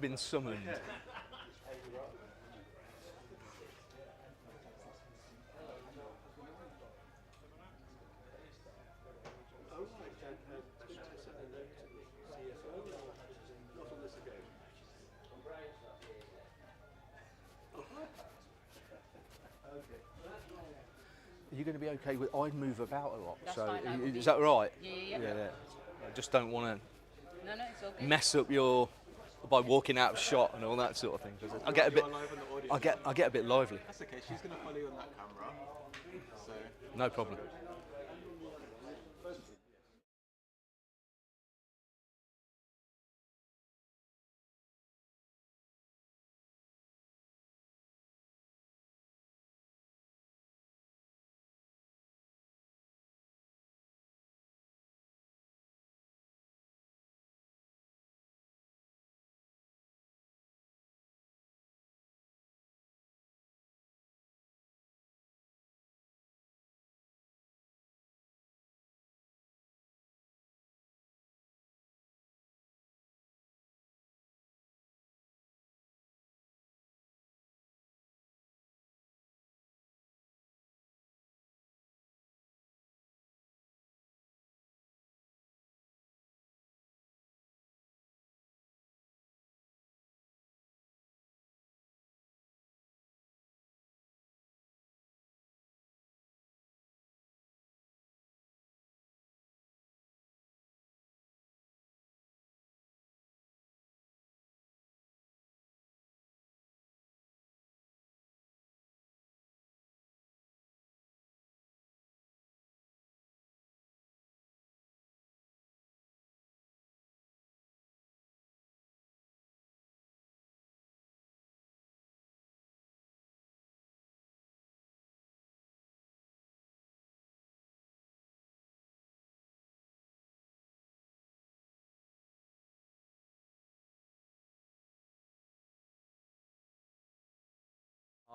Been summoned. Are you going to be okay with? I move about a lot, That's so fine, I will is be. that right? Yeah. I just don't want No, it's okay. to mess up your by walking out of shot and all that sort of thing. 'Cause I get a bit. I get a bit lively. That's okay. She's going to follow you on that camera. So No problem.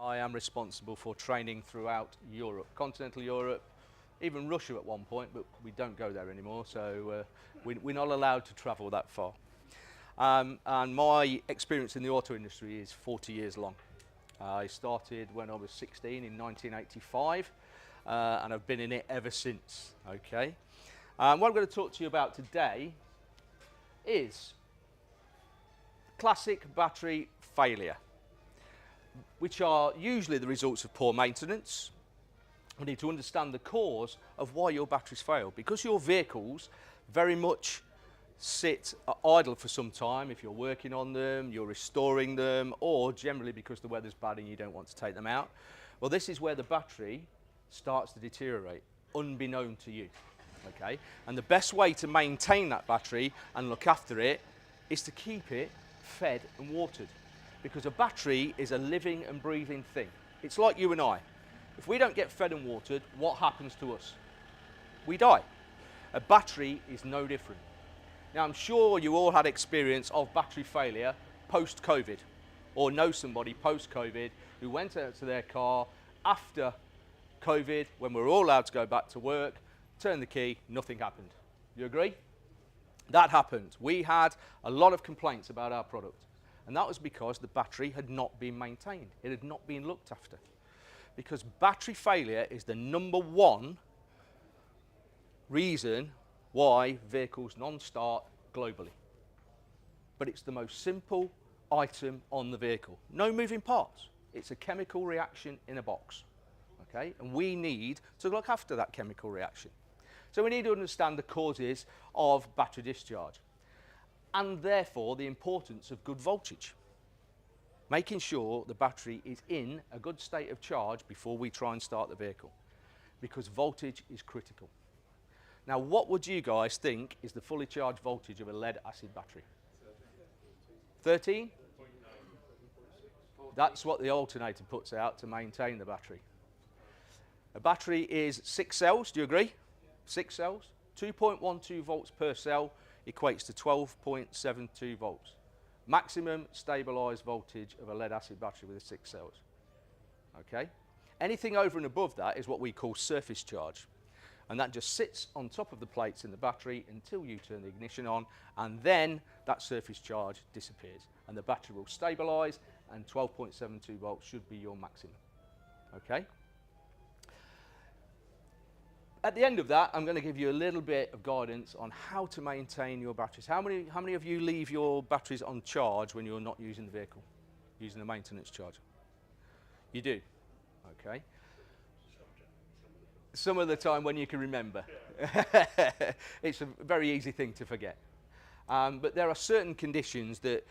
I am responsible for training throughout Europe, continental Europe, even Russia at one point, but we don't go there anymore, so we're not allowed to travel that far. And my experience in the auto industry is 40 years long. I started when I was 16 in 1985, and I've been in it ever since, okay? What I'm going to talk to you about today is classic battery failure, which are usually the results of poor maintenance. We need to understand the cause of why your batteries fail, because your vehicles very much sit idle for some time. If you're working on them, you're restoring them, or generally because the weather's bad and you don't want to take them out. Well, this is where the battery starts to deteriorate, unbeknown to you, okay? And the best way to maintain that battery and look after it is to keep it fed and watered, because a battery is a living and breathing thing. It's like you and I. If we don't get fed and watered, what happens to us? We die. A battery is no different. Now, I'm sure you all had experience of battery failure post-COVID, or know somebody post-COVID who went out to their car after COVID, when we were all allowed to go back to work, turned the key, nothing happened. You agree? That happened. We had a lot of complaints about our product, and that was because the battery had not been maintained. It had not been looked after. Because battery failure is the #1 reason why vehicles non-start globally. But it's the most simple item on the vehicle. No moving parts. It's a chemical reaction in a box, okay? And we need to look after that chemical reaction. So we need to understand the causes of battery discharge, and therefore the importance of good voltage. Making sure the battery is in a good state of charge before we try and start the vehicle, because voltage is critical. Now, what would you guys think is the fully charged voltage of a lead acid battery? 13? That's what the alternator puts out to maintain the battery. A battery is 6 cells, do you agree? 6 cells. 2.12 volts per cell equates to 12.72 volts. Maximum stabilised voltage of a lead acid battery with 6 cells. Okay? Anything over and above that is what we call surface charge. And that just sits on top of the plates in the battery until you turn the ignition on, and then that surface charge disappears. And the battery will stabilise, and 12.72 volts should be your maximum. Okay? At the end of that, I'm going to give you a little bit of guidance on how to maintain your batteries. How many of you leave your batteries on charge when you're not using the vehicle, using a maintenance charger? You do? Okay. Some of the time when you can remember. It's a very easy thing to forget. But there are certain conditions that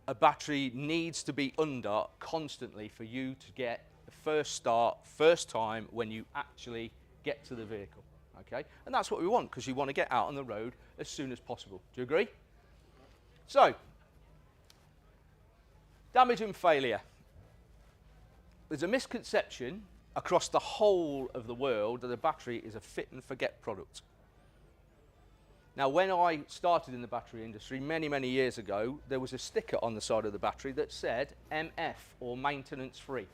a battery needs to be under constantly for you to get the first start, first time when you actually get to the vehicle. Okay? And that's what we want, because you want to get out on the road as soon as possible. Do you agree? So, damage and failure. There's a misconception across the whole of the world that a battery is a fit and forget product. Now, when I started in the battery industry many, many years ago, there was a sticker on the side of the battery that said MF, or maintenance free.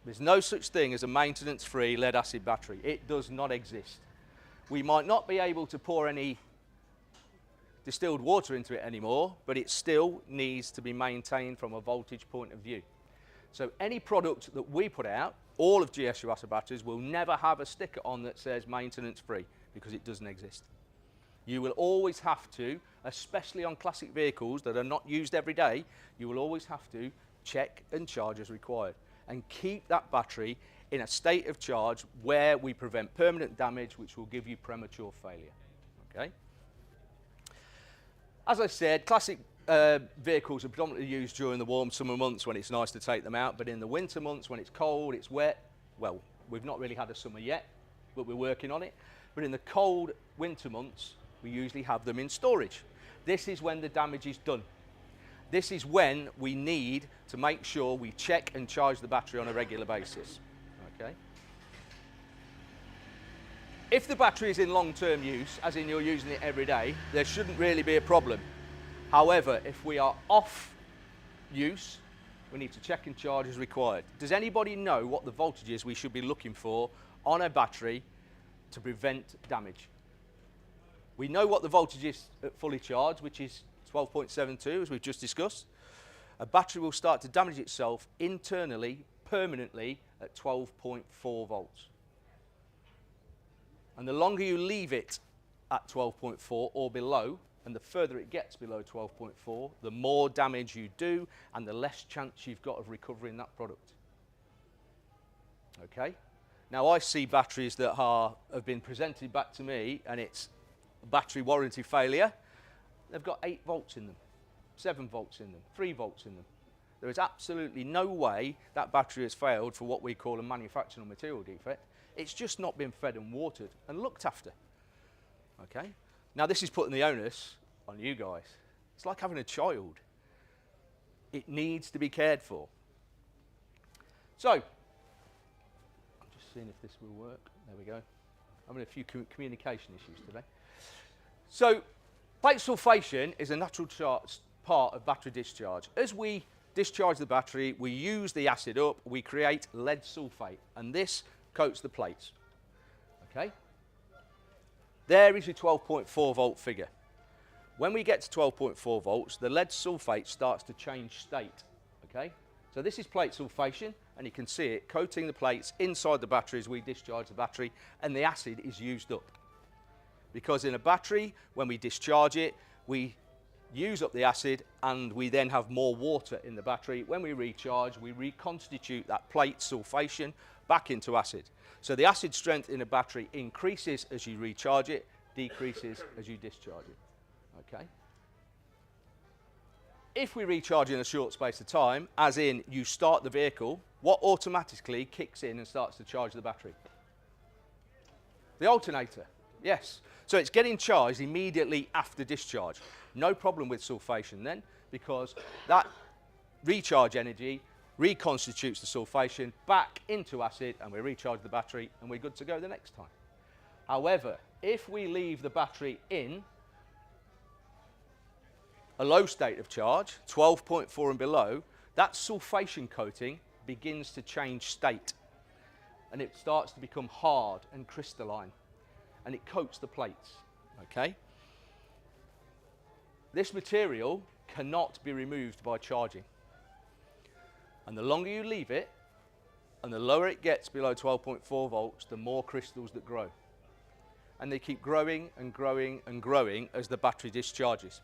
There's no such thing as a maintenance free lead acid battery. It does not exist. We might not be able to pour any distilled water into it anymore, but it still needs to be maintained from a voltage point of view. So any product that we put out, all of GS Yuasa batteries, will never have a sticker on that says maintenance free, because it doesn't exist. You will always have to, especially on classic vehicles that are not used every day, you will always have to check and charge as required, and keep that battery in a state of charge where we prevent permanent damage, which will give you premature failure. Okay? As I said, classic vehicles are predominantly used during the warm summer months when it's nice to take them out, but in the winter months when it's cold, it's wet, well, we've not really had a summer yet, but we're working on it. But in the cold winter months, we usually have them in storage. This is when the damage is done. This is when we need to make sure we check and charge the battery on a regular basis. Okay? If the battery is in long-term use, as in you're using it every day, there shouldn't really be a problem. However, if we are off use, we need to check and charge as required. Does anybody know what the voltage is we should be looking for on a battery to prevent damage? We know what the voltage is at fully charged, which is 12.72, as we've just discussed. A battery will start to damage itself internally, permanently, at 12.4 volts. And the longer you leave it at 12.4 or below, and the further it gets below 12.4, the more damage you do, and the less chance you've got of recovering that product. Okay? Now, I see batteries that have been presented back to me, and it's battery warranty failure. They've got 8 volts in them, 7 volts in them, 3 volts in them. There is absolutely no way that battery has failed for what we call a manufacturing or material defect. It's just not been fed and watered and looked after. Okay? Now, this is putting the onus on you guys. It's like having a child. It needs to be cared for. So, I'm just seeing if this will work. There we go. I'm having a few communication issues today. So, plate sulfation is a natural part of battery discharge. As we discharge the battery, we use the acid up, we create lead sulfate, and this coats the plates. Okay? There is your 12.4 volt figure. When we get to 12.4 volts, the lead sulfate starts to change state. Okay? So this is plate sulfation, and you can see it coating the plates inside the battery as we discharge the battery, and the acid is used up. Because in a battery, when we discharge it, we use up the acid, and we then have more water in the battery. When we recharge, we reconstitute that plate sulfation back into acid. So the acid strength in a battery increases as you recharge it, decreases as you discharge it. Okay? If we recharge in a short space of time, as in you start the vehicle, what automatically kicks in and starts to charge the battery? The alternator, yes. So it's getting charged immediately after discharge. No problem with sulfation then, because that recharge energy reconstitutes the sulfation back into acid, and we recharge the battery, and we're good to go the next time. However, if we leave the battery in a low state of charge, 12.4 and below, that sulfation coating begins to change state. and it starts to become hard and crystalline, and it coats the plates, okay? This material cannot be removed by charging. And the longer you leave it, and the lower it gets below 12.4 volts, the more crystals that grow. And they keep growing and growing and growing as the battery discharges.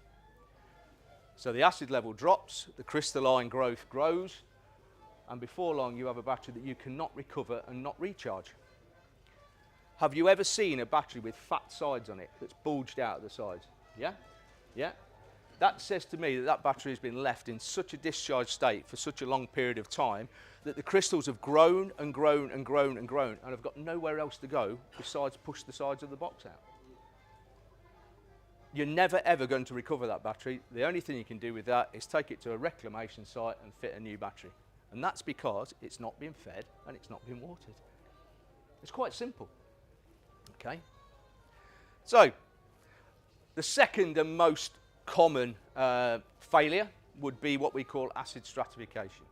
So the acid level drops, the crystalline growth grows, and before long you have a battery that you cannot recover and not recharge. Have you ever seen a battery with fat sides on it that's bulged out of the sides? Yeah? Yeah? That says to me that that battery has been left in such a discharged state for such a long period of time that the crystals have grown and grown and grown and grown and have got nowhere else to go besides push the sides of the box out. You're never ever going to recover that battery. The only thing you can do with that is take it to a reclamation site and fit a new battery. And that's because it's not been fed and it's not been watered. It's quite simple. Okay? So, the second and most common failure would be what we call acid stratification.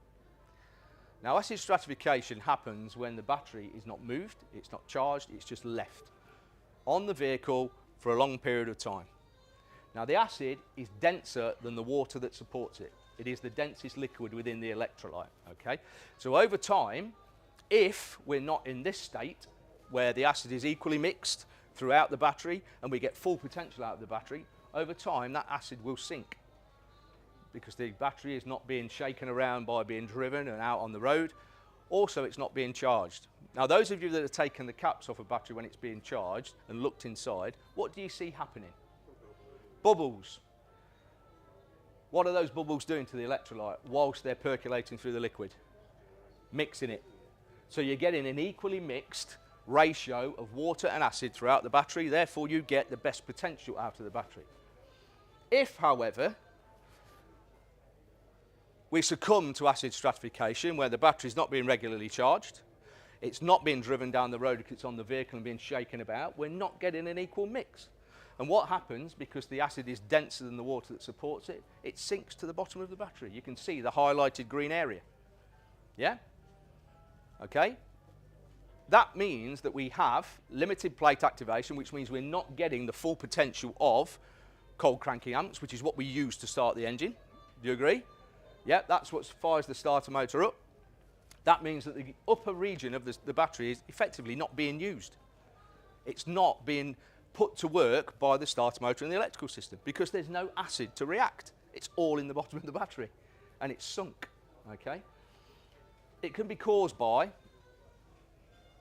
Now, acid stratification happens when the battery is not moved, it's not charged, it's just left on the vehicle for a long period of time. Now, the acid is denser than the water that supports it. It is the densest liquid within the electrolyte, okay? So over time, if we're not in this state where the acid is equally mixed throughout the battery and we get full potential out of the battery, over time that acid will sink because the battery is not being shaken around by being driven and out on the road. Also, it's not being charged. Now, those of you that have taken the caps off a battery when it's being charged and looked inside, what do you see happening? Bubbles. What are those bubbles doing to the electrolyte whilst they're percolating through the liquid? Mixing it. So you're getting an equally mixed ratio of water and acid throughout the battery, therefore you get the best potential out of the battery. If, however, we succumb to acid stratification where the battery is not being regularly charged, it's not being driven down the road because it's on the vehicle and being shaken about, we're not getting an equal mix. And what happens, because the acid is denser than the water that supports it, it sinks to the bottom of the battery. You can see the highlighted green area. Yeah? Okay? That means that we have limited plate activation, which means we're not getting the full potential of cold cranking amps, which is what we use to start the engine. Do you agree? Yeah, that's what fires the starter motor up. That means that the upper region of the battery is effectively not being used. It's not being put to work by the starter motor and the electrical system because there's no acid to react. It's all in the bottom of the battery and it's sunk, okay? It can be caused by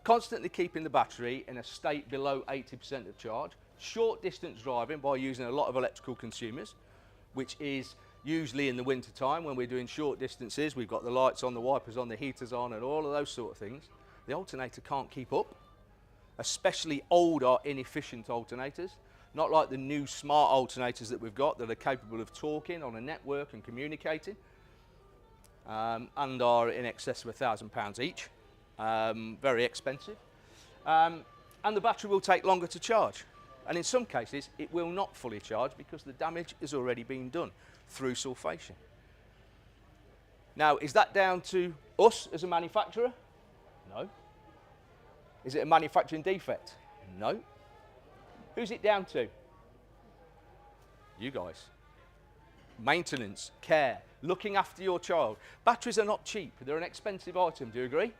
constantly keeping the battery in a state below 80% of charge, short distance driving by using a lot of electrical consumers, which is usually in the winter time when we're doing short distances, we've got the lights on, the wipers on, the heaters on and all of those sort of things. The alternator can't keep up. Especially older, inefficient alternators, not like the new smart alternators that we've got that are capable of talking on a network and communicating, and are in excess of £1,000 each, very expensive. And the battery will take longer to charge. And in some cases, it will not fully charge because the damage has already been done through sulfation. Now, is that down to us as a manufacturer? No. Is it a manufacturing defect? No. Who's it down to? You guys. Maintenance, care, looking after your child. Batteries are not cheap. They're an expensive item. Do you agree?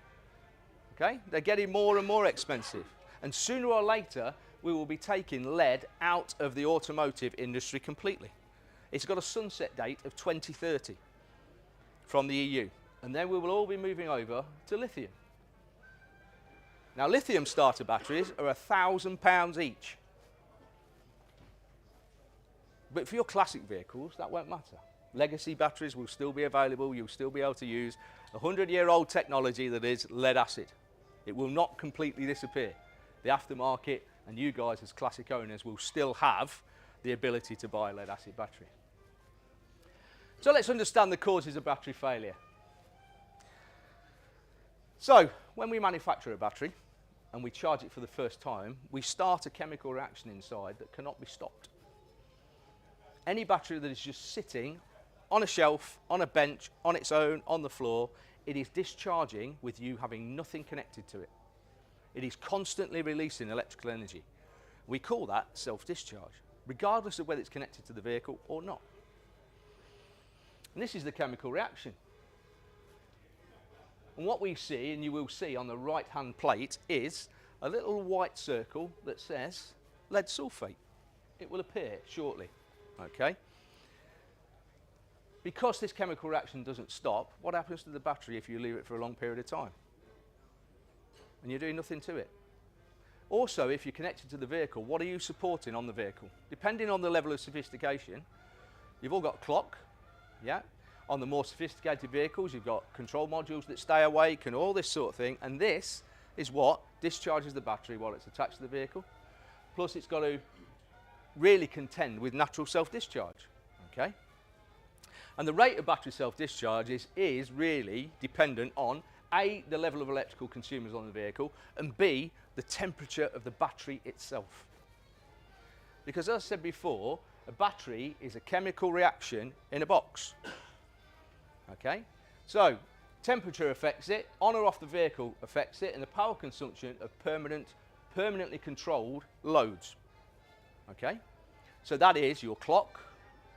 Okay? They're getting more and more expensive. And sooner or later, we will be taking lead out of the automotive industry completely. It's got a sunset date of 2030 from the EU. And then we will all be moving over to lithium. Now, lithium starter batteries are £1,000 each. But for your classic vehicles, that won't matter. Legacy batteries will still be available. You'll still be able to use 100-year-old technology that is lead acid. It will not completely disappear. The aftermarket and you guys as classic owners will still have the ability to buy a lead acid battery. So let's understand the causes of battery failure. So, when we manufacture a battery and we charge it for the first time, we start a chemical reaction inside that cannot be stopped. Any battery that is just sitting on a shelf, on a bench, on its own, on the floor, it is discharging with you having nothing connected to it. It is constantly releasing electrical energy. We call that self-discharge, regardless of whether it's connected to the vehicle or not. And this is the chemical reaction. And what we see, and you will see on the right-hand plate, is a little white circle that says lead sulfate. It will appear shortly, okay? Because this chemical reaction doesn't stop, what happens to the battery if you leave it for a long period of time? And you're doing nothing to it. Also, if you're connected to the vehicle, what are you supporting on the vehicle? Depending on the level of sophistication, you've all got a clock, yeah? On the more sophisticated vehicles, you've got control modules that stay awake and all this sort of thing, and this is what discharges the battery while it's attached to the vehicle. Plus, it's got to really contend with natural self-discharge, okay? And the rate of battery self-discharge is really dependent on A, the level of electrical consumers on the vehicle, and B, the temperature of the battery itself. Because as I said before, a battery is a chemical reaction in a box. Okay? So, temperature affects it, on or off the vehicle affects it, and the power consumption of permanently controlled loads. Okay? So that is your clock,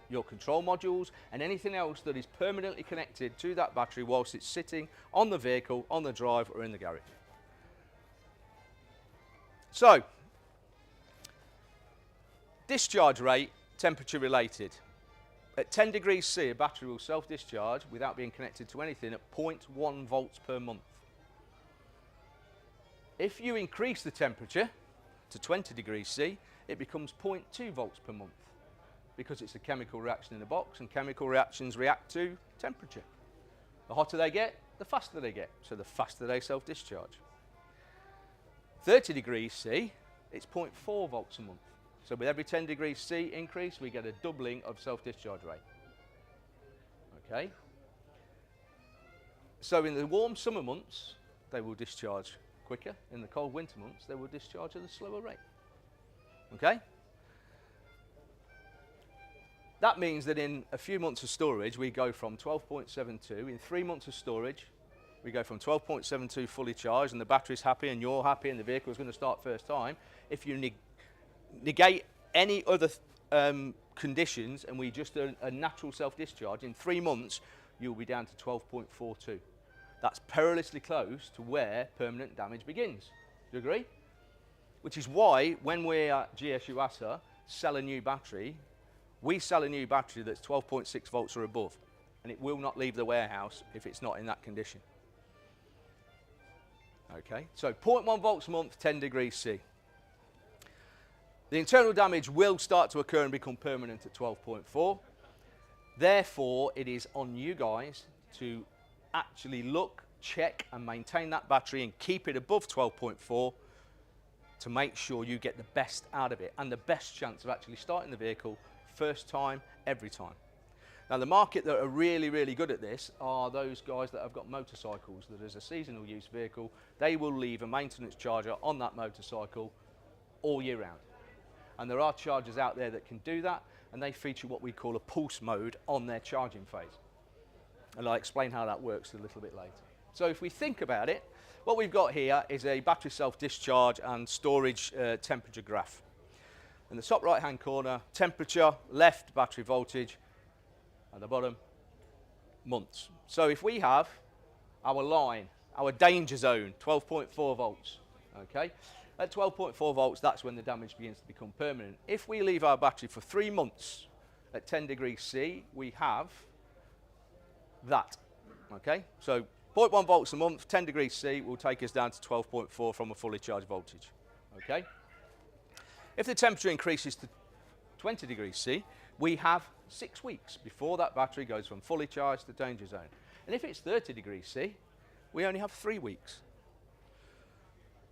your control modules, and anything else that is permanently connected to that battery whilst it's sitting on the vehicle, on the drive, or in the garage. So, discharge rate, temperature related. At 10 degrees C, a battery will self-discharge without being connected to anything at 0.1 volts per month. If you increase the temperature to 20 degrees C, it becomes 0.2 volts per month, because it's a chemical reaction in a box, and chemical reactions react to temperature. The hotter they get, the faster they get, so the faster they self-discharge. 30 degrees C, it's 0.4 volts a month. So with every 10 degrees C increase, we get a doubling of self-discharge rate. Okay? So in the warm summer months, they will discharge quicker. In the cold winter months, they will discharge at a slower rate. Okay? That means that in a few months of storage, we go from 12.72. In 3 months of storage, we go from 12.72 fully charged, and the battery's happy, and you're happy, and the vehicle's going to start first time. If you negate any other conditions, and we just do a natural self-discharge, in 3 months, you'll be down to 12.42. That's perilously close to where permanent damage begins. Do you agree? Which is why, when we at GS Yuasa sell a new battery, we sell a new battery that's 12.6 volts or above, and it will not leave the warehouse if it's not in that condition. Okay, so 0.1 volts a month, 10 degrees C. The internal damage will start to occur and become permanent at 12.4. Therefore, it is on you guys to actually look, check, and maintain that battery and keep it above 12.4 to make sure you get the best out of it and the best chance of actually starting the vehicle first time, every time. Now, the market that are really, really good at this are those guys that have got motorcycles that as a seasonal use vehicle, they will leave a maintenance charger on that motorcycle all year round. And there are chargers out there that can do that, and they feature what we call a pulse mode on their charging phase. And I'll explain how that works a little bit later. So if we think about it, what we've got here is a battery self-discharge and storage temperature graph. In the top right-hand corner, temperature, left, battery voltage, at the bottom, months. So if we have our line, our danger zone, 12.4 volts, okay? At 12.4 volts, that's when the damage begins to become permanent. If we leave our battery for 3 months at 10 degrees C, we have that, okay? So 0.1 volts a month, 10 degrees C will take us down to 12.4 from a fully charged voltage, okay? If the temperature increases to 20 degrees C, we have 6 weeks before that battery goes from fully charged to danger zone. And if it's 30 degrees C, we only have 3 weeks.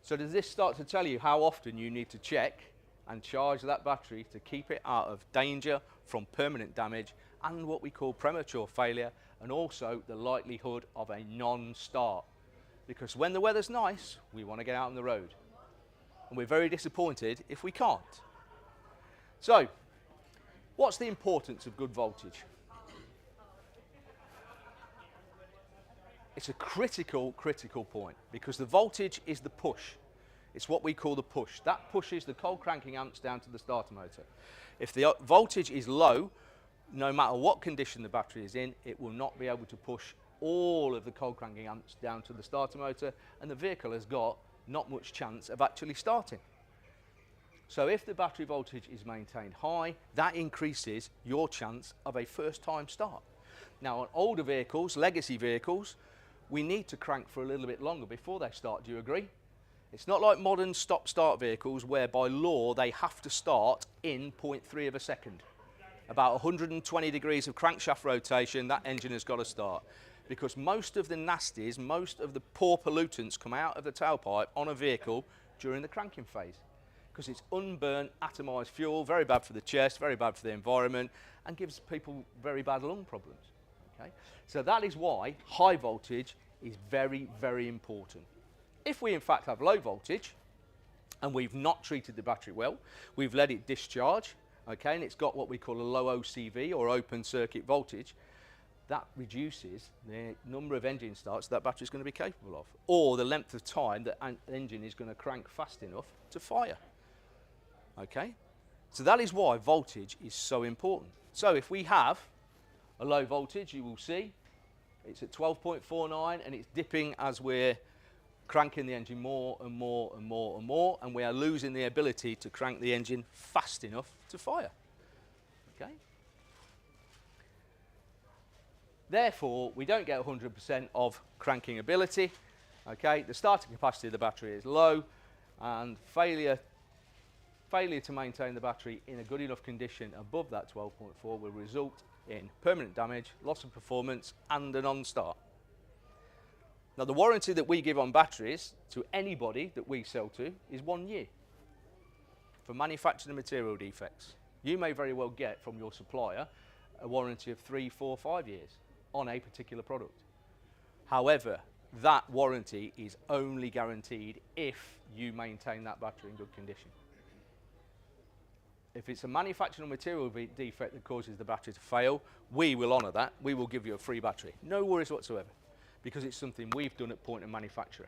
So does this start to tell you how often you need to check and charge that battery to keep it out of danger from permanent damage and what we call premature failure, and also the likelihood of a non-start? Because when the weather's nice, we want to get out on the road. And we're very disappointed if we can't. So, what's the importance of good voltage? It's a critical point, because the voltage is the push. It's what we call the push. That pushes the cold cranking amps down to the starter motor. If the voltage is low, no matter what condition the battery is in, it will not be able to push all of the cold cranking amps down to the starter motor, and the vehicle has got not much chance of actually starting. So if the battery voltage is maintained high, that increases your chance of a first time start. Now on older vehicles, legacy vehicles, we need to crank for a little bit longer before they start. Do you agree? It's not like modern stop-start vehicles where by law they have to start in 0.3 of a second. About 120 degrees of crankshaft rotation, that engine has got to start. Because most of the nasties, most of the poor pollutants come out of the tailpipe on a vehicle during the cranking phase. Because it's unburnt, atomised fuel, very bad for the chest, very bad for the environment, and gives people very bad lung problems. Okay? So that is why high voltage is very, very important. If we in fact have low voltage, and we've not treated the battery well, we've let it discharge, okay, and it's got what we call a low OCV, or open circuit voltage, that reduces the number of engine starts that battery is going to be capable of, or the length of time that an engine is going to crank fast enough to fire. Okay, so that is why voltage is so important. So if we have a low voltage, you will see it's at 12.49 and it's dipping as we're cranking the engine more and more and more and more, and we are losing the ability to crank the engine fast enough to fire. Okay. Therefore, we don't get 100% of cranking ability. Okay, the starting capacity of the battery is low, and failure to maintain the battery in a good enough condition above that 12.4 will result in permanent damage, loss of performance, and a non-start. Now, the warranty that we give on batteries to anybody that we sell to is 1 year for manufacturing material defects. You may very well get from your supplier a warranty of 3, 4, 5 years on a particular product. However, that warranty is only guaranteed if you maintain that battery in good condition. If it's a manufacturing material defect that causes the battery to fail, we will honour that. We will give you a free battery. No worries whatsoever, because it's something we've done at point of manufacture.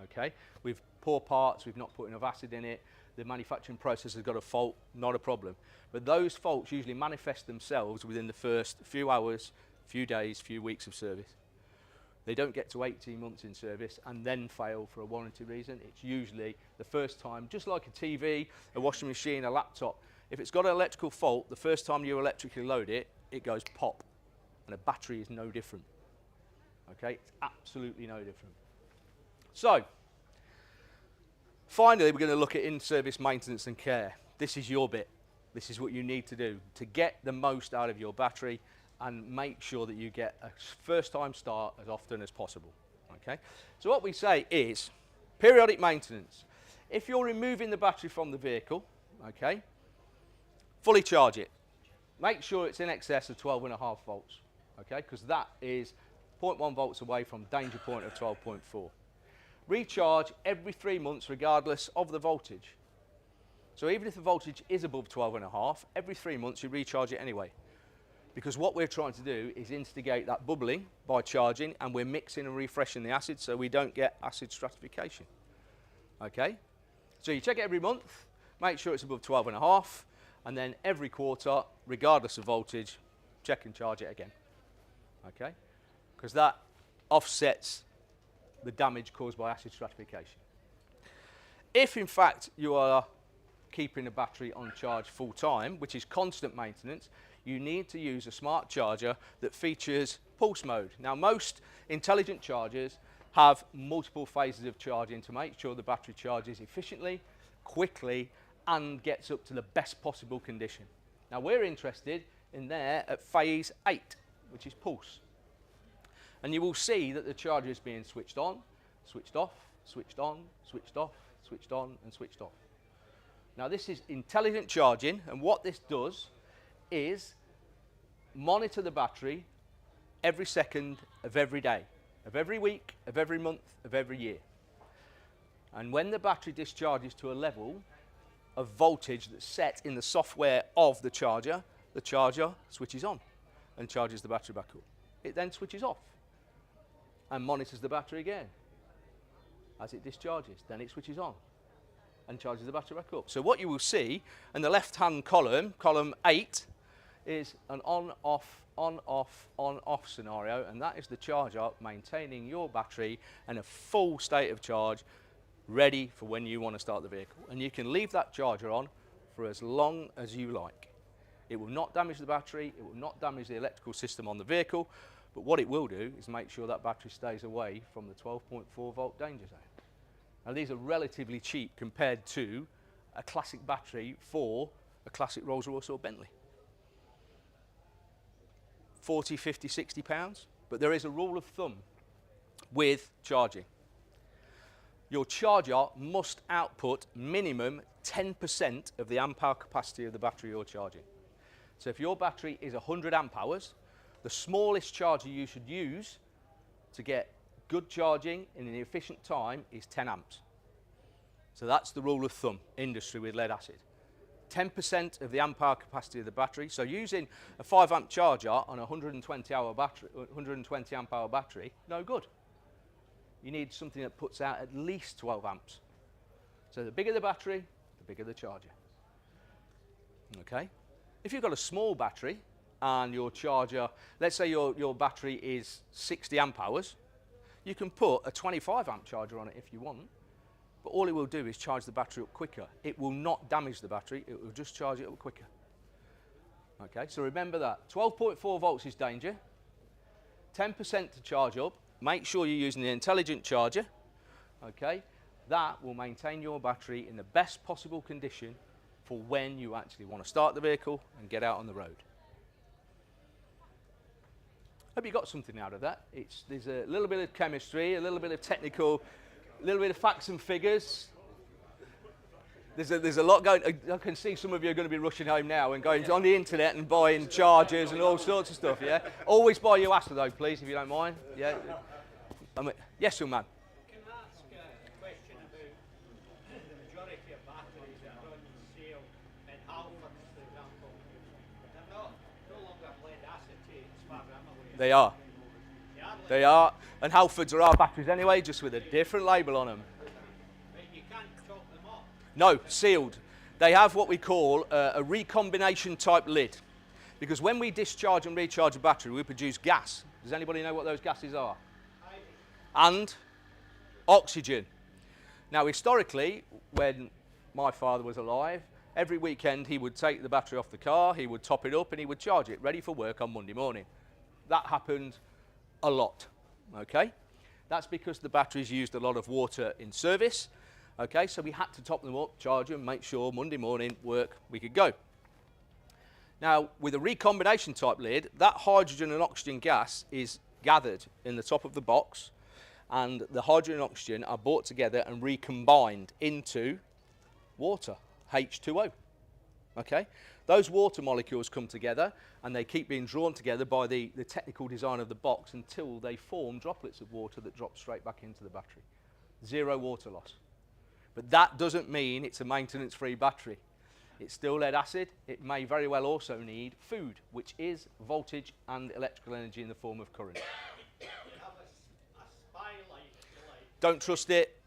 Okay? We've poor parts, we've not put enough acid in it, the manufacturing process has got a fault, not a problem. But those faults usually manifest themselves within the first few hours, few days, few weeks of service. They don't get to 18 months in service and then fail for a warranty reason. It's usually the first time, just like a TV, a washing machine, a laptop. If it's got an electrical fault, the first time you electrically load it, it goes pop. And a battery is no different. Okay, it's absolutely no different. So, finally, we're going to look at in-service maintenance and care. This is your bit. This is what you need to do to get the most out of your battery and make sure that you get a first-time start as often as possible. Okay? So what we say is periodic maintenance. If you're removing the battery from the vehicle, okay, fully charge it. Make sure it's in excess of 12.5 volts, okay, because that is 0.1 volts away from danger point of 12.4. Recharge every 3 months regardless of the voltage. So even if the voltage is above 12.5, every 3 months you recharge it anyway. Because what we're trying to do is instigate that bubbling by charging, and we're mixing and refreshing the acid so we don't get acid stratification. Okay? So you check it every month, make sure it's above 12.5, and then every quarter, regardless of voltage, check and charge it again. Okay? Because that offsets the damage caused by acid stratification. If in fact you are keeping a battery on charge full time, which is constant maintenance, you need to use a smart charger that features pulse mode. Now, most intelligent chargers have multiple phases of charging to make sure the battery charges efficiently, quickly, and gets up to the best possible condition. Now, we're interested in there at phase 8, which is pulse. And you will see that the charger is being switched on, switched off, switched on, switched off, switched on, and switched off. Now, this is intelligent charging, and what this does is monitor the battery every second of every day, of every week, of every month, of every year. And when the battery discharges to a level of voltage that's set in the software of the charger switches on and charges the battery back up. It then switches off and monitors the battery again as it discharges. Then it switches on and charges the battery back up. So what you will see in the left-hand column, column 8, is an on-off, on-off, on-off scenario, and that is the charger maintaining your battery in a full state of charge, ready for when you want to start the vehicle. And you can leave that charger on for as long as you like. It will not damage the battery, it will not damage the electrical system on the vehicle, but what it will do is make sure that battery stays away from the 12.4 volt danger zone. Now these are relatively cheap compared to a classic battery for a classic Rolls-Royce or Bentley. 40, 50, 60 pounds, but there is a rule of thumb with charging. Your charger must output minimum 10% of the amp hour capacity of the battery you're charging. So if your battery is 100 amp hours, the smallest charger you should use to get good charging in an efficient time is 10 amps. So that's the rule of thumb, industry with lead acid. 10% of the amp hour capacity of the battery. So using a 5 amp charger on a 120 amp hour battery, no good. You need something that puts out at least 12 amps. So the bigger the battery, the bigger the charger. Okay? If you've got a small battery and your charger, let's say your battery is 60 amp hours, you can put a 25 amp charger on it if you want, but all it will do is charge the battery up quicker. It will not damage the battery, it will just charge it up quicker. Okay, so remember that. 12.4 volts is danger, 10% to charge up. Make sure you're using the intelligent charger. Okay, that will maintain your battery in the best possible condition for when you actually want to start the vehicle and get out on the road. Hope you got something out of that. There's a little bit of chemistry, a little bit of technical, a little bit of facts and figures. There's a lot going. I can see some of you are going to be rushing home now and going on the internet and buying chargers and all sorts of stuff. Yeah. Always buy Yuasa though, please, if you don't mind. Yeah. Yes, young man. Can I ask a question about the majority of batteries that are on sale in Halfords, for example? They're no longer lead acetate, as far as I'm aware. They are. They are. And Halfords are our batteries anyway, just with a different label on them. But you can't top them up. No, sealed. They have what we call a recombination type lid. Because when we discharge and recharge a battery, we produce gas. Does anybody know what those gases are? And oxygen. Now historically, when my father was alive, every weekend he would take the battery off the car, he would top it up and he would charge it ready for work on Monday morning. That happened a lot, okay? That's because the batteries used a lot of water in service, okay? So we had to top them up, charge them, make sure Monday morning work we could go. Now with a recombination type lid, that hydrogen and oxygen gas is gathered in the top of the box, and the hydrogen and oxygen are brought together and recombined into water, H2O. Okay? Those water molecules come together and they keep being drawn together by the technical design of the box until they form droplets of water that drop straight back into the battery. Zero water loss. But that doesn't mean it's a maintenance-free battery. It's still lead acid. It may very well also need food, which is voltage and electrical energy in the form of current. Don't trust it.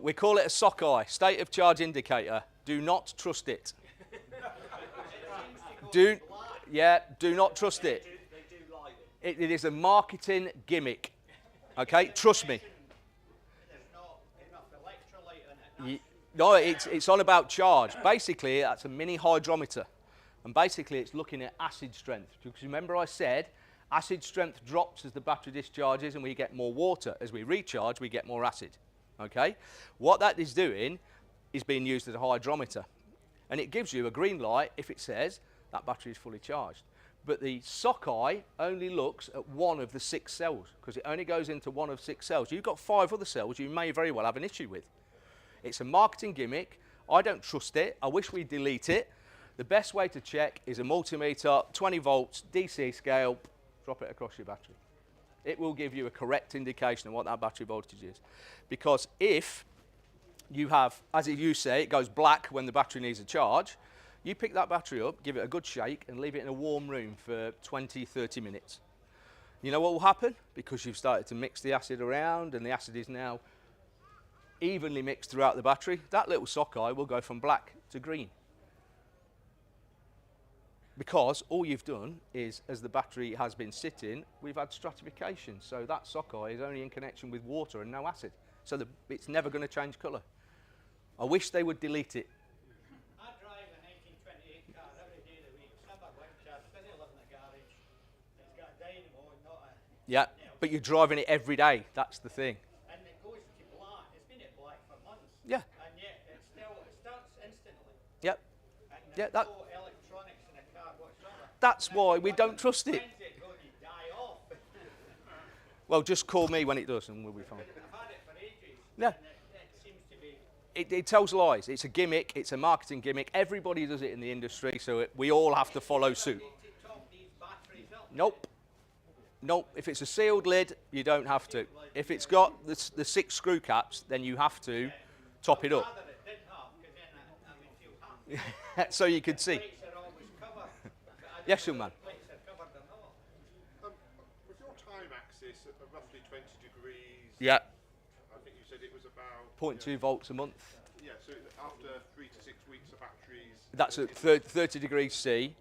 We call it a sockeye, state of charge indicator. Do not trust it. Do not trust it. It is a marketing gimmick. Okay, trust me. There's not enough electrolyte in it. No, it's on about charge. Basically, that's a mini hydrometer, and basically it's looking at acid strength. Because remember I said acid strength drops as the battery discharges and we get more water. As we recharge, we get more acid. Okay? What that is doing is being used as a hydrometer. And it gives you a green light if it says that battery is fully charged. But the sockeye only looks at one of the 6 cells because it only goes into one of 6 cells. You've got 5 other cells you may very well have an issue with. It's a marketing gimmick. I don't trust it. I wish we'd delete it. The best way to check is a multimeter, 20 volts, DC scale, drop it across your battery. It will give you a correct indication of what that battery voltage is. Because if you have, as you say, it goes black when the battery needs a charge, you pick that battery up, give it a good shake and leave it in a warm room for 20, 30 minutes. You know what will happen? Because you've started to mix the acid around and the acid is now evenly mixed throughout the battery, that little socket will go from black to green. Because all you've done is, as the battery has been sitting, we've had stratification. So that socket is only in connection with water and no acid. So it's never going to change colour. I wish they would delete it. I drive a 1928 car every day of the week. It's never winter. It doesn't live in the garage. It's got a dynamo and not a... Yeah, but you're driving it every day. That's the thing. And it goes to black. It's been at black for months. Yeah. And yet it starts instantly. Yep. And Yeah, there's no electronics in a car whatsoever. That's why we don't trust it. When's it going to die off? Well, just call me when it does and we'll be fine. I've had it for ages. Yeah. And it seems to be... It tells lies. It's a gimmick. It's a marketing gimmick. Everybody does it in the industry, so we all have to follow suit. to top these batteries up. Nope. Nope. If it's a sealed lid, you don't have to. If it's got the 6 screw caps, then you have to top it up. Rather it didn't have, because then I would feel happy. So you could see. Plates are always covered. Yes, young man. Plates are covered or not. With your time axis at roughly 20 degrees, Yeah. I think you said it was about 0.2 volts a month. Yeah, so after 3 to 6 weeks of batteries. That's at 30 degrees C.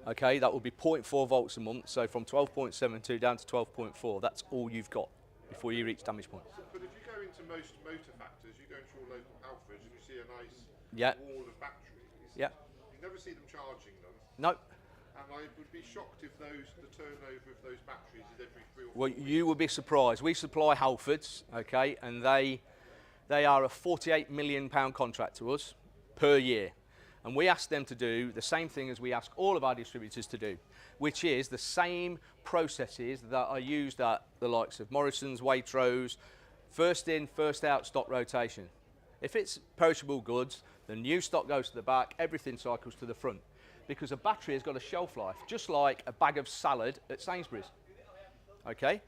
Okay, that would be 0.4 volts a month. So from 12.72 down to 12.4. That's all you've got before you reach damage point. But if you go into most motor factors, you go into your local Halfords and you see a nice wall of batteries. Yeah. You never see them charging them. No. And I would be shocked if the turnover of those batteries is every 3 or 4 Well, weeks. you would be surprised. We supply Halfords, okay, and they are a £48 million contract to us per year. And we ask them to do the same thing as we ask all of our distributors to do, which is the same processes that are used at the likes of Morrison's, Waitrose, first in, first out stock rotation. If it's perishable goods, the new stock goes to the back, everything cycles to the front. Because a battery has got a shelf life, just like a bag of salad at Sainsbury's. Okay?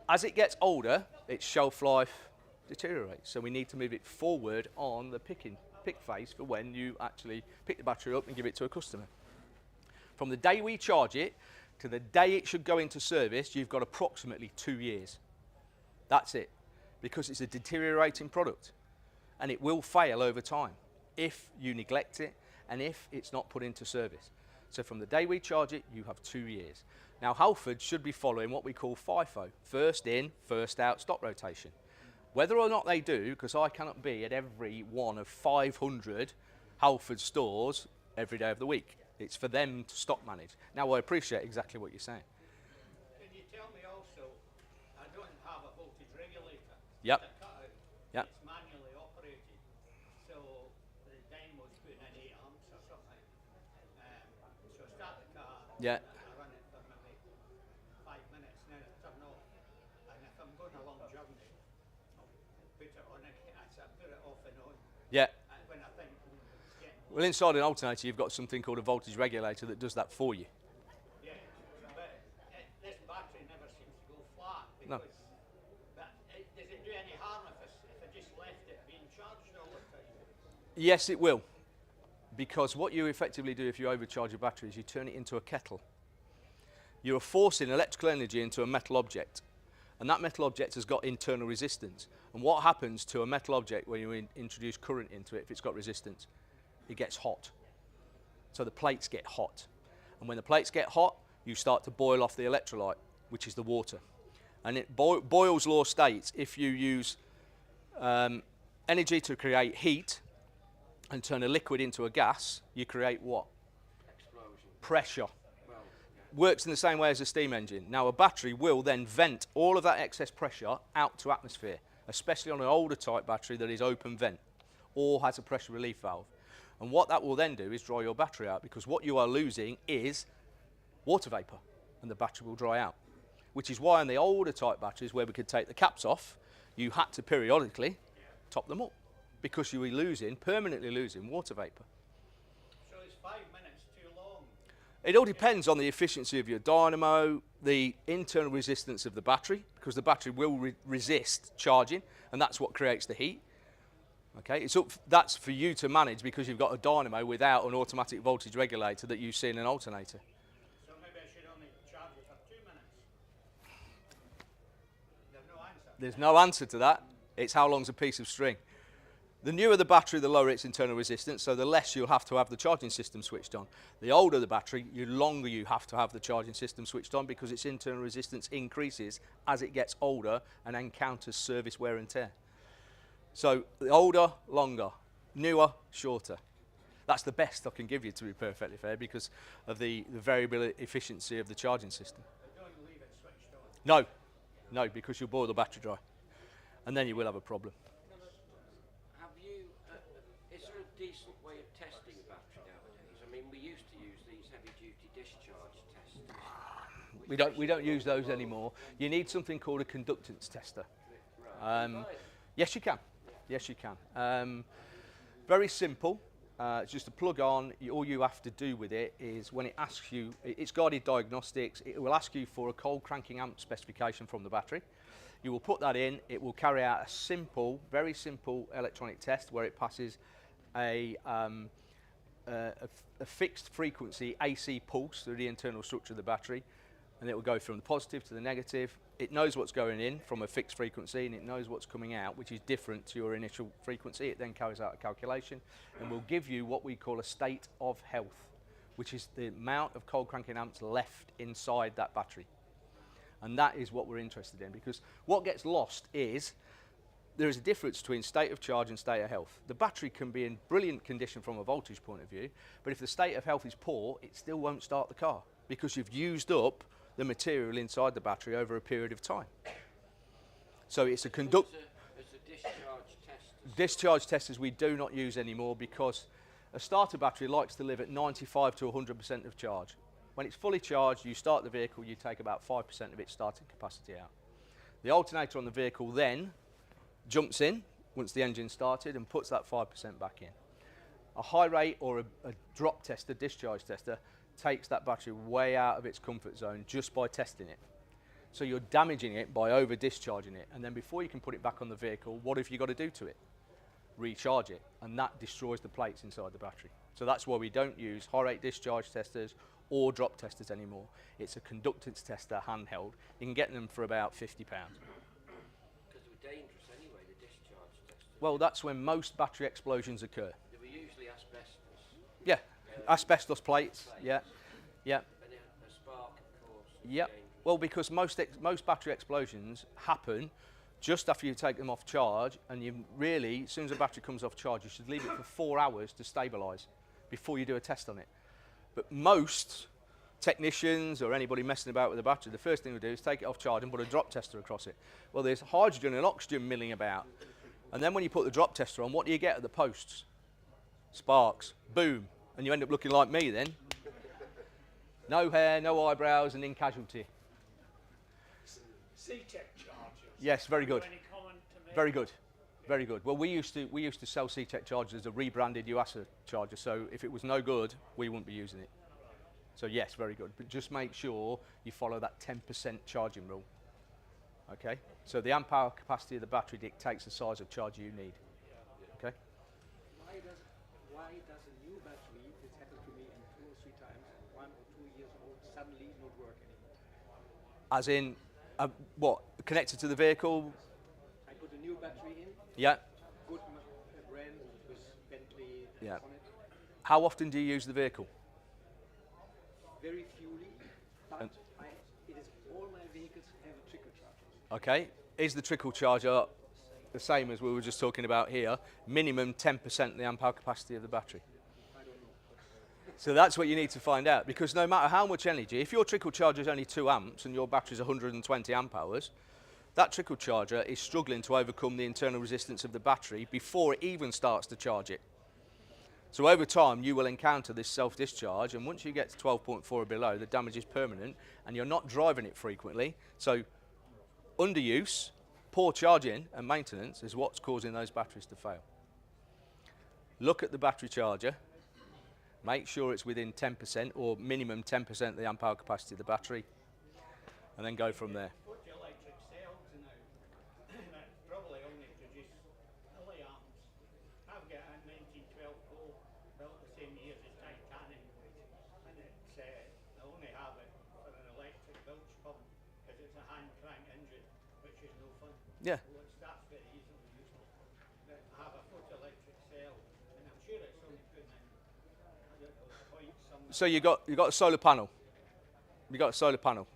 As it gets older, its shelf life deteriorates. So we need to move it forward on the pick phase for when you actually pick the battery up and give it to a customer. From the day we charge it to the day it should go into service, you've got approximately 2 years. That's it. Because it's a deteriorating product. And it will fail over time if you neglect it and if it's not put into service. So from the day we charge it, you have 2 years. Now, Halfords should be following what we call FIFO, first in, first out stock rotation. Whether or not they do, because I cannot be at every one of 500 Halfords stores every day of the week. It's for them to stock manage. Now, I appreciate exactly what you're saying. Can you tell me also, I don't have a voltage regulator. Yep. It's a cutout. Yep. It's manually operated. So the dynamo's putting in 8 amps or something. So I start the car. Yeah. I run it for maybe 5 minutes, then I turn off. And if I'm going a long journey, I'll put it on again. I put it off and on. Yeah. When I think it's getting Well, inside an alternator, you've got something called a voltage regulator that does that for you. yeah, but this battery never seems to go flat because. No. But does it do any harm if I just left it being charged all the time? Yes, it will. Because what you effectively do if you overcharge a battery is you turn it into a kettle. You're forcing electrical energy into a metal object. And that metal object has got internal resistance. And what happens to a metal object when you introduce current into it if it's got resistance? It gets hot. So the plates get hot. And when the plates get hot, you start to boil off the electrolyte, which is the water. And Boyle's law states if you use energy to create heat and turn a liquid into a gas, you create what? Explosion. Pressure. Well, Works in the same way as a steam engine. Now a battery will then vent all of that excess pressure out to atmosphere, especially on an older type battery that is open vent or has a pressure relief valve. And what that will then do is dry your battery out, because what you are losing is water vapour and the battery will dry out. Which is why on the older type batteries where we could take the caps off, you had to periodically top them up, because you were permanently losing water vapour. So is 5 minutes too long? It all depends on the efficiency of your dynamo, the internal resistance of the battery, because the battery will resist charging, and that's what creates the heat. Okay, that's for you to manage, because you've got a dynamo without an automatic voltage regulator that you see in an alternator. So maybe I should only charge it for 2 minutes? There's no answer. There's no answer to that. It's how long's a piece of string. The newer the battery, the lower its internal resistance, so the less you'll have to have the charging system switched on. The older the battery, the longer you have to have the charging system switched on because its internal resistance increases as it gets older and encounters service wear and tear. So the older, longer, newer, shorter. That's the best I can give you, to be perfectly fair, because of the variable efficiency of the charging system. Don't leave it switched on. No, because you'll boil the battery dry, and then you will have a problem. Have you, is there a decent way of testing a battery nowadays? I mean, we used to use these heavy-duty discharge testers. We don't use those anymore. You need something called a conductance tester. Yes, you can. Yes, you can. Very simple. It's just a plug on. All you have to do with it is when it asks you, it's guided diagnostics, it will ask you for a cold cranking amp specification from the battery. You will put that in, it will carry out a simple, very simple electronic test where it passes a fixed frequency AC pulse through the internal structure of the battery, and it will go from the positive to the negative. It knows what's going in from a fixed frequency and it knows what's coming out, which is different to your initial frequency. It then carries out a calculation and will give you what we call a state of health, which is the amount of cold cranking amps left inside that battery. And that is what we're interested in, because what gets lost is there is a difference between state of charge and state of health. The battery can be in brilliant condition from a voltage point of view, but if the state of health is poor, it still won't start the car because you've used up the material inside the battery over a period of time. So it's a conduct. It's a discharge test. Discharge testers we do not use anymore because a starter battery likes to live at 95 to 100% of charge. When it's fully charged, you start the vehicle, you take about 5% of its starting capacity out. The alternator on the vehicle then jumps in once the engine's started and puts that 5% back in. A high rate or a drop tester, discharge tester, takes that battery way out of its comfort zone just by testing it. So you're damaging it by over discharging it, and then before you can put it back on the vehicle, what have you got to do to it? Recharge it, and that destroys the plates inside the battery. So that's why we don't use high rate discharge testers or drop testers anymore. It's a conductance tester handheld. You can get them for about £50. Because they were dangerous anyway, the discharge testers. Well, that's when most battery explosions occur. They were usually asbestos. Yeah, asbestos plates, yeah. And a spark, of course. Yep. Well, because most battery explosions happen just after you take them off charge, and you really, as soon as a battery comes off charge, you should leave it for 4 hours to stabilise before you do a test on it. But most technicians or anybody messing about with the battery, the first thing we do is take it off charge and put a drop tester across it. Well, there's hydrogen and oxygen milling about. And then when you put the drop tester on, what do you get at the posts? Sparks. Boom. And you end up looking like me then. No hair, no eyebrows, and in casualty. C-Tech chargers. Yes, very good. Any comment to make? Very good. Very good. Well, we used to sell C-Tech chargers as a rebranded Yuasa charger, so if it was no good, we wouldn't be using it. So yes, very good. But just make sure you follow that 10% charging rule. Okay? So the amp hour capacity of the battery dictates the size of charger you need. Okay? Why does a new battery, this happened to me in 2 or 3 times, 1 or 2 years old, suddenly not work anymore? As in, what? Connected to the vehicle? I put a new battery in, Yeah. good brand with Bentley Yeah. on it, How often do you use the vehicle? very fewly, but And- it is all my vehicles have a trickle charger. Okay. Is the trickle charger the same as we were just talking about here? Minimum 10% the amp hour capacity of the battery. I don't know. So that's what you need to find out, because no matter how much energy, if your trickle charger is only 2 amps and your battery is 120 amp hours, that trickle charger is struggling to overcome the internal resistance of the battery before it even starts to charge it. So over time, you will encounter this self-discharge, and once you get to 12.4 or below, the damage is permanent, and you're not driving it frequently. So underuse, poor charging, and maintenance is what's causing those batteries to fail. Look at the battery charger. Make sure it's within 10% or minimum 10% of the amp hour capacity of the battery, and then go from there. Put your electric cells now. That probably only produce Hillier amps. I've got a 1912 Go built the same year as Titanic, and it's I only have it for an electric bilge pump because it's a hand crank engine, which is no fun. Yeah. Well, it starts very easily useless. But I have a photoelectric So you got a solar panel. You got a solar panel.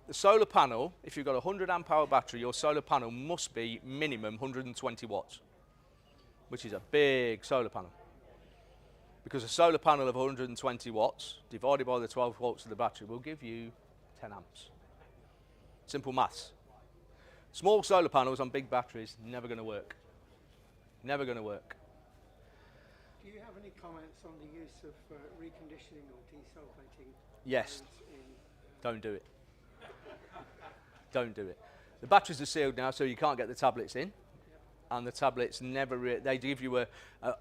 The solar panel, if you've got a 100 amp hour battery, your solar panel must be minimum 120 watts, which is a big solar panel. Because a solar panel of 120 watts divided by the 12 volts of the battery will give you 10 amps. Simple maths. Small solar panels on big batteries, never going to work. Never going to work. Do you have any comments on the use of reconditioning or desulfating? Yes. In Don't do it. Don't do it. The batteries are sealed now, so you can't get the tablets in. And the tablets never, they give you a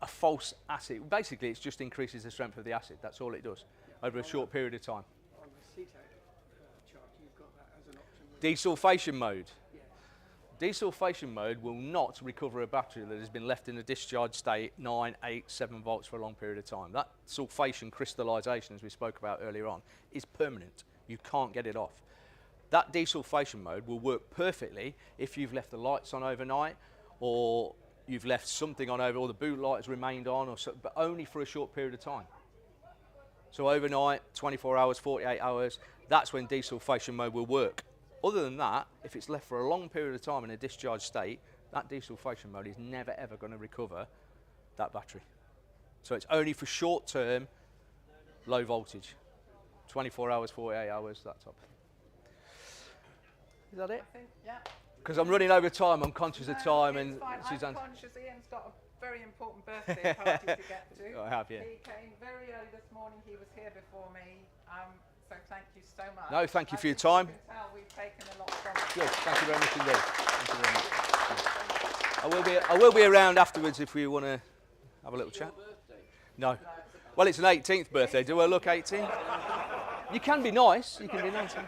false acid. Basically, it just increases the strength of the acid. That's all it does over a short period of time. On the CTAC chart, you've got that as an option. Desulfation mode. Yes. Desulfation mode will not recover a battery that has been left in a discharge state 9, 8, 7 volts for a long period of time. That sulfation crystallization, as we spoke about earlier on, is permanent. You can't get it off. That desulfation mode will work perfectly if you've left the lights on overnight, or you've left something on over, or the boot light has remained on, or so, but only for a short period of time. So overnight, 24 hours, 48 hours, that's when desulfation mode will work. Other than that, if it's left for a long period of time in a discharge state, that desulfation mode is never ever going to recover that battery. So it's only for short term, low voltage. 24 hours, 48 hours, that type. Is that it? I think, yeah. Because I'm running over time, I'm conscious of time, and fine. Suzanne. I'm conscious Ian's got a very important birthday party to get to. I have, yeah. He came very early this morning. He was here before me. So thank you so much. No, thank you I for your think time. You can tell we've taken a lot from it. Good, thank you very much indeed. Thank you very much. I will be around afterwards if we want to have a little chat. No. Well, it's an 18th birthday. Do I look 18? You can be nice. You can be nice. And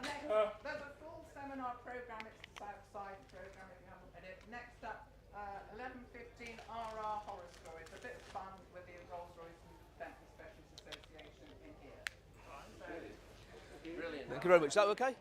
then there's a full seminar program. It's the Southside program if you haven't read it. Next up, 11:15 RR horror stories. A bit of fun with the Rolls-Royce and Bentley Specialist Association in here. Brilliant. Thank you very much. Is that okay?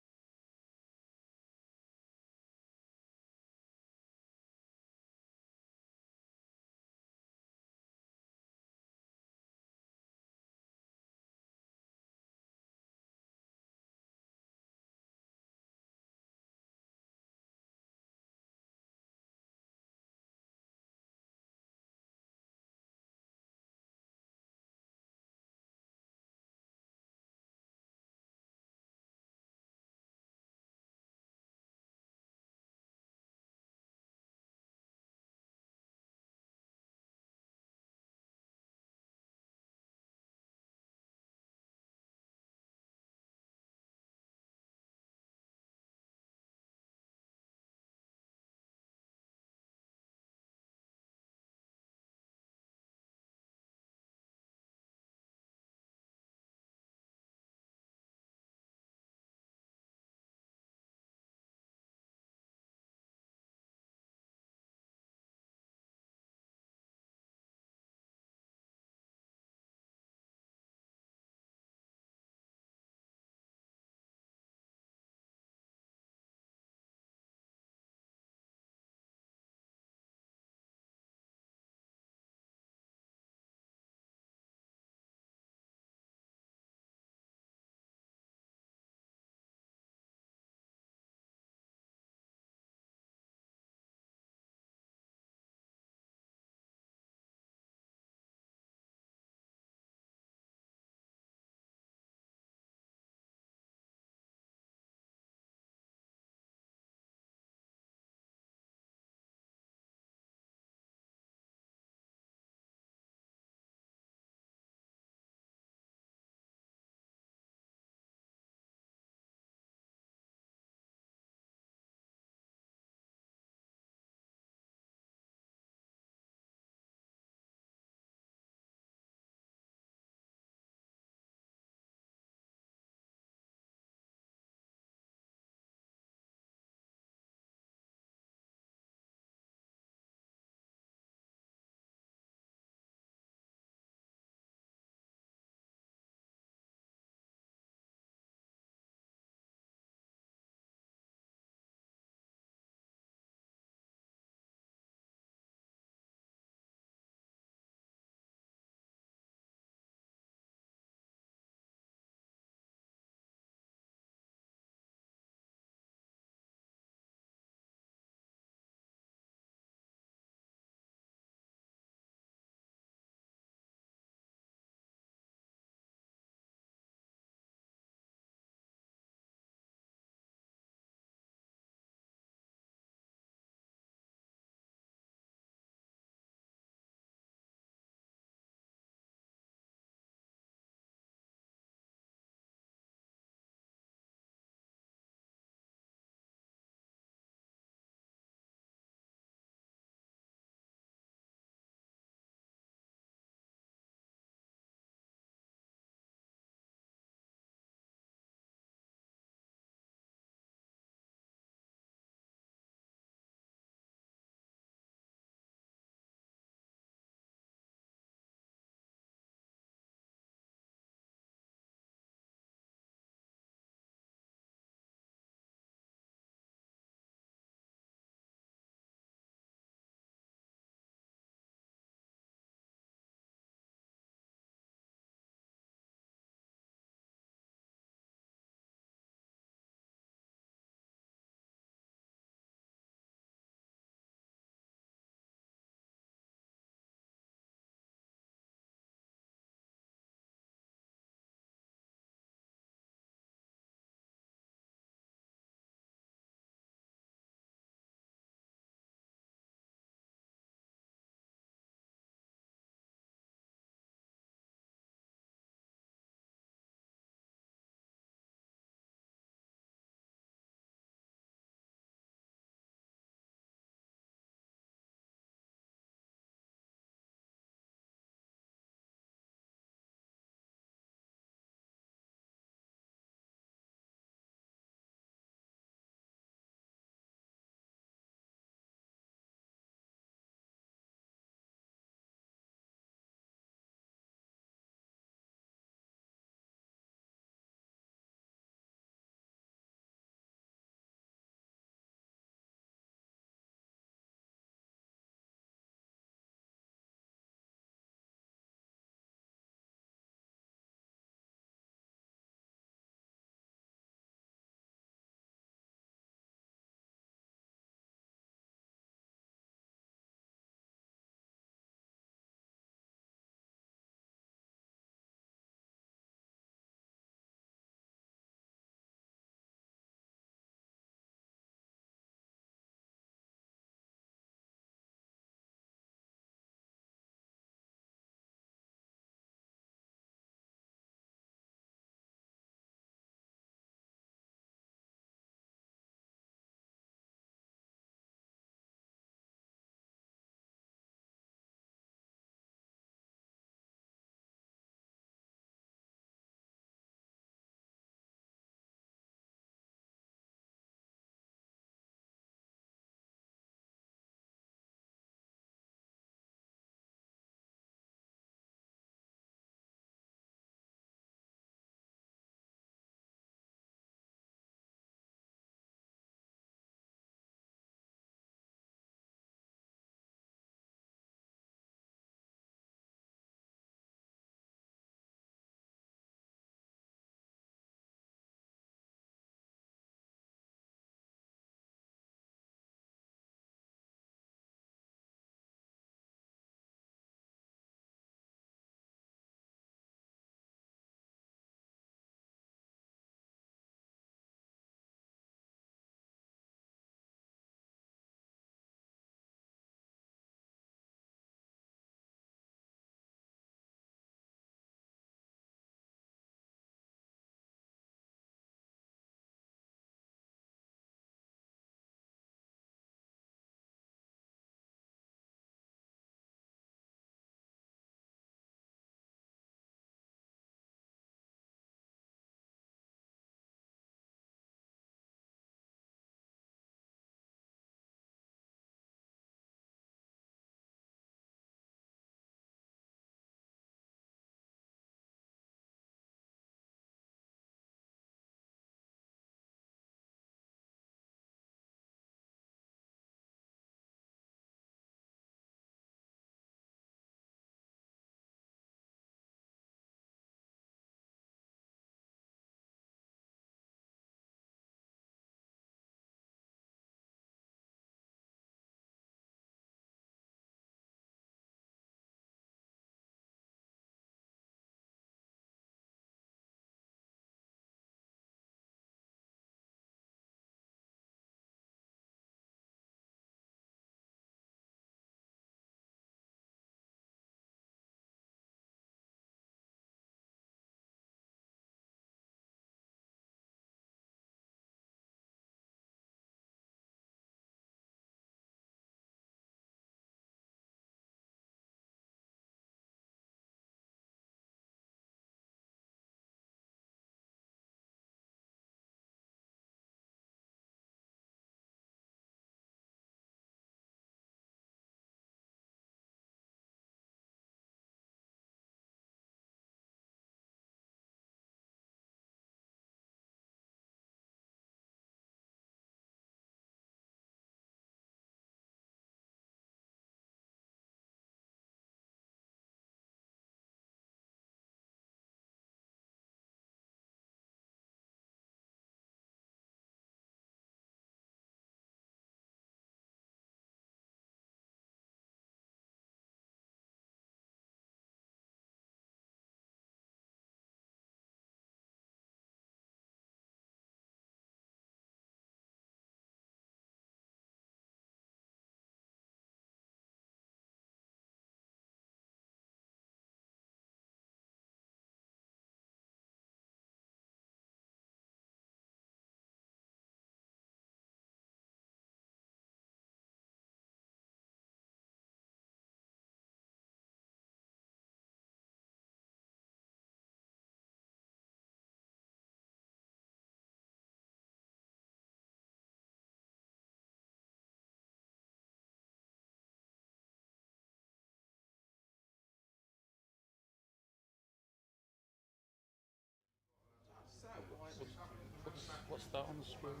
that on the screen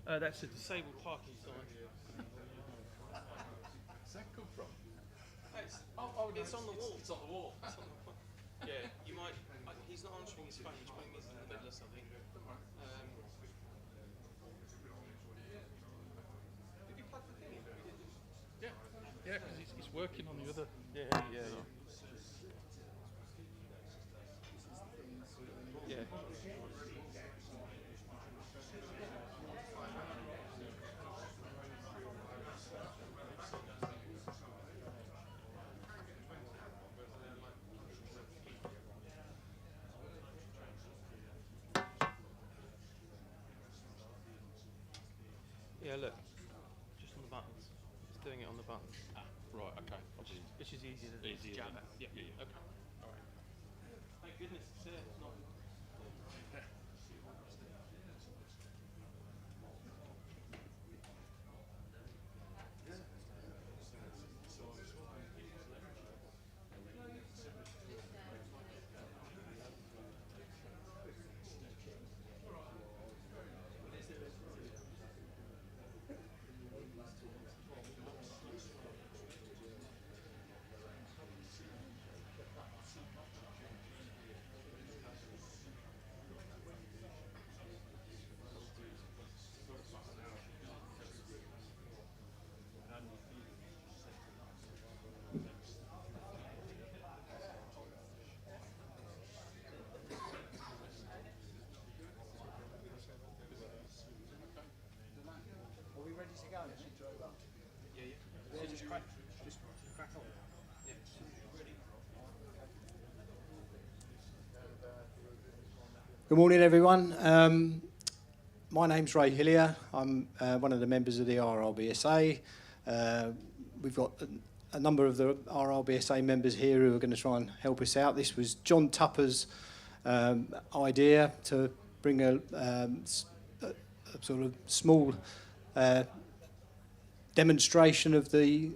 there? That's a disabled parking sign. Where's that come from? It's on the wall. It's on the wall. Yeah, you might. He's not answering his phone. He's playing music in the middle or something. Did you plug the thing in? Yeah, because he's working on the other. Yeah. Yeah, look, just on the buttons. It's doing it on the buttons. Right, okay. Which is easier to jab at. Yeah, okay. All right. Thank goodness it's there. It's not. Are we ready to go? Yeah. So just crack on. Yeah. Good morning, everyone. My name's Ray Hillier. I'm one of the members of the RRBSA. We've got a number of the RRBSA members here who are going to try and help us out. This was John Tupper's idea to bring a sort of small demonstration of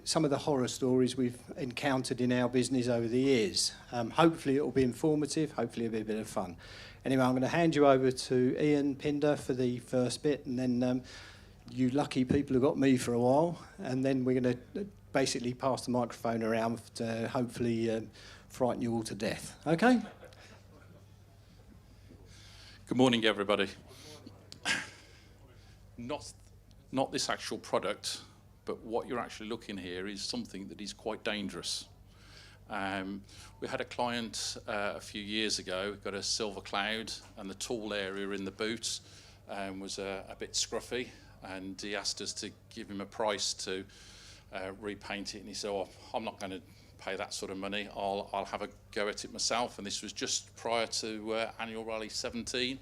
some of the horror stories we've encountered in our business over the years. Hopefully it will be informative, hopefully it'll be a bit of fun. Anyway, I'm going to hand you over to Ian Pinder for the first bit, and then you lucky people have got me for a while, and then we're going to basically pass the microphone around to hopefully frighten you all to death. Okay? Good morning, everybody. Not this actual product, but what you're actually looking here is something that is quite dangerous. We had a client a few years ago, got a silver cloud, and the tool area in the boot was a bit scruffy, and he asked us to give him a price to repaint it, and he said, "Oh, I'm not going to pay that sort of money, I'll have a go at it myself." And this was just prior to Annual Rally 17.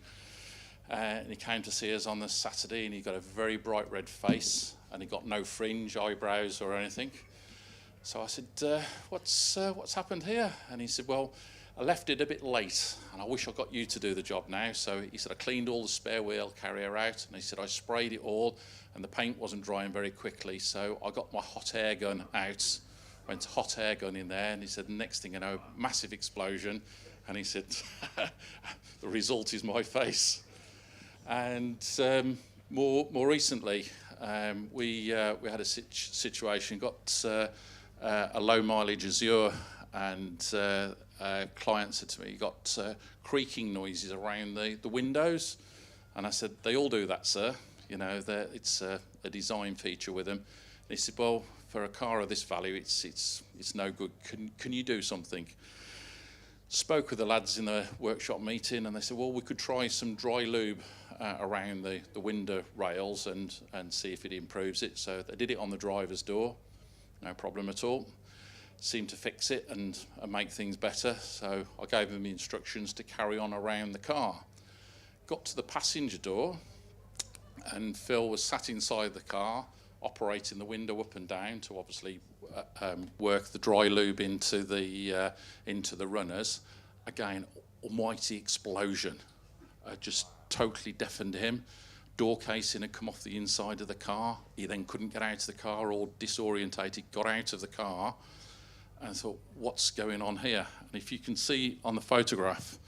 And he came to see us on the Saturday, and he got a very bright red face, and he got no fringe, eyebrows or anything. So I said, what's happened here? And he said, "Well, I left it a bit late, and I wish I got you to do the job now." So he said, "I cleaned all the spare wheel carrier out," and he said, "I sprayed it all, and the paint wasn't drying very quickly, so I got my hot air gun out, went hot air gun in there," and he said, "Next thing you know, massive explosion," and he said, "The result is my face." And more recently, we had a situation, got a low mileage Azure, and a client said to me, "You got creaking noises around the windows?" And I said, "They all do that, sir. You know, it's a design feature with them." And he said, "Well, for a car of this value, it's no good. Can you do something?" Spoke with the lads in the workshop meeting, and they said, "Well, we could try some dry lube around the window rails and see if it improves it." So they did it on the driver's door, no problem at all. Seemed to fix it and make things better. So I gave them the instructions to carry on around the car. Got to the passenger door, and Phil was sat inside the car, operating the window up and down to obviously work the dry lube into the runners. Again, almighty explosion, just totally deafened him. Door casing had come off the inside of the car. He then couldn't get out of the car, all disorientated, got out of the car, and thought, "What's going on here?" And if you can see on the photograph,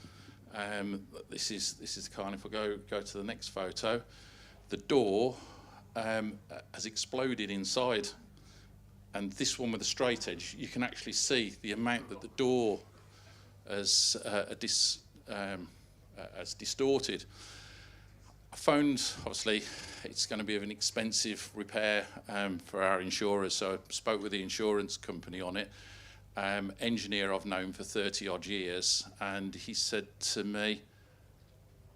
This is the car, and if we go to the next photo, the door has exploded inside, and this one with the straight edge, you can actually see the amount that the door has distorted. I phoned, obviously, it's going to be of an expensive repair for our insurers, so I spoke with the insurance company on it. Engineer I've known for 30 odd years, and he said to me,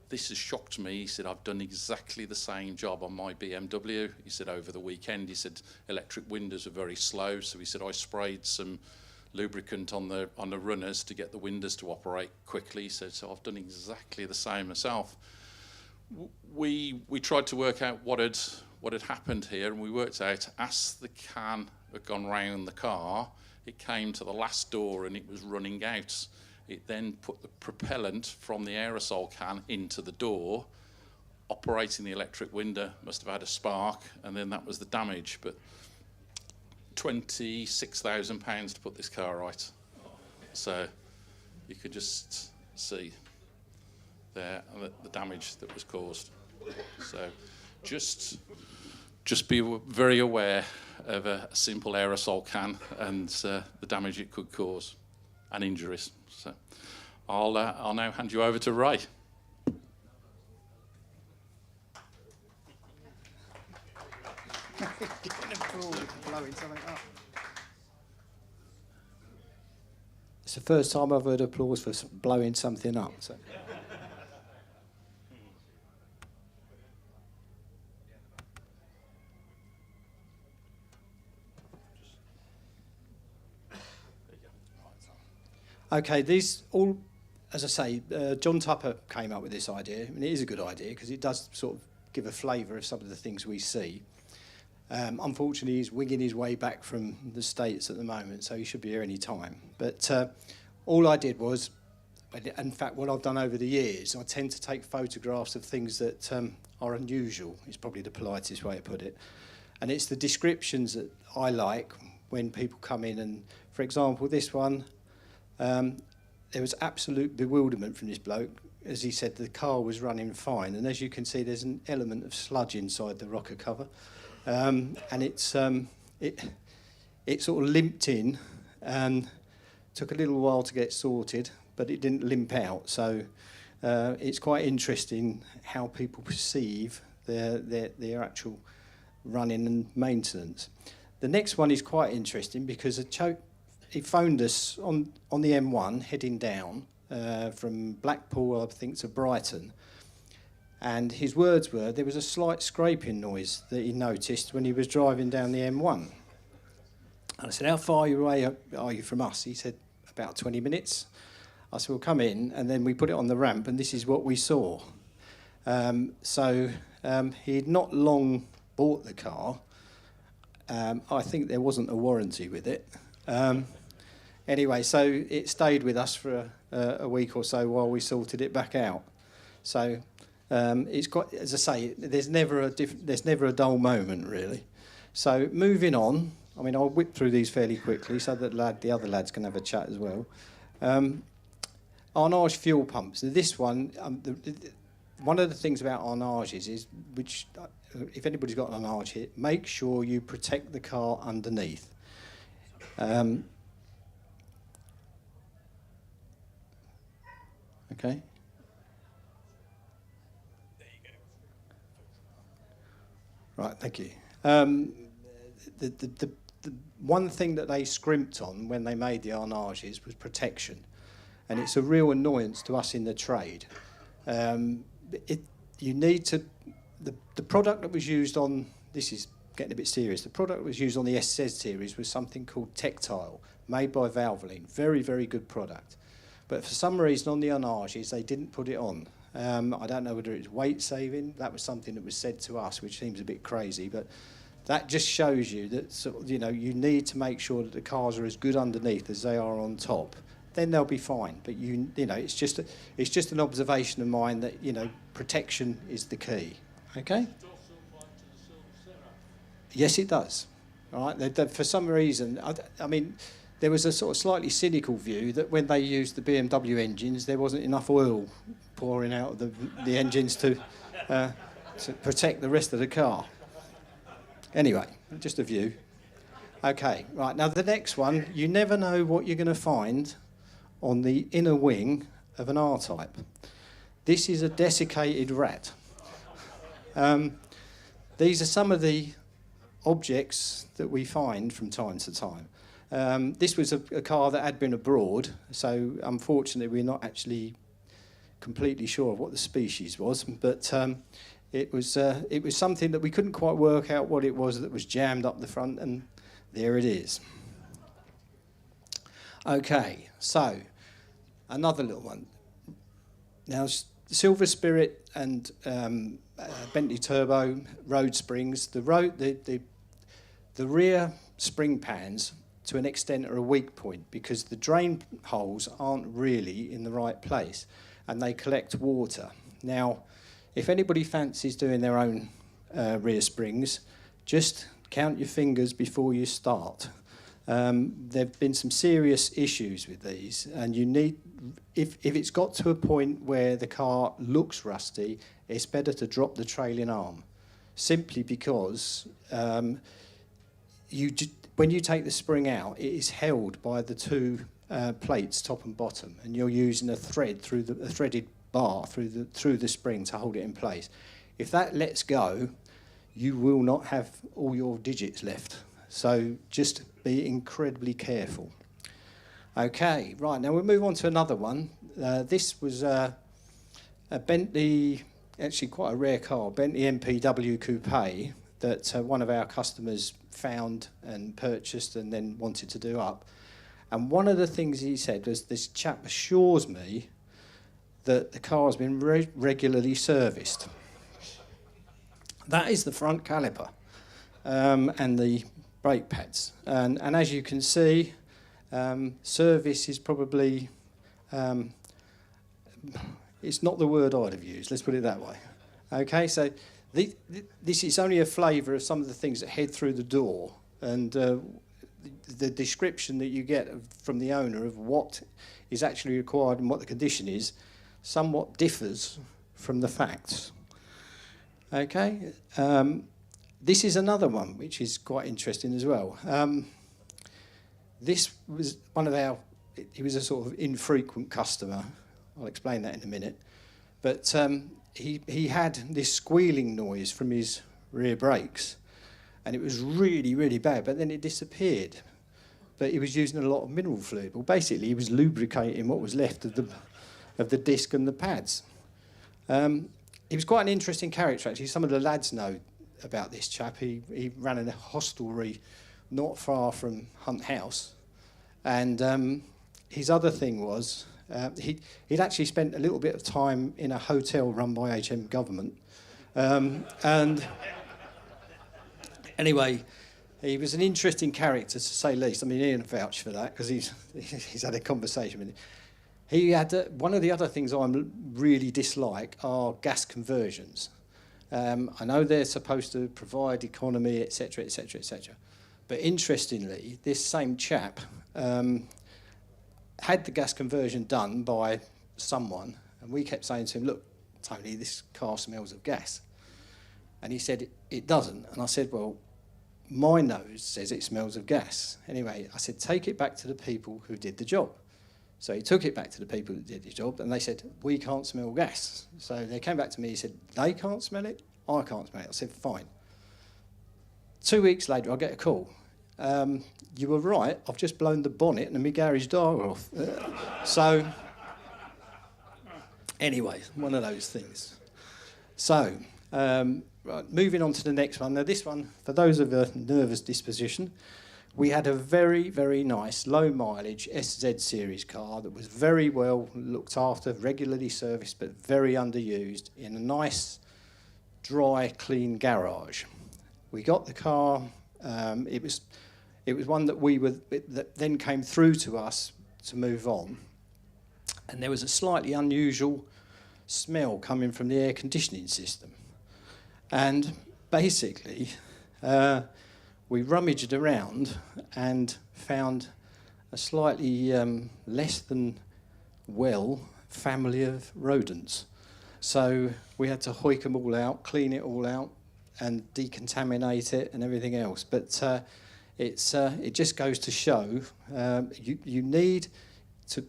this has shocked me. He said, I've done exactly the same job on my BMW. He said, over the weekend, he said, electric windows are very slow, so he said, I sprayed some lubricant on the runners to get the windows to operate quickly. He said, so I've done exactly the same myself. We tried to work out what had happened here, and we worked out as the can had gone round the car, it came to the last door and it was running out. It then put the propellant from the aerosol can into the door, operating the electric window, must have had a spark, and then that was the damage. But £26,000 to put this car right. So you could just see there the damage that was caused. So just be very aware of a simple aerosol can and the damage it could cause and injuries. So I'll now hand you over to Ray. It's the first time I've heard applause for blowing something up. So. Okay, these all, as I say, John Tupper came up with this idea, and it is a good idea because it does sort of give a flavour of some of the things we see. Unfortunately, he's winging his way back from the States at the moment, so he should be here any time. But all I did was, in fact, what I've done over the years, I tend to take photographs of things that are unusual, is probably the politest way to put it. And it's the descriptions that I like when people come in. And, for example, this one, there was absolute bewilderment from this bloke. As he said, the car was running fine, and as you can see, there's an element of sludge inside the rocker cover, and it sort of limped in, and took a little while to get sorted, but it didn't limp out. So it's quite interesting how people perceive their actual running and maintenance. The next one is quite interesting because he phoned us on the M1 heading down from Blackpool, I think, to Brighton. And his words were, there was a slight scraping noise that he noticed when he was driving down the M1. And I said, how far away are you from us? He said, about 20 minutes. I said, well, come in. And then we put it on the ramp, and this is what we saw. So he had not long bought the car. I think there wasn't a warranty with it. Anyway, so it stayed with us for a week or so while we sorted it back out. So it's quite, as I say, there's never a dull moment really. So moving on, I mean, I'll whip through these fairly quickly so that the other lads can have a chat as well. Arnage fuel pumps. Now this one, one of the things about Arnages is, which if anybody's got an Arnage here, make sure you protect the car underneath. Okay. There you go. Right, thank you. The one thing that they scrimped on when they made the Arnages was protection, and it's a real annoyance to us in the trade. You need to, the product that was used on, this is getting a bit serious, the product that was used on the SZ series was something called Tectile, made by Valvoline. Very, very good product. But for some reason on the Arnages, they didn't put it on. I don't know whether it's weight saving. That was something that was said to us, which seems a bit crazy, but that just shows you that sort of, you need to make sure that the cars are as good underneath as they are on top. Then they'll be fine. But it's just an observation of mine that protection is the key. Okay. Yes, it does. All right. For some reason, I mean, there was a sort of slightly cynical view that when they used the BMW engines, there wasn't enough oil pouring out of the engines to protect the rest of the car. Anyway, just a view. Okay, right, now the next one, you never know what you're going to find on the inner wing of an R-Type. This is a desiccated rat. These are some of the objects that we find from time to time. This was a car that had been abroad, so unfortunately we're not actually completely sure of what the species was, but it was something that we couldn't quite work out what it was that was jammed up the front, and there it is. Okay, so another little one. Now, Silver Spirit and Bentley Turbo road springs. The rear spring pans, to an extent, are a weak point because the drain holes aren't really in the right place, and they collect water. Now, if anybody fancies doing their own rear springs, just count your fingers before you start. There have been some serious issues with these, and you need, if it's got to a point where the car looks rusty, it's better to drop the trailing arm, simply because when you take the spring out, it is held by the two plates, top and bottom, and you're using a threaded bar through the spring to hold it in place. If that lets go, you will not have all your digits left. So just be incredibly careful. Okay, right, now we'll move on to another one. This was a Bentley, actually quite a rare car, Bentley MPW Coupe that one of our customers found and purchased and then wanted to do up. And one of the things he said was, this chap assures me that the car's been regularly serviced. That is the front caliper and the brake pads. And as you can see, service is probably, it's not the word I'd have used, let's put it that way. Okay, so this is only a flavour of some of the things that head through the door, and the description that you get from the owner of what is actually required and what the condition is somewhat differs from the facts. Okay, this is another one which is quite interesting as well. This was one of our, he was a sort of infrequent customer. I'll explain that in a minute. But he had this squealing noise from his rear brakes, and it was really, really bad, but then it disappeared. But he was using a lot of mineral fluid. Well, basically, he was lubricating what was left of the disc and the pads. He was quite an interesting character, actually. Some of the lads know about this chap. He ran a hostelry not far from Hunt House. And his other thing was, he'd actually spent a little bit of time in a hotel run by HM government. And anyway, he was an interesting character, to say the least. I mean, Ian vouched for that, because he's had a conversation with him. He had one of the other things I really dislike are gas conversions. I know they're supposed to provide economy, etc., etc., etc. But interestingly, this same chap had the gas conversion done by someone, and we kept saying to him, "Look, Tony, this car smells of gas." And he said, "It doesn't." And I said, "Well, my nose says it smells of gas." Anyway, I said, "Take it back to the people who did the job." So he took it back to the people who did the job, and they said, "We can't smell gas." So they came back to me and said, "They can't smell it, I can't smell it." I said, "Fine." 2 weeks later, I get a call. "You were right, I've just blown the bonnet and my garage door off." So, anyway, one of those things. So, right, moving on to the next one. Now, this one, for those of a nervous disposition, we had a very, very nice low-mileage SZ series car that was very well looked after, regularly serviced, but very underused, in a nice, dry, clean garage. We got the car. It was one that then came through to us to move on, and there was a slightly unusual smell coming from the air conditioning system, and basically we rummaged around and found a slightly less than well family of rodents. So we had to hoik them all out, clean it all out, and decontaminate it and everything else. But it just goes to show you need to.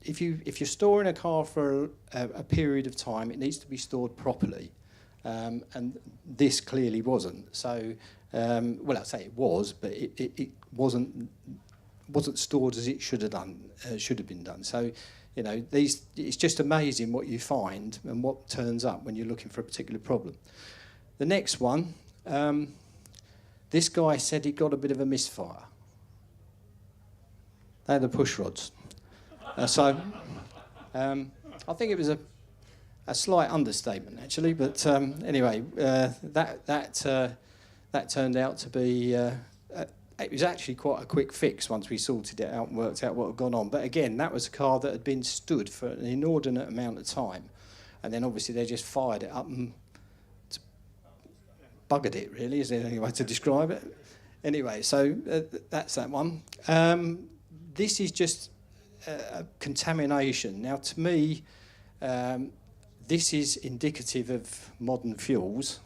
If you're storing a car for a period of time, it needs to be stored properly, and this clearly wasn't. So, well, I'd say it was, but it wasn't stored as it should have been done. So, you know, it's just amazing what you find and what turns up when you're looking for a particular problem. The next one, this guy said he got a bit of a misfire. They're the push rods. I think it was a slight understatement, actually. But anyway, that turned out to be. It was actually quite a quick fix once we sorted it out and worked out what had gone on. But again, that was a car that had been stood for an inordinate amount of time, and then obviously they just fired it up and buggered it. Really, is the only way to describe it. Anyway, so that's that one. This is just contamination. Now, to me, this is indicative of modern fuels.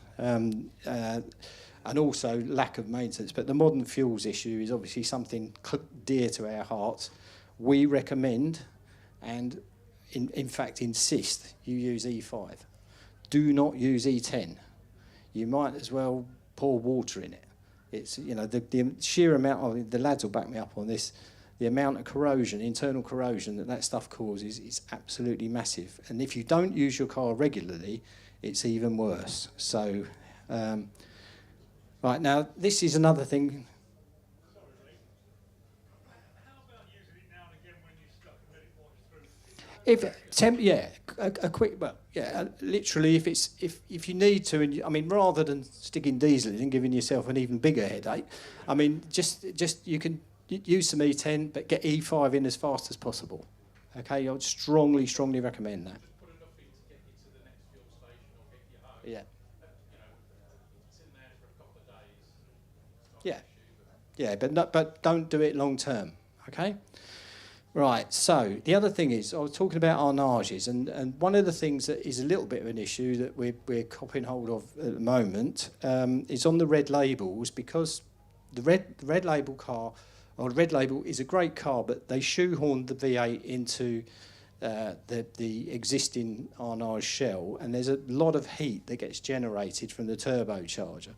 And also lack of maintenance. But the modern fuels issue is obviously something dear to our hearts. We recommend, and in fact insist, you use E5. Do not use E10. You might as well pour water in it. It's, you know, the sheer amount of, the lads will back me up on this, the amount of corrosion, internal corrosion that stuff causes is absolutely massive. And if you don't use your car regularly, it's even worse. So, right, now, this is another thing. How about using it now and again when you're stuck and let it wash through? A quick, well, yeah, literally, if you need to, and I mean, rather than sticking diesel in and giving yourself an even bigger headache, I mean, just you can use some E10, but get E5 in as fast as possible. Okay, I would strongly recommend that. Put enough in to get you to the next fuel station or get you home. Yeah. Yeah, but don't do it long term, okay? Right, so the other thing is, I was talking about arnages, and one of the things that is a little bit of an issue that we're copping hold of at the moment is on the red labels, because the red label car, or red label is a great car, but they shoehorned the V8 into the existing Arnage shell, and there's a lot of heat that gets generated from the turbocharger.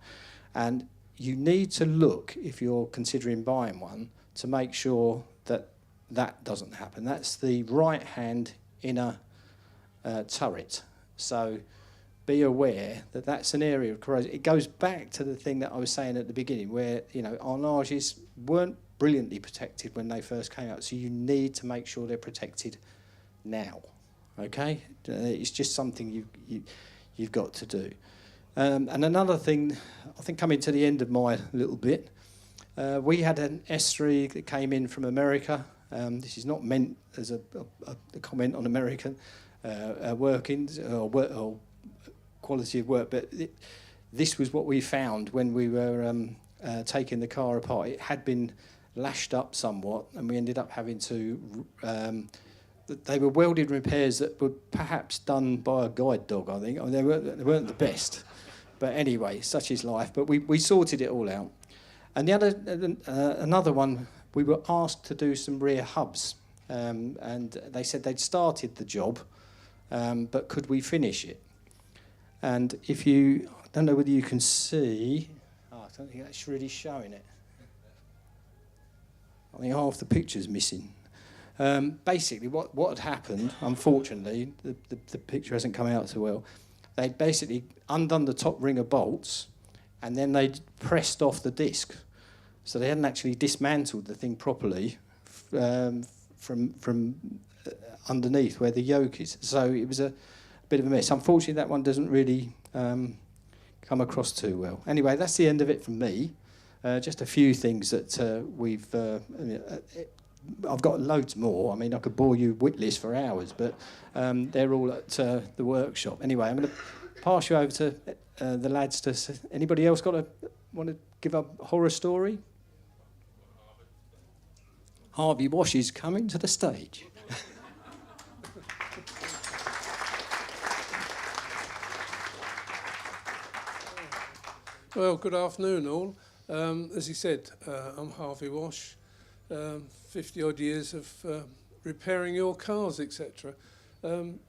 And you need to look, if you're considering buying one, to make sure that that doesn't happen. That's the right-hand inner turret. So be aware that that's an area of corrosion. It goes back to the thing that I was saying at the beginning, where, you know, Arnages weren't brilliantly protected when they first came out, so you need to make sure they're protected now. Okay, it's just something you've got to do. And another thing, I think coming to the end of my little bit, we had an S3 that came in from America. This is not meant as a comment on American workings or quality of work, but this was what we found when we were taking the car apart. It had been lashed up somewhat, and we ended up having to... they were welded repairs that were perhaps done by a guide dog, I think. I mean, they weren't the best. But anyway, such is life. But we sorted it all out. And the other, another one, we were asked to do some rear hubs. And they said they'd started the job, but could we finish it? And if you, I don't know whether you can see, I don't think that's really showing it. I think half the picture's missing. Basically, what had happened, unfortunately, the picture hasn't come out so well, they'd basically undone the top ring of bolts, and then they'd pressed off the disc. So they hadn't actually dismantled the thing properly from underneath where the yoke is. So it was a bit of a mess. Unfortunately, that one doesn't really come across too well. Anyway, that's the end of it from me. Just a few things that we've... I've got loads more. I mean, I could bore you witless for hours, but they're all at the workshop. Anyway, I'm going to pass you over to the lads. Anybody else want to give a horror story? Harvey Wash is coming to the stage. Well, good afternoon all. As he said, I'm Harvey Wash, 50 odd years of repairing your cars, etc. I'm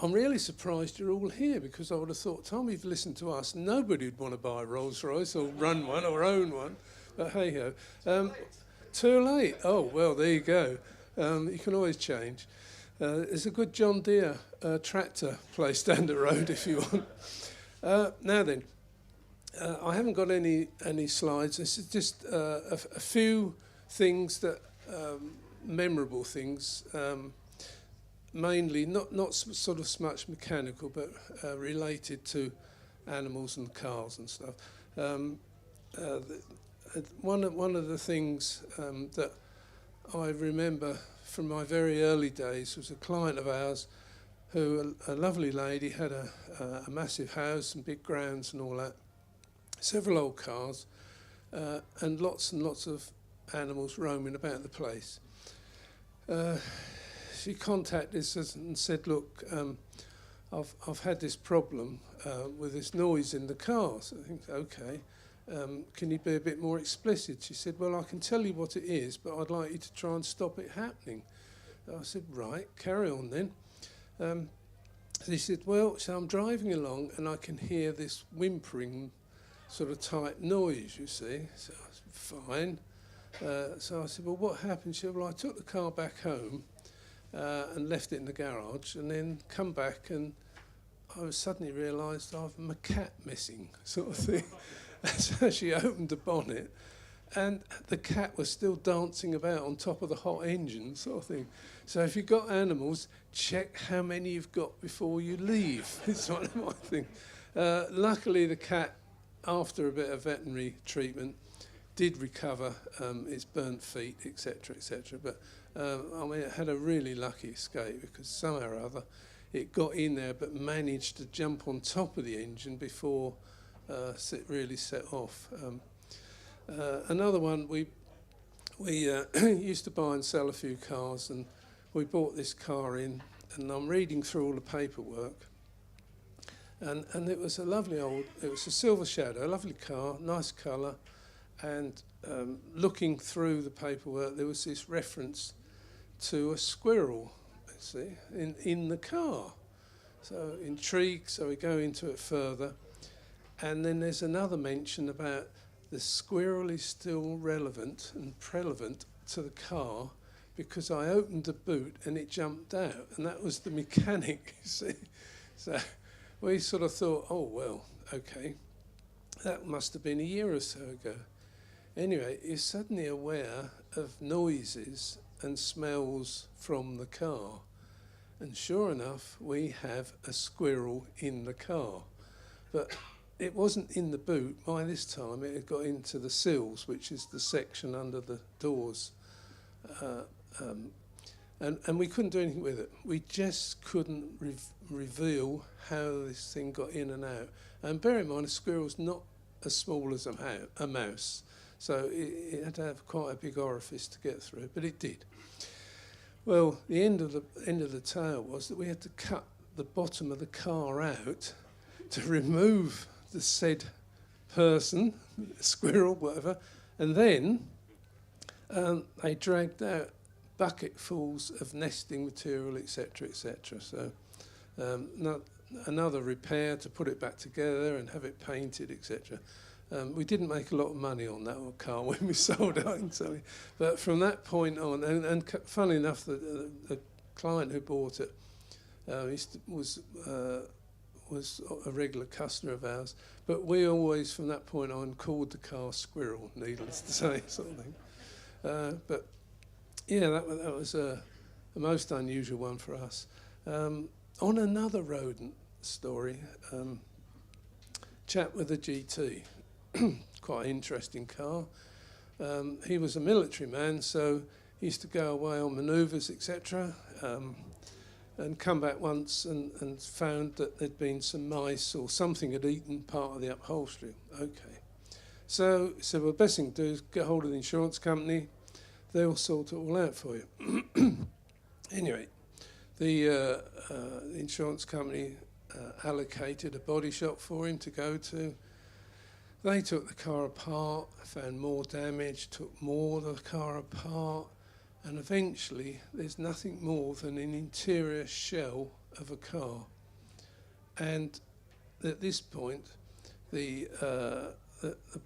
really surprised you're all here, because I would have thought, Tom, you've listened to us, nobody would want to buy a Rolls-Royce or run one or own one, but hey-ho. Too late. Oh, well, there you go. You can always change. There's a good John Deere tractor place down the road if you want. Now then, I haven't got any slides. This is just a few things that, memorable things, mainly not sort of so much mechanical, but related to animals and cars and stuff. One of the things that I remember from my very early days was a client of ours who, a lovely lady, had a massive house and big grounds and all that, several old cars, and lots of animals roaming about the place. She contacted us and said, look, I've had this problem with this noise in the car. So I think, okay, can you be a bit more explicit? She said, well, I can tell you what it is, but I'd like you to try and stop it happening. I said, right, carry on then. She said, well, so I'm driving along and I can hear this whimpering sort of type noise, you see. So I said, fine. So I said, well, what happened? She said, well, I took the car back home and left it in the garage, and then come back and I suddenly realised I've my cat missing, sort of thing. So she opened the bonnet and the cat was still dancing about on top of the hot engine, sort of thing. So if you've got animals, check how many you've got before you leave. It's one of my things. Luckily, the cat, after a bit of veterinary treatment, did recover its burnt feet, etc., etc. But I mean, it had a really lucky escape, because somehow or other it got in there but managed to jump on top of the engine before it really set off. Another one, we used to buy and sell a few cars, and we bought this car in, and I'm reading through all the paperwork, and it was a lovely it was a Silver Shadow, a lovely car, nice colour, and looking through the paperwork, there was this reference to a squirrel, you see, in the car. So intrigued, so we go into it further, and then there's another mention about the squirrel is still relevant and prevalent to the car because I opened the boot and it jumped out, and that was the mechanic, you see. So we sort of thought, oh, well, okay, that must have been a year or so ago. Anyway, you're suddenly aware of noises and smells from the car. And sure enough, we have a squirrel in the car. But it wasn't in the boot. By this time, it had got into the sills, which is the section under the doors. And we couldn't do anything with it. We just couldn't reveal how this thing got in and out. And bear in mind, a squirrel's not as small as a mouse. So it had to have quite a big orifice to get through, but it did. Well, the end of the tale was that we had to cut the bottom of the car out to remove the said person, squirrel, whatever, and then they dragged out bucketfuls of nesting material, etc., etc. So another repair to put it back together and have it painted, etc. We didn't make a lot of money on that car when we sold it, but from that point on, and funnily enough, the client who bought it was a regular customer of ours, but we always, from that point on, called the car Squirrel, needless to say, sort of thing. But yeah, that was a most unusual one for us. On another rodent story, chap with a GT. Quite an interesting car. He was a military man, so he used to go away on manoeuvres, etc., and come back once and found that there'd been some mice or something had eaten part of the upholstery. Okay. So well, the best thing to do is get hold of the insurance company. they'll sort it all out for you. Anyway, the insurance company allocated a body shop for him to go to. They took the car apart, found more damage, took more of the car apart, and eventually there's nothing more than an interior shell of a car. And at this point, the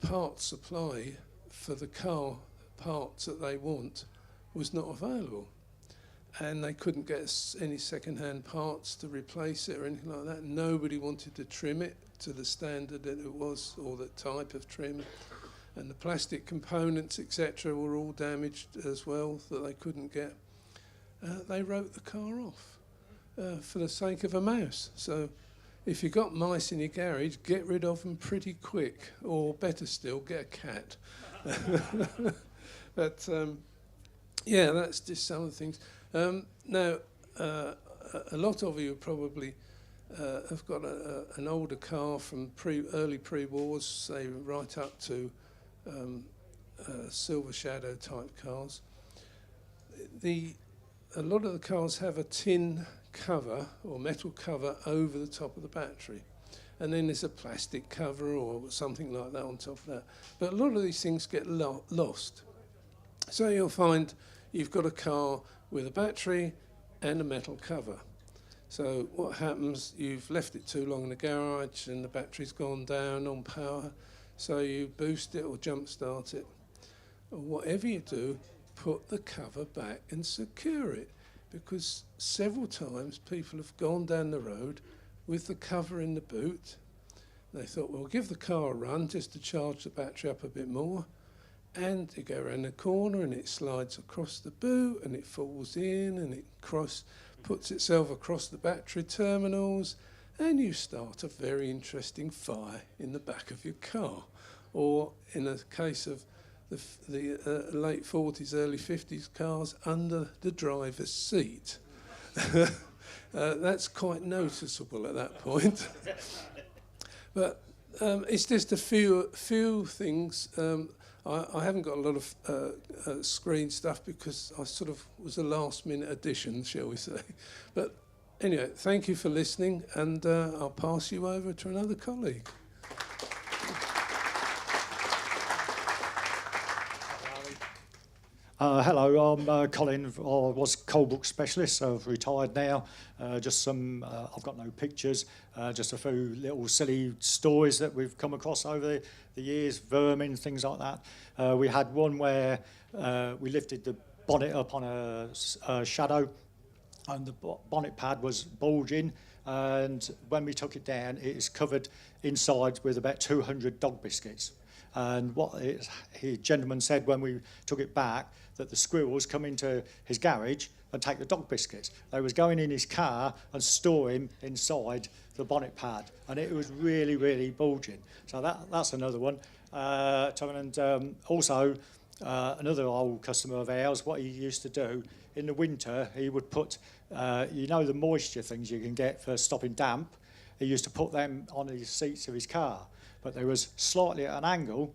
parts supply for the car parts that they want was not available. And they couldn't get any second-hand parts to replace it or anything like that. Nobody wanted to trim it to the standard that it was, or the type of trim. And the plastic components, etc., were all damaged as well, that they couldn't get. They wrote the car off for the sake of a mouse. So if you've got mice in your garage, get rid of them pretty quick, or better still, get a cat. But yeah, that's just some of the things. Now, a lot of you probably have got an older car from early pre-wars, say right up to Silver Shadow type cars. A lot of the cars have a tin cover or metal cover over the top of the battery, and then there's a plastic cover or something like that on top of that. But a lot of these things get lost. So you'll find you've got a car with a battery and a metal cover. So what happens, you've left it too long in the garage and the battery's gone down on power, so you boost it or jump start it. Or whatever you do, put the cover back and secure it, because several times people have gone down the road with the cover in the boot. They thought, well, give the car a run just to charge the battery up a bit more. And you go around the corner and it slides across the boot and it falls in and it puts itself across the battery terminals, and you start a very interesting fire in the back of your car. Or in the case of the late 40s, early 50s cars, under the driver's seat. That's quite noticeable at that point. But it's just a few things. I haven't got a lot of screen stuff because I sort of was a last-minute addition, shall we say. But anyway, thank you for listening, and I'll pass you over to another colleague. Hello, I'm Colin. I was coal book specialist, so I've retired now. Just some, I've got no pictures, just a few little silly stories that we've come across over the years, vermin, things like that. We had one where we lifted the bonnet up on a shadow, and the bonnet pad was bulging, and when we took it down, it is covered inside with about 200 dog biscuits. And what the gentleman said when we took it back, that the squirrels come into his garage and take the dog biscuits. They was going in his car and store him inside the bonnet pad, and it was really, really bulging. So that's another one. And also, another old customer of ours, what he used to do, in the winter, he would put, you know, the moisture things you can get for stopping damp, he used to put them on the seats of his car. But they was slightly at an angle,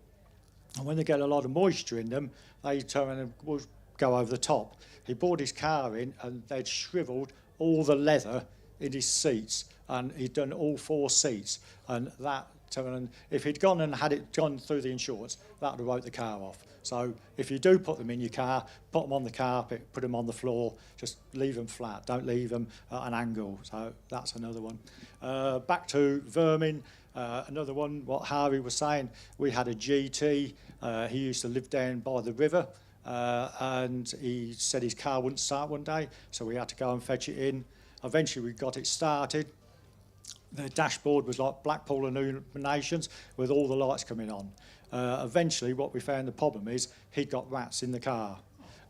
and when they get a lot of moisture in them, they turn and would go over the top. He brought his car in, and they'd shriveled all the leather in his seats, and he'd done all 4 seats, and that, and if he'd gone and had it gone through the insurance, that would have wrote the car off. So if you do put them in your car, put them on the carpet, put them on the floor, just leave them flat, don't leave them at an angle. So that's another one. Back to vermin. Another one, what Harvey was saying, we had a GT. He used to live down by the river, and he said his car wouldn't start one day, so we had to go and fetch it in. Eventually we got it started. The dashboard was like Blackpool illuminations with all the lights coming on. Eventually what we found the problem is he'd got rats in the car.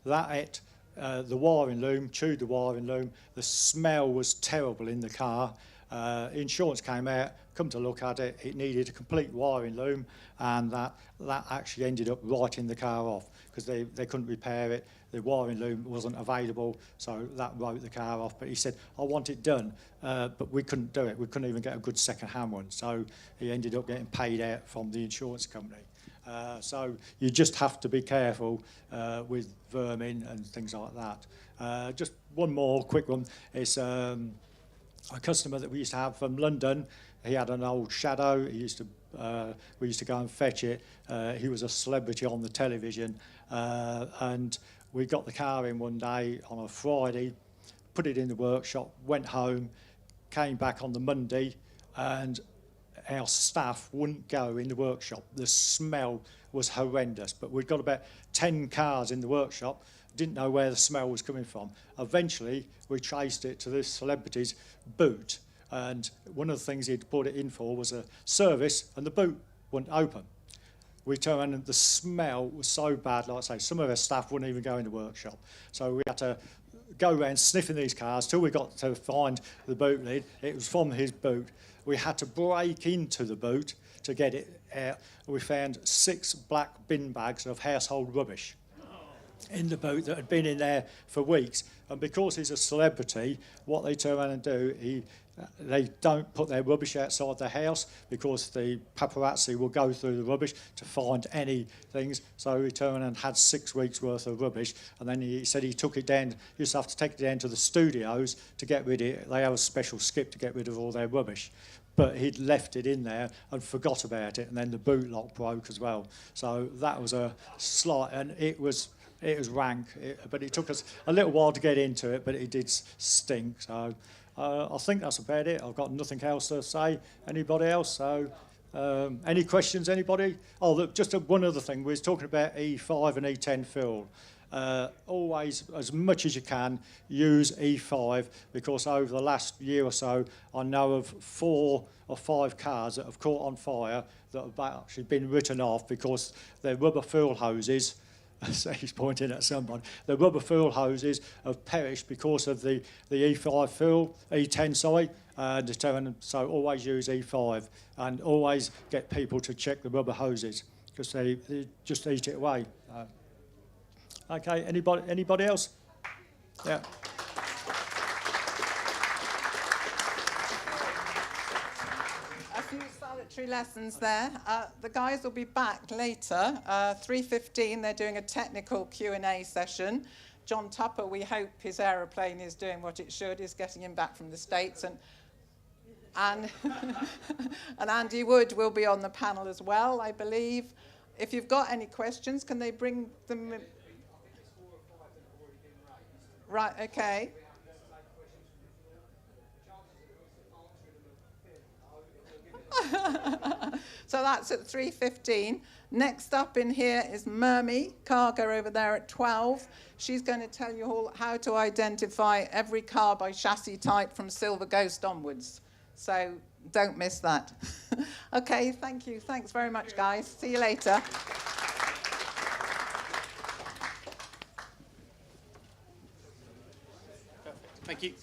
That ate the wiring loom, chewed the wiring loom. The smell was terrible in the car. Insurance came out, come to look at it, it needed a complete wiring loom, and that actually ended up writing the car off because they couldn't repair it. The wiring loom wasn't available, so that wrote the car off. But he said, I want it done, but we couldn't do it. We couldn't even get a good second-hand one. So he ended up getting paid out from the insurance company. So you just have to be careful with vermin and things like that. Just one more quick one. It's a customer that we used to have from London. He had an old Shadow. We used to go and fetch it. He was a celebrity on the television, and we got the car in one day on a Friday, put it in the workshop, went home, came back on the Monday, and our staff wouldn't go in the workshop. The smell was horrendous, but we'd got about 10 cars in the workshop, didn't know where the smell was coming from. Eventually, we traced it to this celebrity's boot, and one of the things he'd put it in for was a service, and the boot wouldn't open. We turned around and the smell was so bad, like I say, some of our staff wouldn't even go in the workshop. So we had to go around sniffing these cars till we got to find the boot lid. It was from his boot. We had to break into the boot to get it out. We found 6 black bin bags of household rubbish in the boot that had been in there for weeks. And because he's a celebrity, what they turn around and do, they don't put their rubbish outside the house because the paparazzi will go through the rubbish to find any things. So he turned and had 6 weeks worth of rubbish, and then he said he took it down. He used to have to take it down to the studios to get rid of it. They have a special skip to get rid of all their rubbish. But he'd left it in there and forgot about it, and then the boot lock broke as well. So that was a slight, and it was rank, but it took us a little while to get into it, but it did stink. So I think that's about it. I've got nothing else to say. Anybody else? So any questions, anybody? Oh, look, just one other thing. We was talking about E5 and E10 fill. Always, as much as you can, use E5, because over the last year or so, I know of 4 or 5 cars that have caught on fire that have actually been written off because their rubber fuel hoses, so he's pointing at someone, the rubber fuel hoses have perished because of the E5 fuel, E10, sorry, so always use E5 and always get people to check the rubber hoses because they just eat it away. Okay, anybody else? Yeah. A few solitary lessons there. The guys will be back later, 3:15. They're doing a technical Q&A session. John Tupper, we hope his aeroplane is doing what it should, is getting him back from the States. And Andy Wood will be on the panel as well, I believe. If you've got any questions, can they bring them? Right, okay. So that's at 3:15. Next up in here is Mermie, Karger over there at 12. She's going to tell you all how to identify every car by chassis type from Silver Ghost onwards. So don't miss that. Okay, thank you. Thanks very much, guys. See you later. Thank you.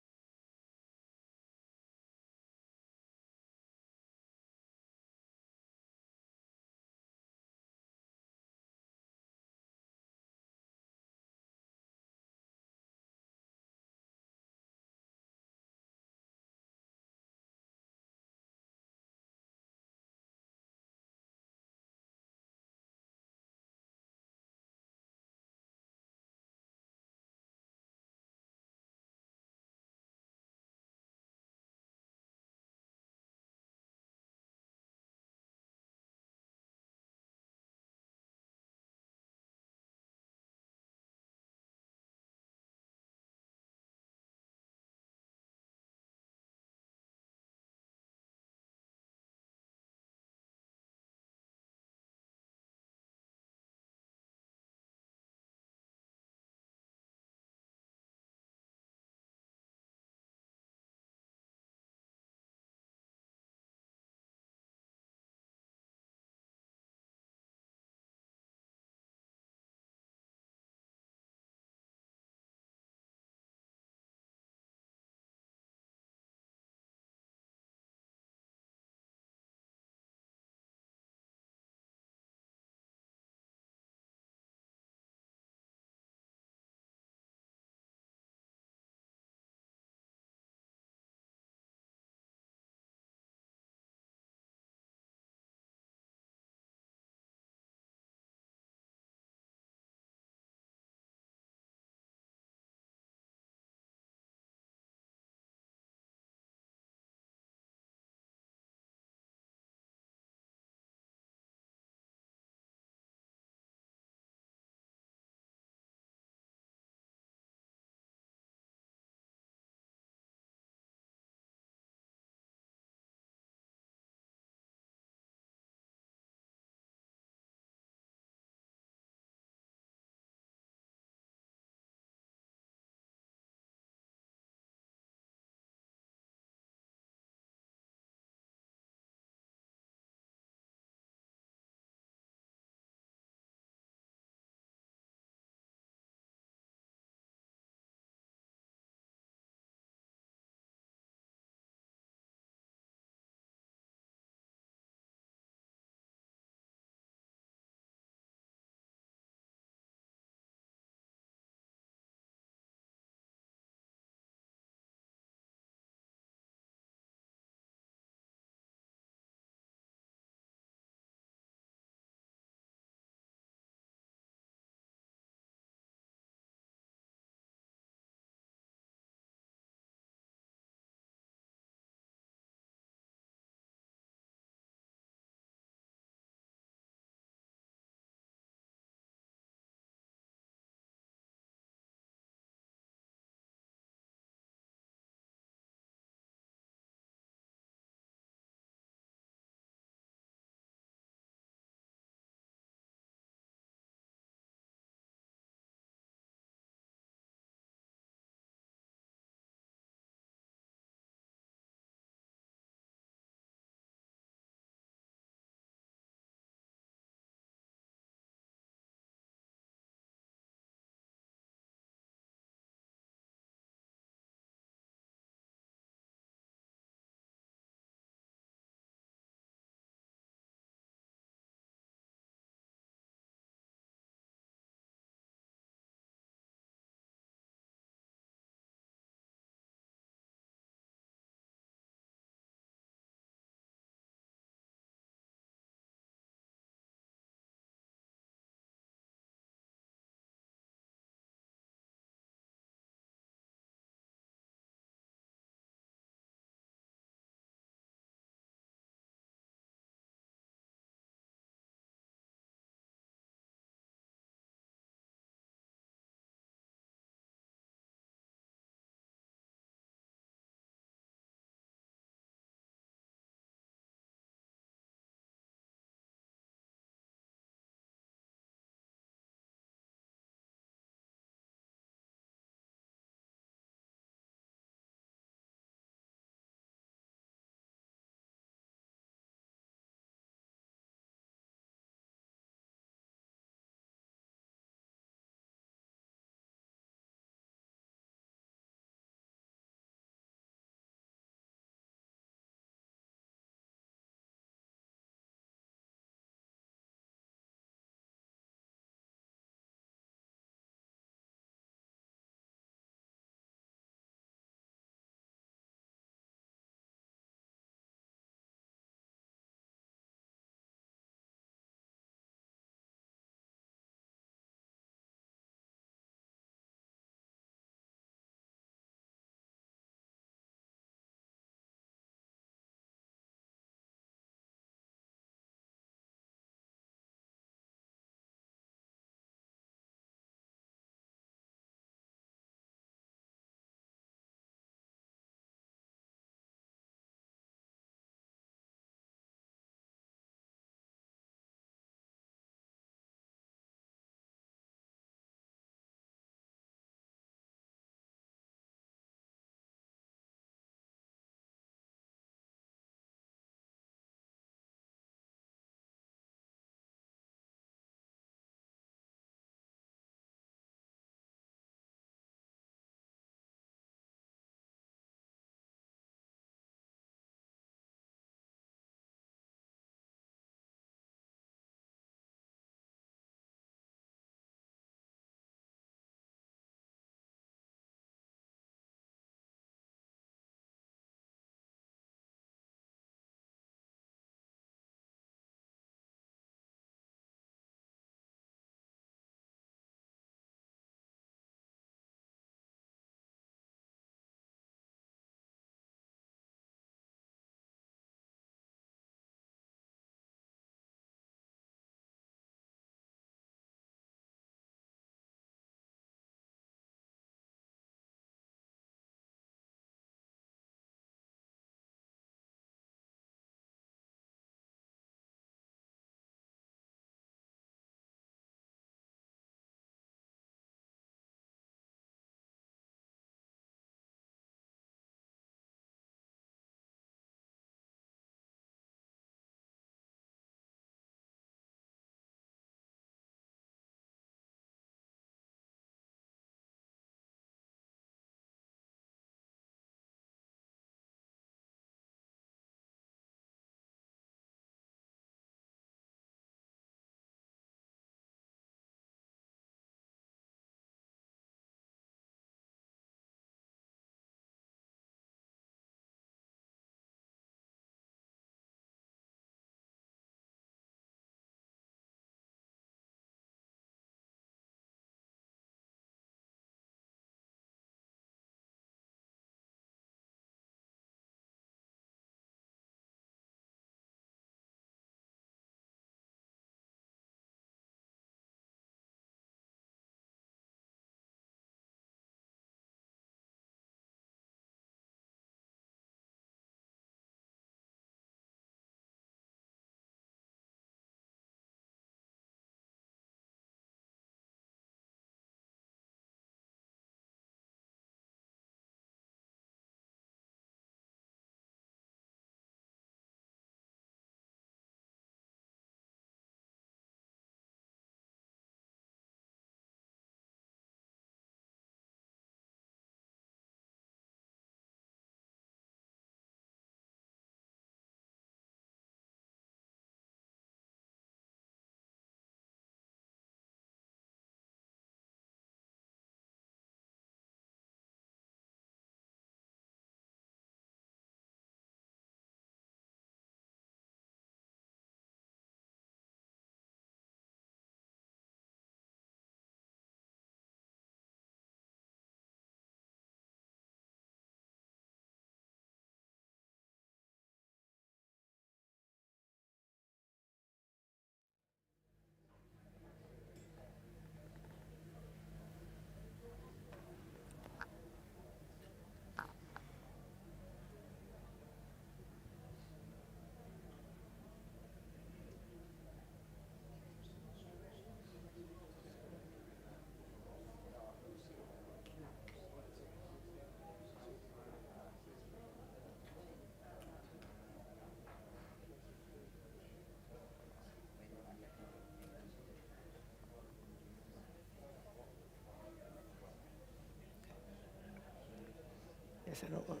guess I don't want.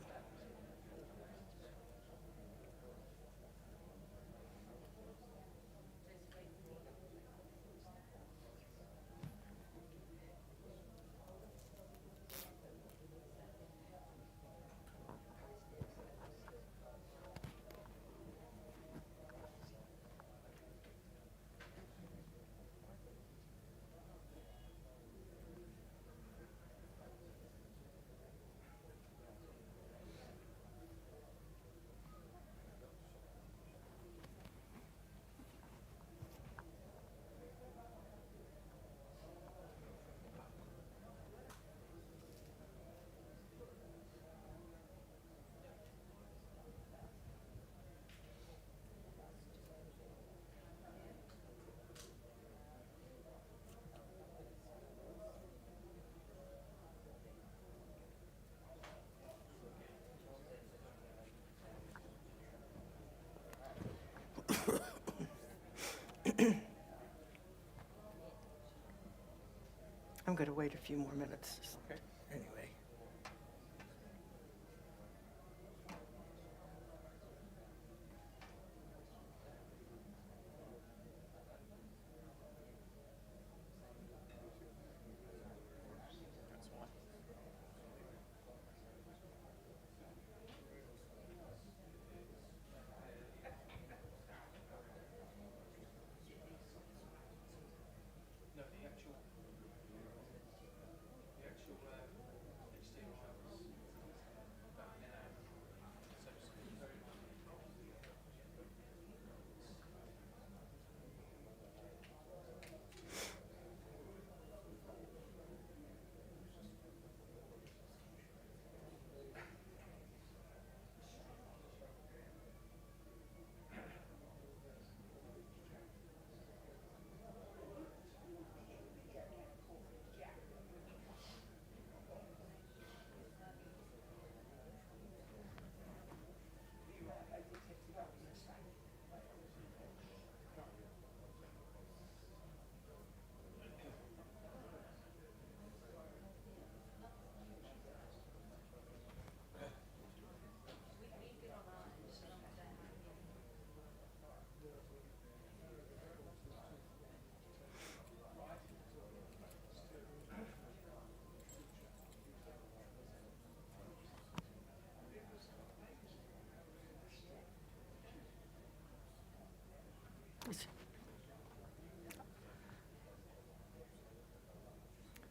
I'm going to wait a few more minutes. Okay. Anyway.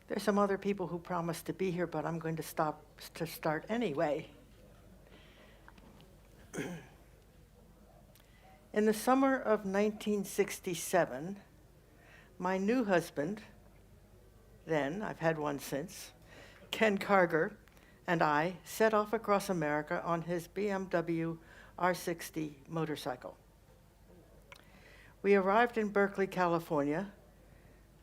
There's some other people who promised to be here, but I'm going to start anyway. In the summer of 1967, my new husband, then, I've had one since, Ken Karger, and I set off across America on his BMW R60 motorcycle. We arrived in Burghley, California.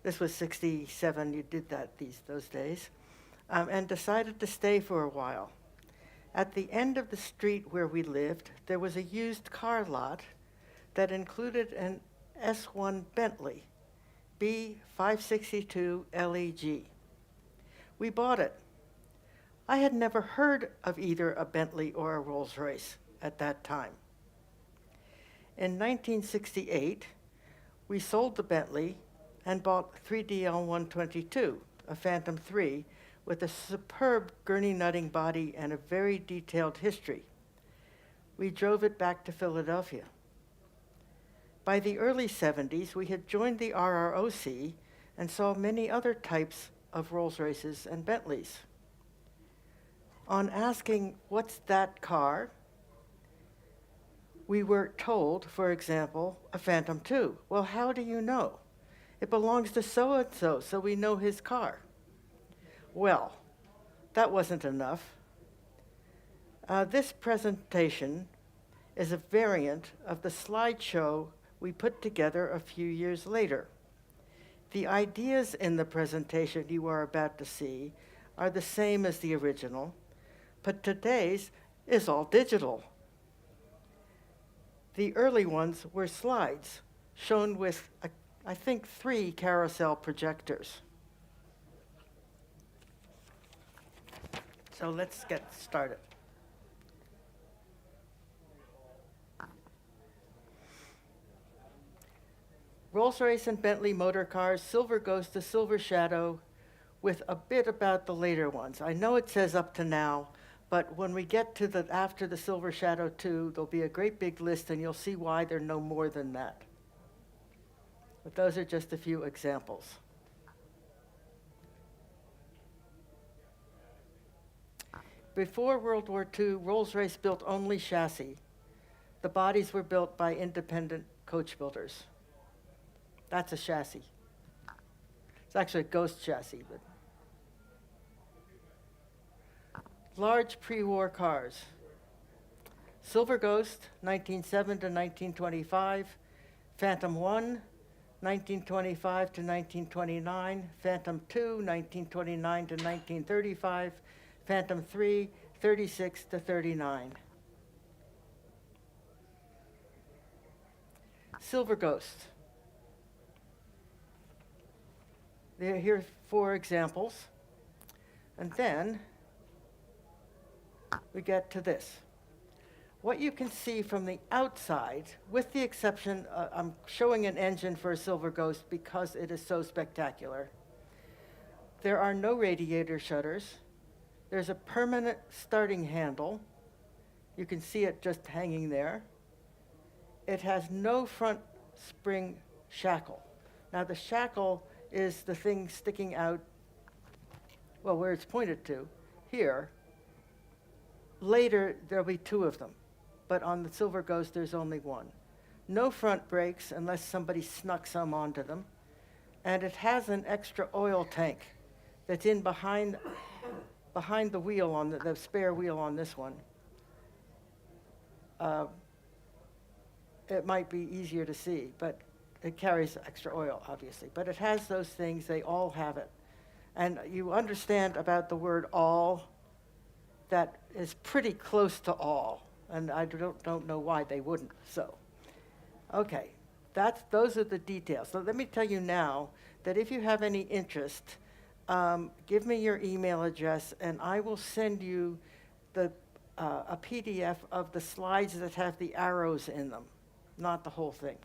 This was 67, you did that those days, and decided to stay for a while. At the end of the street where we lived, there was a used car lot that included an S1 Bentley, B562 LEG. We bought it. I had never heard of either a Bentley or a Rolls-Royce at that time. In 1968, we sold the Bentley and bought 3DL122, a Phantom 3, with a superb gurney nutting body and a very detailed history. We drove it back to Philadelphia. By the early 70s, we had joined the RROC and saw many other types of Rolls-Royces and Bentleys. On asking, "What's that car?" we were told, for example, a Phantom 2. Well, how do you know? It belongs to so-and-so, so we know his car. Well, that wasn't enough. This presentation is a variant of the slideshow we put together a few years later. The ideas in the presentation you are about to see are the same as the original, but today's is all digital. The early ones were slides shown with, I think, 3 carousel projectors. So let's get started. Rolls-Royce and Bentley motor cars, Silver Ghost to Silver Shadow, with a bit about the later ones. I know it says up to now, but when we get to the after the Silver Shadow 2, there'll be a great big list, and you'll see why they're no more than that. But those are just a few examples. Before World War II, Rolls-Royce built only chassis. The bodies were built by independent coach builders. That's a chassis. It's actually a Ghost chassis. But large pre-war cars. Silver Ghost, 1907 to 1925. Phantom 1, 1925 to 1929. Phantom 2, 1929 to 1935. Phantom 3, 36 to 39. Silver Ghost. Here are 4 examples. And then we get to this. What you can see from the outside, with the exception, I'm showing an engine for a Silver Ghost because it is so spectacular. There are no radiator shutters. There's a permanent starting handle. You can see it just hanging there. It has no front spring shackle. Now the shackle is the thing sticking out, well, where it's pointed to, here. Later, there'll be 2 of them, but on the Silver Ghost, there's only 1. No front brakes unless somebody snuck some onto them. And it has an extra oil tank that's in behind the wheel, on the spare wheel on this one. It might be easier to see, but it carries extra oil, obviously. But it has those things, they all have it. And you understand about the word all, that is pretty close to all. And I don't know why they wouldn't, so. Okay, those are the details. So let me tell you now that if you have any interest, give me your email address and I will send you a PDF of the slides that have the arrows in them, not the whole thing.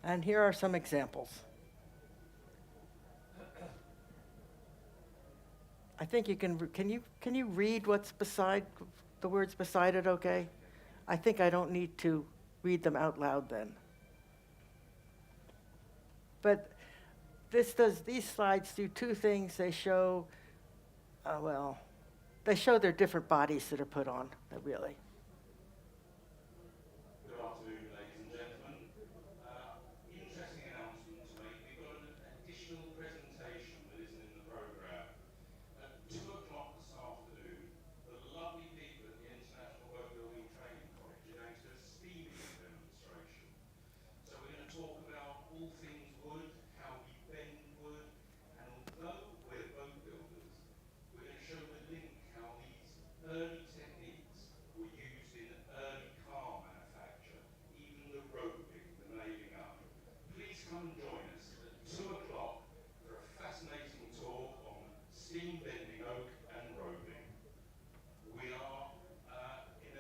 And here are some examples. I think you can you read what's beside, the words beside it, okay? I think I don't need to read them out loud then. But these slides do 2 things. They show, they show their different bodies that are put on, really. Good afternoon, ladies and gentlemen. Interesting announcement to make. We've got an additional presentation that isn't in the programme. At 2 o'clock this afternoon, the lovely people at the International Burghley Training College are going to do a steaming demonstration. So we're going to talk about all things wood, how we bend wood, and although we're boat builders, we're going to show the link how these early techniques were used in early car manufacture, even the roping, the nailing up. Please come and join us at 2 o'clock for a fascinating talk on steam bending oak and roping. We are in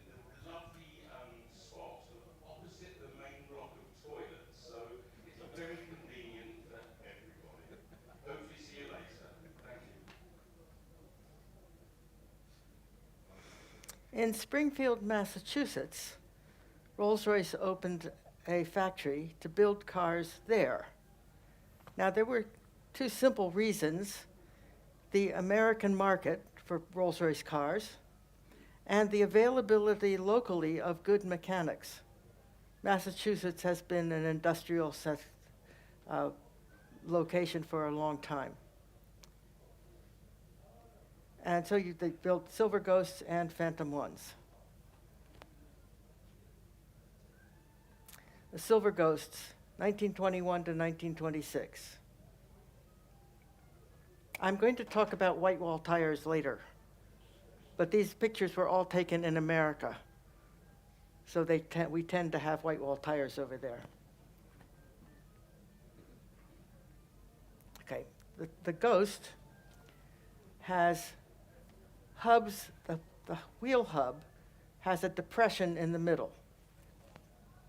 the lovely spot opposite the main block of toilets, so it's very convenient for everybody. Hopefully see you later. Thank you. In Springfield, Massachusetts, Rolls-Royce opened a factory to build cars there. Now, there were 2 simple reasons: the American market for Rolls-Royce cars and the availability locally of good mechanics. Massachusetts has been an industrial location for a long time. And so they built Silver Ghosts and Phantom 1s. The Silver Ghosts, 1921 to 1926. I'm going to talk about white wall tires later, but these pictures were all taken in America. So we tend to have white wall tires over there. Okay, the Ghost has hubs, the wheel hub has a depression in the middle.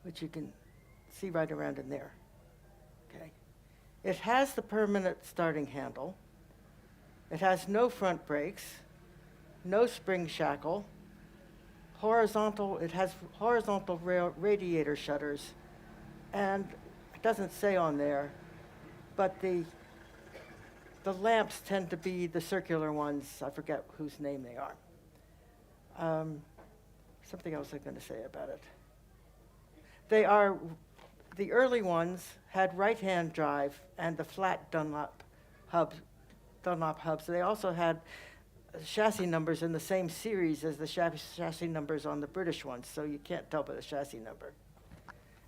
which you can see right around in there. Okay. It has the permanent starting handle. It has no front brakes, no spring shackle, it has horizontal radiator shutters, and it doesn't say on there, but the lamps tend to be the circular ones. I forget whose name they are. Something else I'm going to say about it. The early ones had right-hand drive and the flat Dunlop hubs. They also had chassis numbers in the same series as the chassis numbers on the British ones, so you can't tell by the chassis number.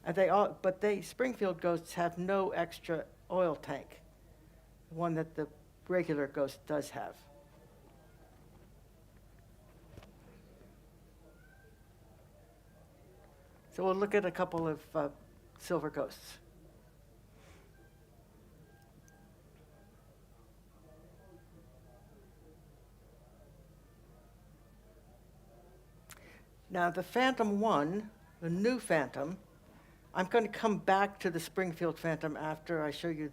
And Springfield Ghosts have no extra oil tank, one that the regular Ghost does have. So we'll look at a couple of silver Ghosts. Now the Phantom 1, the new Phantom, I'm going to come back to the Springfield Phantom after I show you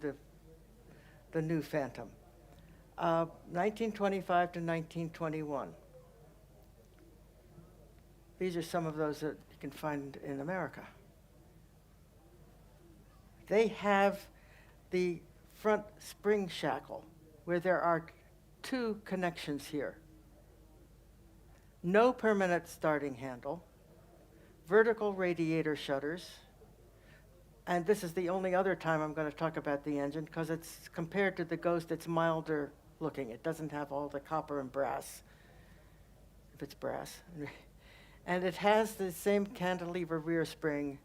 the new Phantom. 1925 to 1921. These are some of those that you can find in America. They have the front spring shackle, where there are two connections here. No permanent starting handle, vertical radiator shutters, and this is the only other time I'm going to talk about the engine, because it's compared to the Ghost, it's milder looking. It doesn't have all the copper and brass, if it's brass. And it has the same cantilever rear spring,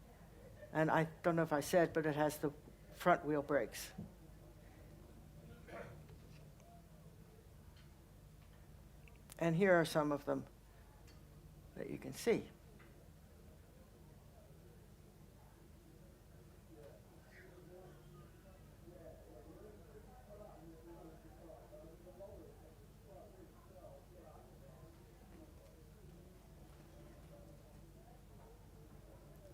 and I don't know if I said, but it has the front wheel brakes. And here are some of them that you can see.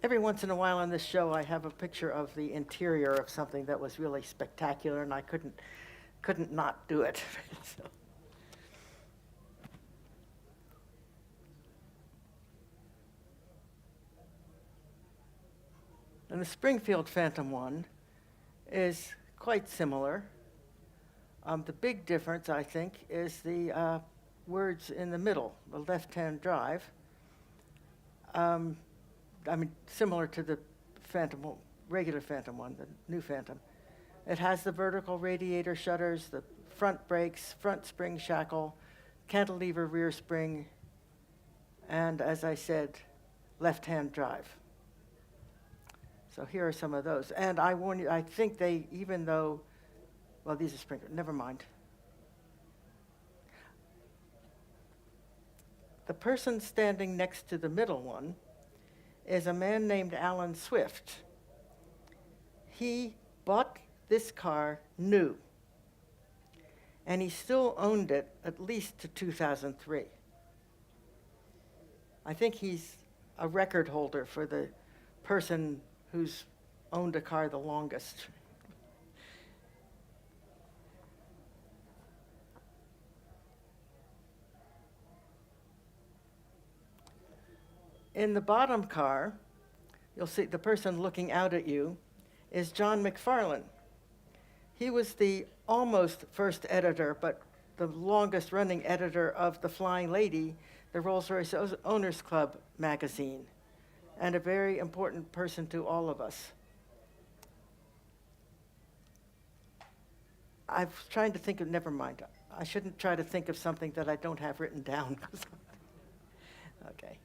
Every once in a while on this show, I have a picture of the interior of something that was really spectacular, and I couldn't not do it. So. And the Springfield Phantom 1 is quite similar. The big difference, I think, is the words in the middle, the left-hand drive. Similar to the regular Phantom 1, the new Phantom. It has the vertical radiator shutters, the front brakes, front spring shackle, cantilever rear spring, and as I said, left-hand drive. So here are some of those. And I warn you, I think they, even though, well, these are sprinkled, never mind. The person standing next to the middle one is a man named Alan Swift. He bought this car new, and he still owned it at least to 2003. I think he's a record holder for the person who's owned a car the longest. In the bottom car, you'll see the person looking out at you is John McFarlane. He was the almost first editor, but the longest running editor of The Flying Lady, the Rolls-Royce Owners Club magazine, and a very important person to all of us. I'm trying to think of, never mind. I shouldn't try to think of something that I don't have written down. Okay.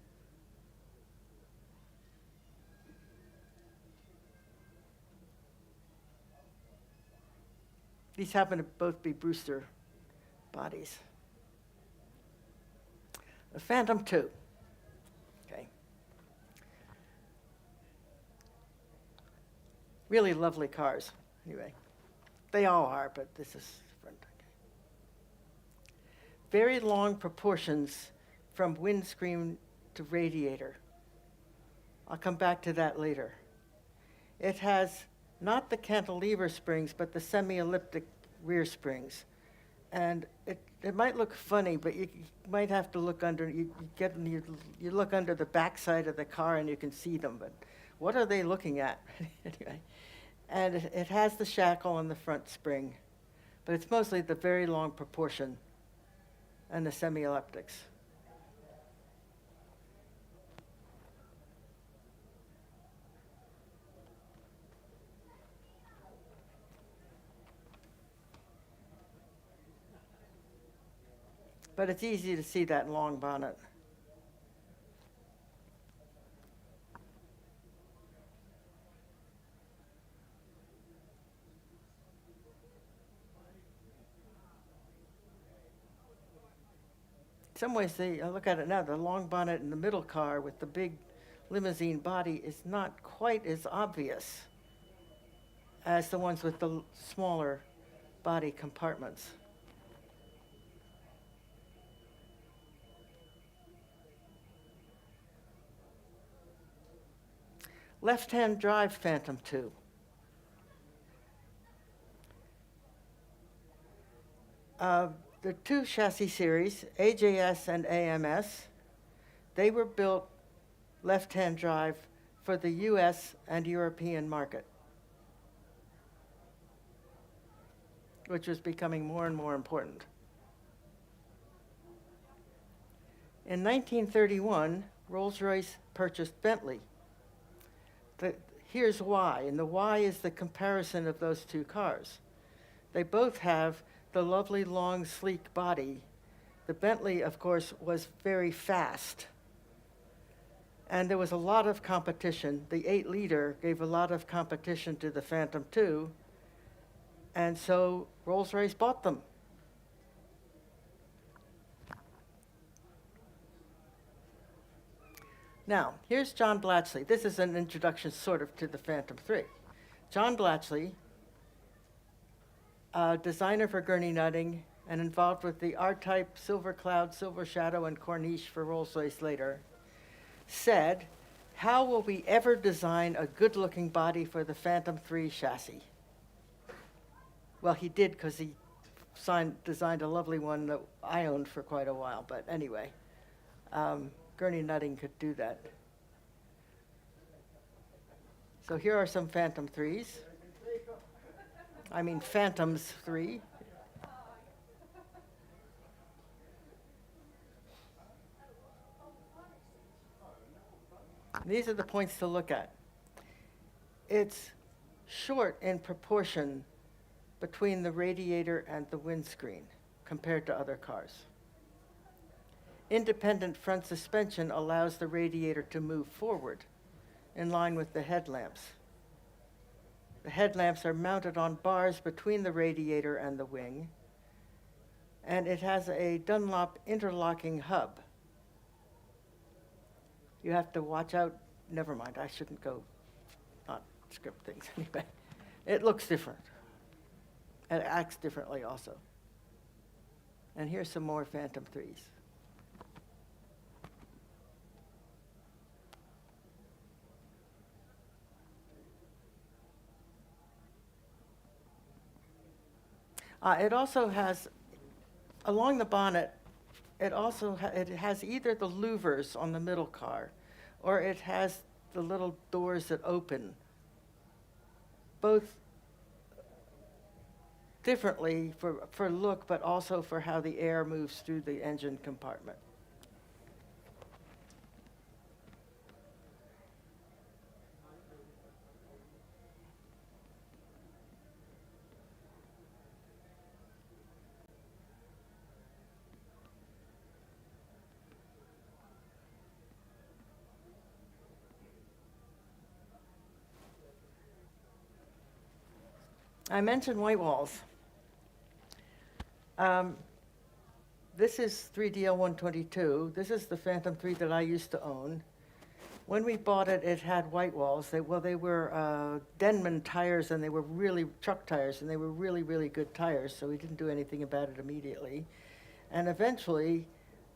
These happen to both be Brewster bodies. The Phantom 2. Okay. Really lovely cars. Anyway, they all are, but this is different. Okay. Very long proportions from windscreen to radiator I'll come back to that later. It has not the cantilever springs, but the semi-elliptic rear springs. And it might look funny, but you might have to look under, you look under the backside of the car and you can see them, but what are they looking at? Anyway. And it has the shackle on the front spring, but it's mostly the very long proportion and the semi-elliptics. But it's easy to see that long bonnet. In some ways, I look at it now, the long bonnet in the middle car with the big limousine body is not quite as obvious as the ones with the smaller body compartments. Left-hand drive Phantom 2. The two chassis series, AJS and AMS, they were built left-hand drive for the US and European market, which was becoming more and more important. In 1931, Rolls-Royce purchased Bentley. Here's why, and the why is the comparison of those two cars. They both have the lovely long sleek body. The Bentley, of course, was very fast. And there was a lot of competition. The 8-liter gave a lot of competition to the Phantom II, and so Rolls-Royce bought them. Now, here's John Blatchley. This is an introduction sort of to the Phantom III. John Blatchley, designer for gurney nutting and involved with the R-Type, Silver Cloud, Silver Shadow, and Corniche for Rolls-Royce later, said, how will we ever design a good-looking body for the Phantom III chassis? Well, he did, because he designed a lovely one that I owned for quite a while, but anyway. Gurney nutting could do that. So here are some Phantom 3s. I mean Phantoms 3. These are the points to look at. It's short in proportion between the radiator and the windscreen compared to other cars. Independent front suspension allows the radiator to move forward in line with the headlamps. The headlamps are mounted on bars between the radiator and the wing, and it has a Dunlop interlocking hub. You have to watch out. Never mind, I shouldn't go not script things anyway. It looks different. It acts differently also. And here's some more Phantom 3s. It also has, along the bonnet, it has either the louvers on the middle car, or it has the little doors that open, both differently for look, but also for how the air moves through the engine compartment. I mentioned white walls. This is 3DL122. This is the Phantom 3 that I used to own. When we bought it, it had white walls. They were Denman tires, and they were really truck tires, and they were really, really good tires, so we didn't do anything about it immediately. And eventually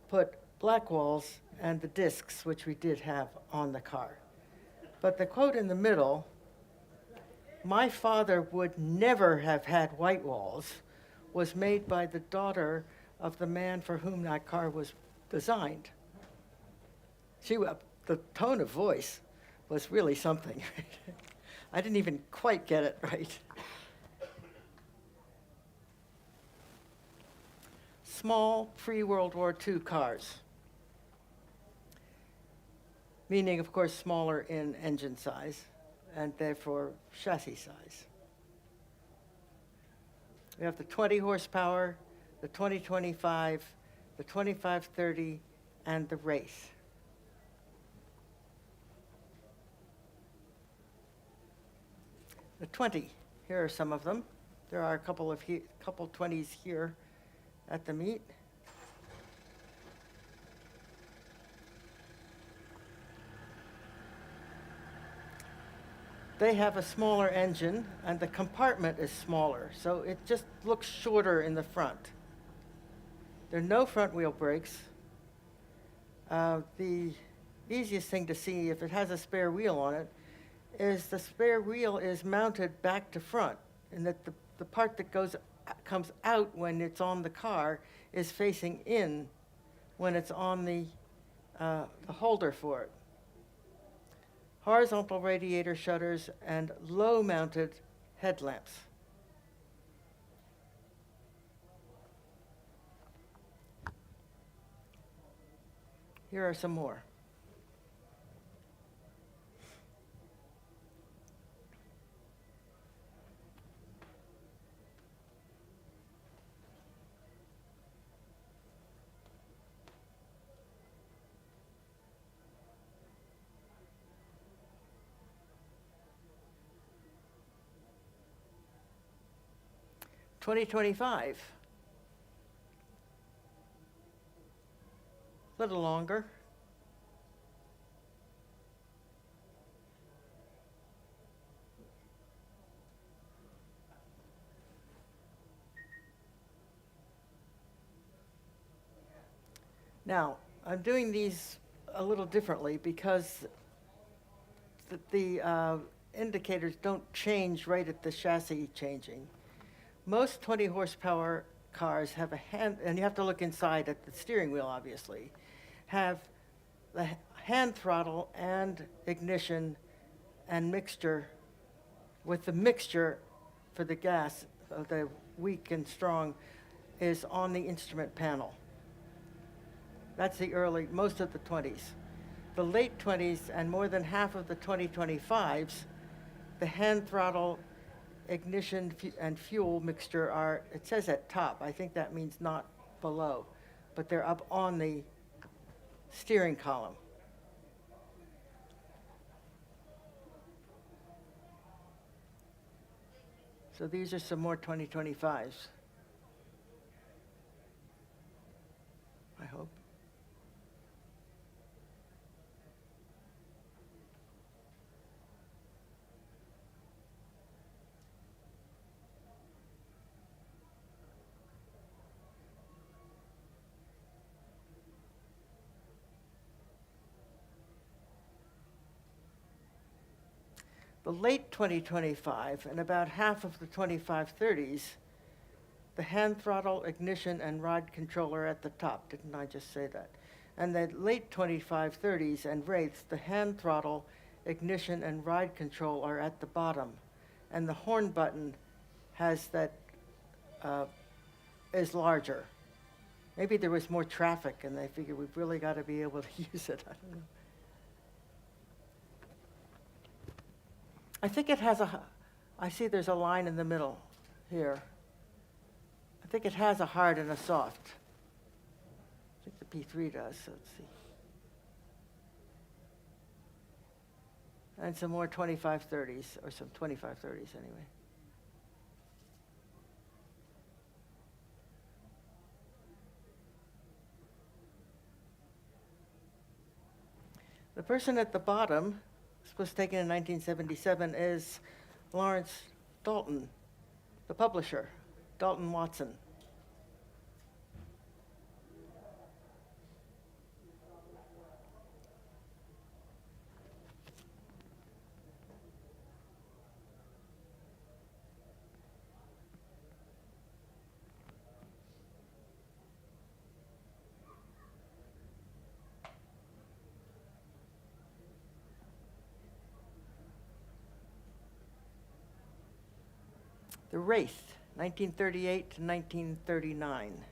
put black walls and the discs, which we did have on the car. But the quote in the middle, "My father would never have had white walls," was made by the daughter of the man for whom that car was designed. The tone of voice was really something. I didn't even quite get it right. Small pre-World War II cars, meaning, of course, smaller in engine size and therefore chassis size. We have the 20 horsepower, the 2025, the 2530, and the race. The 20, here are some of them. There are a couple 20s here at the meet. They have a smaller engine, and the compartment is smaller, so it just looks shorter in the front. There are no front wheel brakes. The easiest thing to see, if it has a spare wheel on it, is the spare wheel is mounted back to front, and that the part that comes out when it's on the car is facing in when it's on the holder for it. Horizontal radiator shutters and low-mounted headlamps. Here are some more. $20.25. A little longer. Now, I'm doing these a little differently because the indicators don't change right at the chassis changing. Most 20 horsepower cars have a hand, and you have to look inside at the steering wheel, obviously, have the hand throttle and ignition and mixture, with the mixture for the gas, the weak and strong, is on the instrument panel. That's most of the 20s. The late 20s and more than half of the 2025s, the hand throttle, ignition and fuel mixture are, it says at top, I think that means not below, but they're up on the steering column. So these are some more 2025s, I hope. The late 2025 and about half of the 2530s, the hand throttle, ignition, and ride controller at the top. Didn't I just say that? And the late 2530s and Wraiths, the hand throttle, ignition, and ride control are at the bottom. And the horn button has that, is larger. Maybe there was more traffic and they figured we've really got to be able to use it. I don't know. I think it has I see there's a line in the middle here. I think it has a hard and a soft. I think the P3 does, so let's see. And some more 2530s, or some 2530s anyway. The person at the bottom, this was taken in 1977, is Lawrence Dalton, the publisher, Dalton Watson. The Wraith, 1938 to 1939.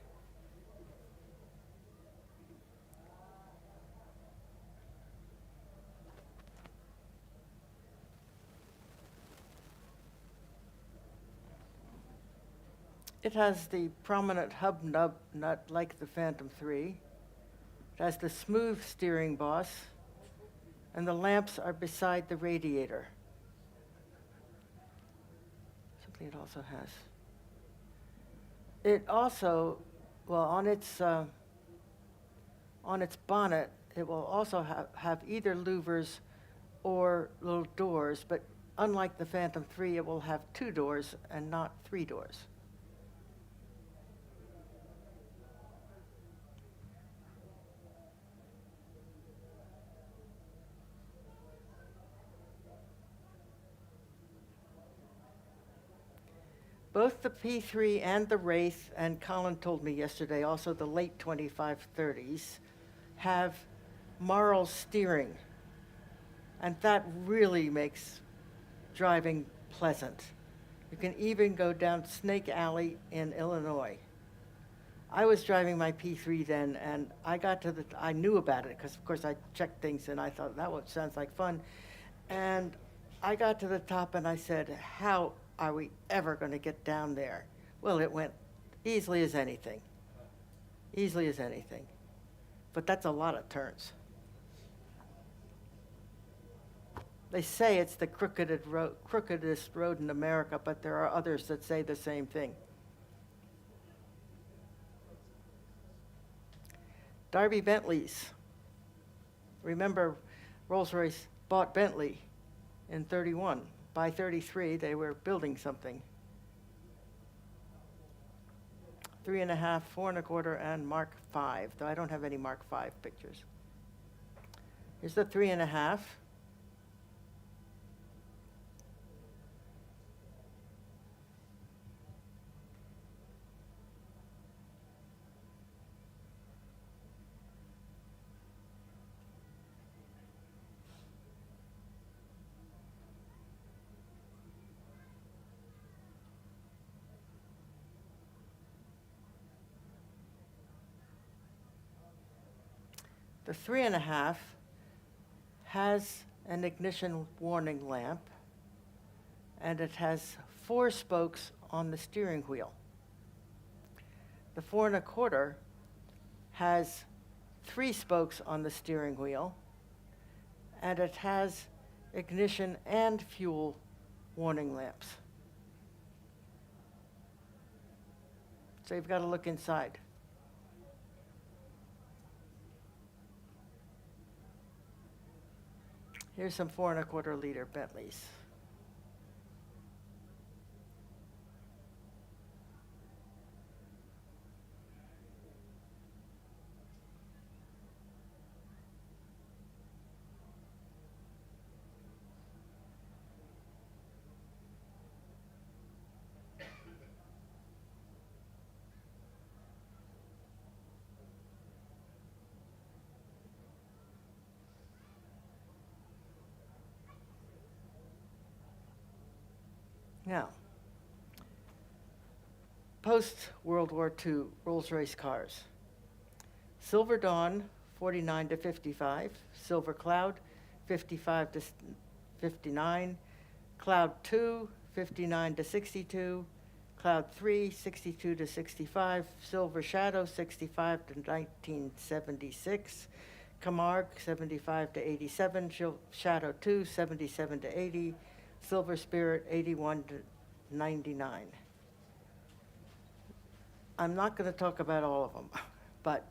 It has the prominent hub-nut nut like the Phantom III. It has the smooth steering boss, and the lamps are beside the radiator. Something it also has. It also, well, on its bonnet, it will also have either louvers or little doors, but unlike the Phantom III, it will have 2 doors and not 3 doors. Both the P3 and the Wraith, and Colin told me yesterday, also the late 2530s, have Marl steering. And that really makes driving pleasant. You can even go down Snake Alley in Illinois. I was driving my P3 then, and I knew about it, because of course I checked things and I thought that sounds like fun. And I got to the top and I said, how are we ever going to get down there? Well, it went easily as anything. Easily as anything. But that's a lot of turns. They say it's the crookedest road in America, but there are others that say the same thing. Derby Bentleys. Remember, Rolls-Royce bought Bentley in 31. By 33, they were building something. 3.5, 4.25, and Mark V, though I don't have any Mark V pictures. Here's the 3.5. The 3.5 has an ignition warning lamp, and it has 4 spokes on the steering wheel. The 4.25 has 3 spokes on the steering wheel, and it has ignition and fuel warning lamps. So you've got to look inside. Here's some 4.25 liter Bentleys. Now, post-World War II Rolls-Royce cars. Silver Dawn, 49 to 55. Silver Cloud, 55 to 59. Cloud 2, 59 to 62. Cloud 3, 62 to 65. Silver Shadow, 65 to 1976. Camargue, 75 to 87. Shadow 2, 77 to 80. Silver Spirit, 81 to 99. I'm not going to talk about all of them, but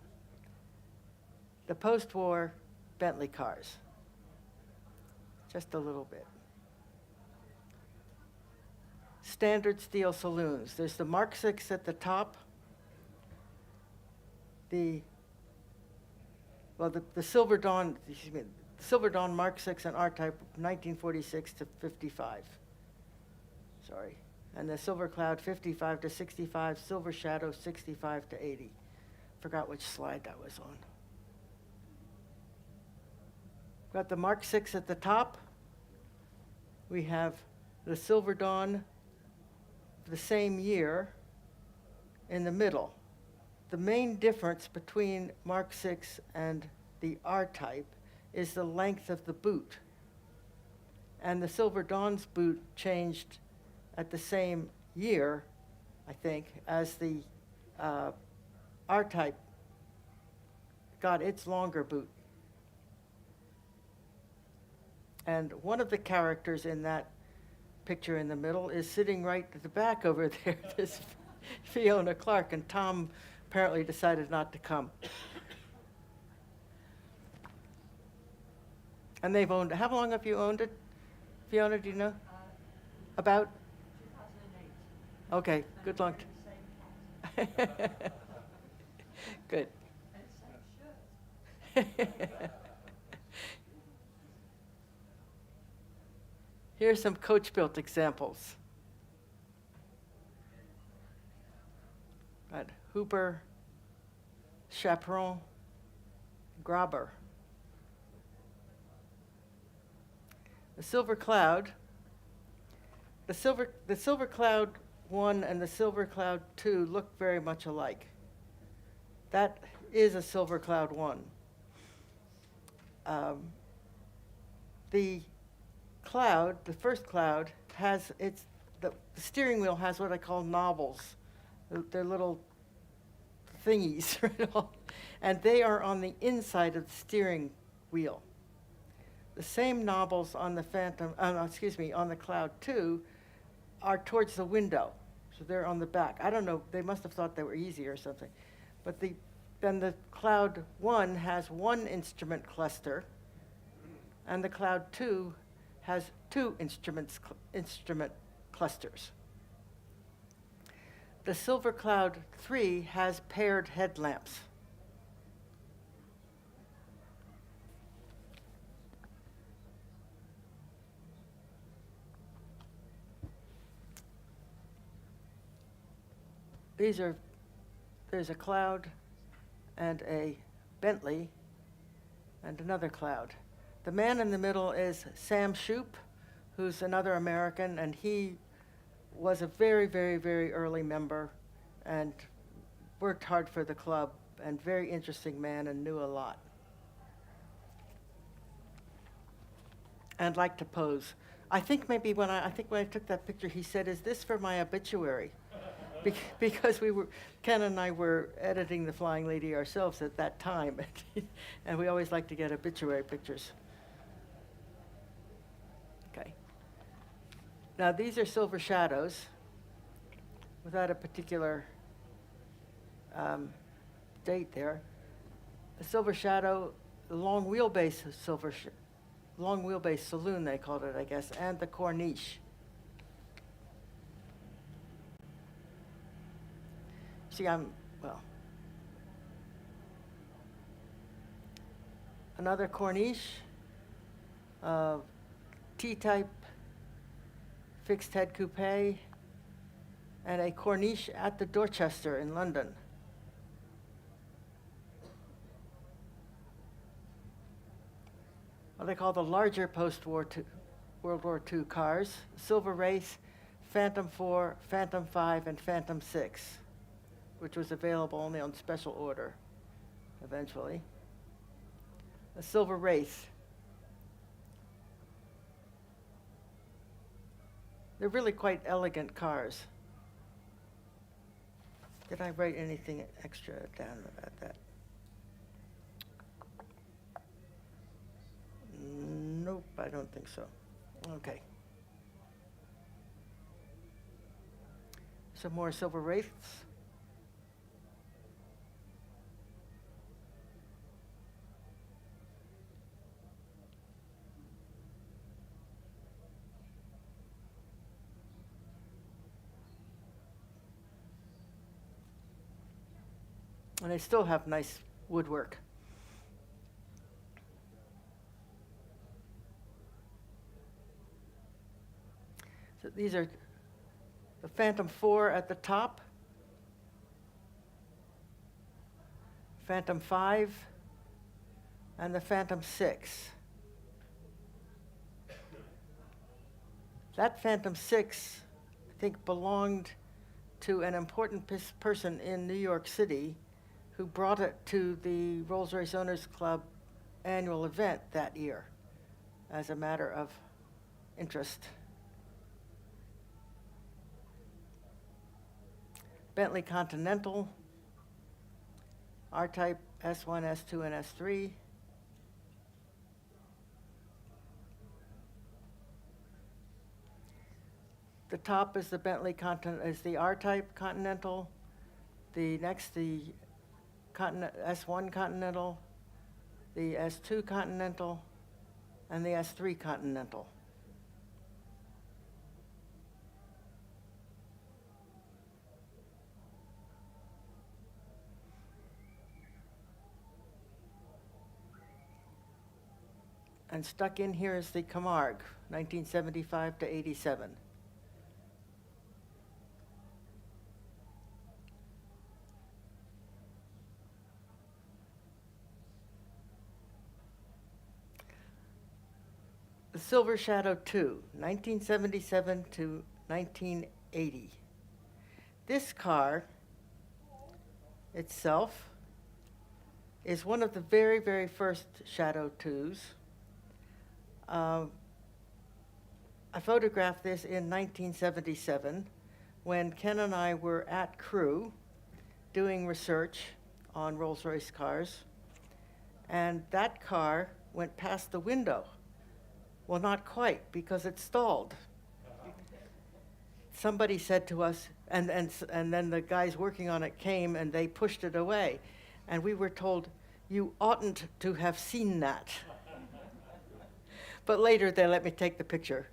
the post-war Bentley cars, just a little bit. Standard steel saloons. There's the Mark VI at the top. The Silver Dawn, Silver Dawn Mark VI and R-Type, 1946 to 55. Sorry. And the Silver Cloud, 55 to 65. Silver Shadow, 65 to 80. Forgot which slide that was on. Got the Mark VI at the top. We have the Silver Dawn the same year in the middle. The main difference between Mark VI and the R-Type is the length of the boot. And the Silver Dawn's boot changed at the same year, I think, as the R-Type got its longer boot. And one of the characters in that picture in the middle is sitting right at the back over there, this Fiona Clark, and Tom apparently decided not to come. And they've owned, how long have you owned it? Fiona, do you know? About? 2008. Okay, good luck. Good. Here's some coach-built examples. Right, Huber, Chaperon, Graber. The Silver Cloud. The Silver Cloud 1 and the Silver Cloud 2 look very much alike. That is a Silver Cloud 1. The Cloud, the first Cloud, has the steering wheel has what I call knobbles. They're little thingies, right? And they are on the inside of the steering wheel. The same knobbles on the on the Cloud 2 are towards the window. So they're on the back. I don't know, they must have thought they were easy or something. But then the Cloud 1 has one instrument cluster, and the Cloud 2 has two instrument clusters. The Silver Cloud 3 has paired headlamps. There's a Cloud and a Bentley and another Cloud. The man in the middle is Sam Shoup, who's another American, and he was a very, very, very early member and worked hard for the club, and very interesting man and knew a lot. And liked to pose. I think maybe when I took that picture, he said, "Is this for my obituary?" Because Ken and I were editing The Flying Lady ourselves at that time, and we always like to get obituary pictures. Okay. Now these are Silver Shadows, without a particular date there. The Silver Shadow, the long wheelbase long wheelbase saloon they called it, I guess, and the Corniche. See, another Corniche, T-type fixed head coupe, and a Corniche at the Dorchester in London. What they call the larger post-war World War II cars: Silver Wraith, Phantom 4, Phantom 5, and Phantom 6. Which was available only on special order, eventually. A Silver Wraith. They're really quite elegant cars. Did I write anything extra down about that? Nope, I don't think so. Okay. Some more Silver Wraiths. And they still have nice woodwork. So these are the Phantom 4 at the top, Phantom 5, and the Phantom 6. That Phantom 6, think, belonged to an important person in New York City who brought it to the Rolls-Royce Owners Club annual event that year as a matter of interest. Bentley Continental, R-Type, S1, S2, and S3. The top is the is the R-Type Continental. The next, the S1 Continental, the S2 Continental, and the S3 Continental. And stuck in here is the Camargue, 1975 to 87. The Silver Shadow 2, 1977 to 1980. This car itself is one of the very, very first Shadow 2s. I photographed this in 1977 when Ken and I were at Crewe doing research on Rolls-Royce cars, and that car went past the window. Well, not quite, because it stalled. Somebody said to us, and then the guys working on it came and they pushed it away. And we were told, you oughtn't to have seen that. But later they let me take the picture.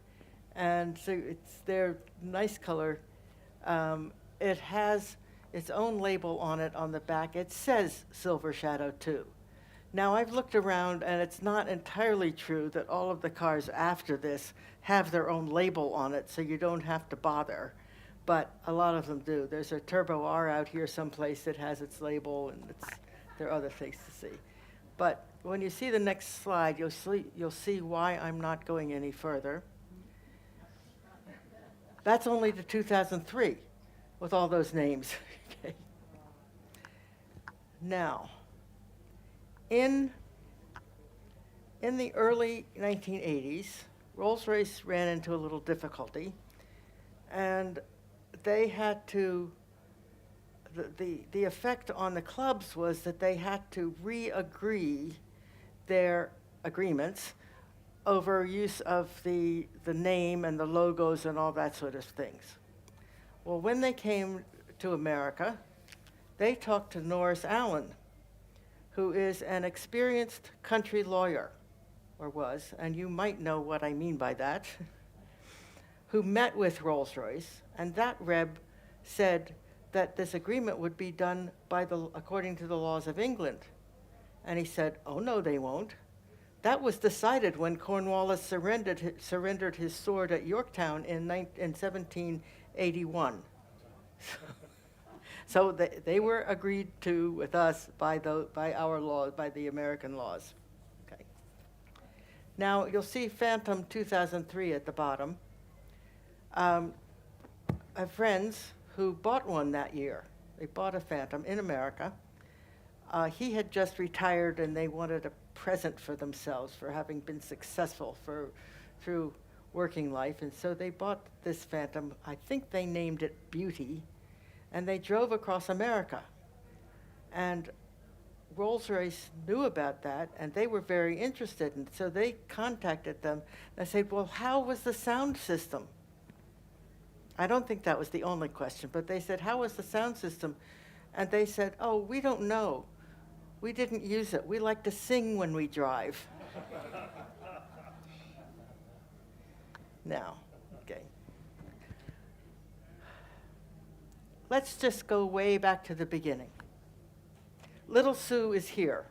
And so it's their nice color. It has its own label on it on the back. It says Silver Shadow 2. Now, I've looked around, and it's not entirely true that all of the cars after this have their own label on it, so you don't have to bother. But a lot of them do. There's a Turbo R out here someplace that has its label, and there are other things to see. But when you see the next slide, you'll see why I'm not going any further. That's only the 2003 with all those names. Okay. Now, in the early 1980s, Rolls-Royce ran into a little difficulty, and they had to, the effect on the clubs was that they had to re-agree their agreements over use of the name and the logos and all that sort of things. Well, when they came to America, they talked to Norris Allen, who is an experienced country lawyer, or was, and you might know what I mean by that, who met with Rolls-Royce, and that rep said that this agreement would be done according to the laws of England. And he said, oh no, they won't. That was decided when Cornwallis surrendered his sword at Yorktown in 1781. So they were agreed to with us by our law, by the American laws. Okay. Now you'll see Phantom 2003 at the bottom. I have friends who bought one that year. They bought a Phantom in America. He had just retired, and they wanted a present for themselves for having been successful through working life, and so they bought this Phantom. I think they named it Beauty. And they drove across America. And Rolls-Royce knew about that, and they were very interested. And so they contacted them and said, well, how was the sound system? I don't think that was the only question, but they said, how was the sound system? And they said, oh, we don't know. We didn't use it. We like to sing when we drive. Now, okay. Let's just go way back to the beginning. Little Sue is here.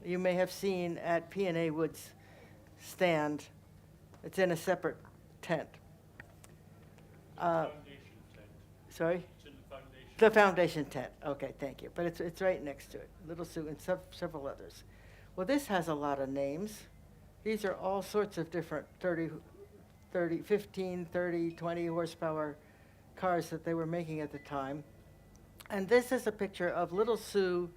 You may have seen at P&A Wood's stand. It's in a separate tent. Sorry? It's in the foundation. The foundation tent. Okay, thank you. But it's right next to it. Little Sue and several others. Well, this has a lot of names. These are all sorts of different 15, 30, 20 horsepower cars that they were making at the time. And this is a picture of Little Sue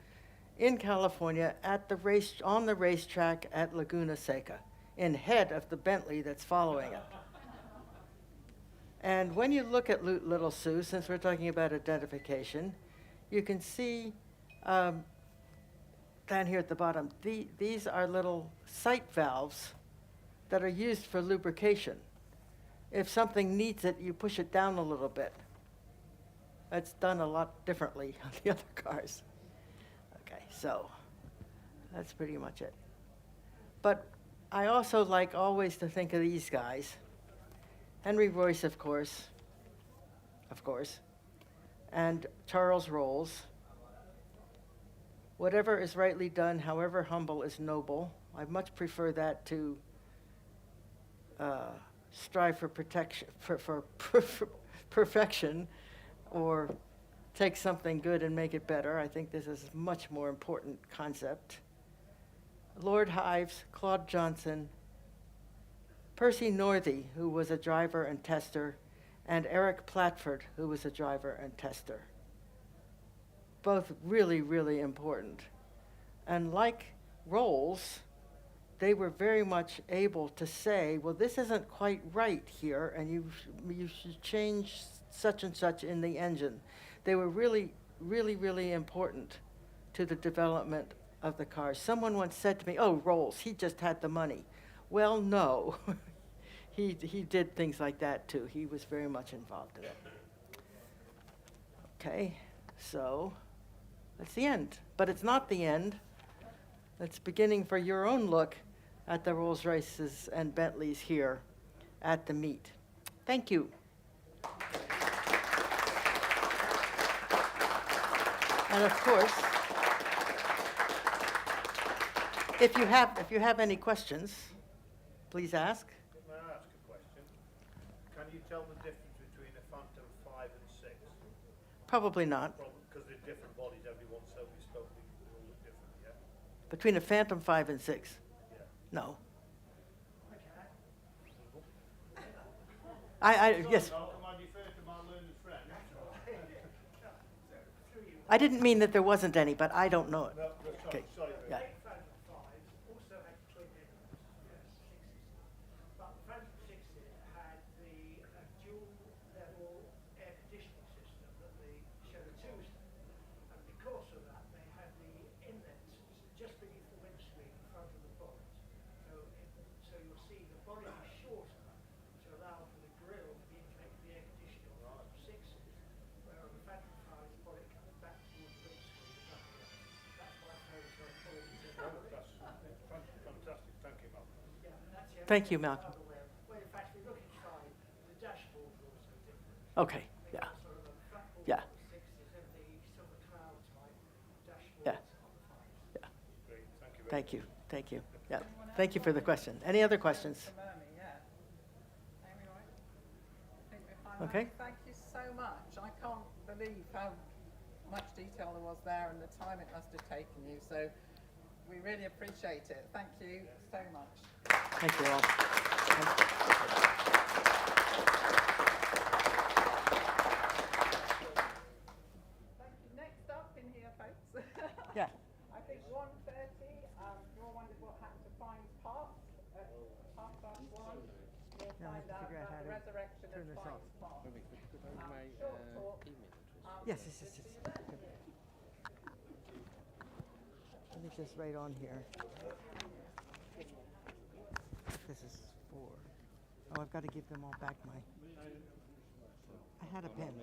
in California at the on the racetrack at Laguna Seca, in head of the Bentley that's following it. And when you look at Little Sue, since we're talking about identification, you can see down here at the bottom, these are little sight valves that are used for lubrication. If something needs it, you push it down a little bit. That's done a lot differently on the other cars. Okay, so that's pretty much it. But I also like always to think of these guys. Henry Royce, of course, and Charles Rolls. Whatever is rightly done, however humble, is noble. I much prefer that to strive for protection, for perfection, or take something good and make it better. I think this is a much more important concept. Lord Hives, Claude Johnson, Percy Northey, who was a driver and tester, and Eric Platford, who was a driver and tester. Both really, really important. And like Rolls, they were very much able to say, well, this isn't quite right here, and you should change such and such in the engine. They were really, really, really important to the development of the cars. Someone once said to me, oh, Rolls, he just had the money. Well, no. He did things like that, too. He was very much involved in it. Okay, so that's the end. But it's not the end. It's beginning for your own look at the Rolls-Royces and Bentleys here at the meet. Thank you. And of course, if you have any questions, please ask. May I ask a question? Can you tell the difference between a Phantom 5 and 6? Probably not. Because they're different bodies, everyone's so bespoke, they all look different, yeah? Between a Phantom 5 and 6? Yeah. No. Yes. Can I defer to my learned friend? I didn't mean that there wasn't any, but I don't know it. No, Okay. sorry. Yeah. Also had twin engines, but the Phantom 60 had the dual level air conditioning system that the Chevy 2s had. And because of that, they had the inlets just beneath the windscreen in front of the bonnet. So you'll see the bonnet is shorter to allow for the grill for the intake of the air conditioning on the 6s, where on the Phantom 5's bonnet comes back towards the windscreen. That's why those are important. Fantastic, thank you, Malcolm. Thank you, Malcolm. Well, in fact, if you look inside, the dashboard is also different. Okay. Yeah. Sort of a flat board Yeah. on the 6s and the silver cloud type dashboard Yeah. on the 5s. Yeah. Great, thank you. Thank you. Thank you. Yeah. Thank you for the question. Any other questions? Mermie, yeah. Amy, right? I think we're fine. Okay. Mermie, thank you so much. I can't believe how much detail there was there and the time it must have taken you. So we really appreciate it. Thank you so much. Thank you all. Thank you. Next up in here, folks. Yeah. I think 1:30. You'll wonder what happened to Fiennes Park at 1:30. You'll Now I find have to out figure out about how the to resurrection of turn this Fiennes off. Park. My Short talk. Yes, yes, yes, yes. Let me just write on here. This is 4. Oh, I've got to give them all back my. I had a pen.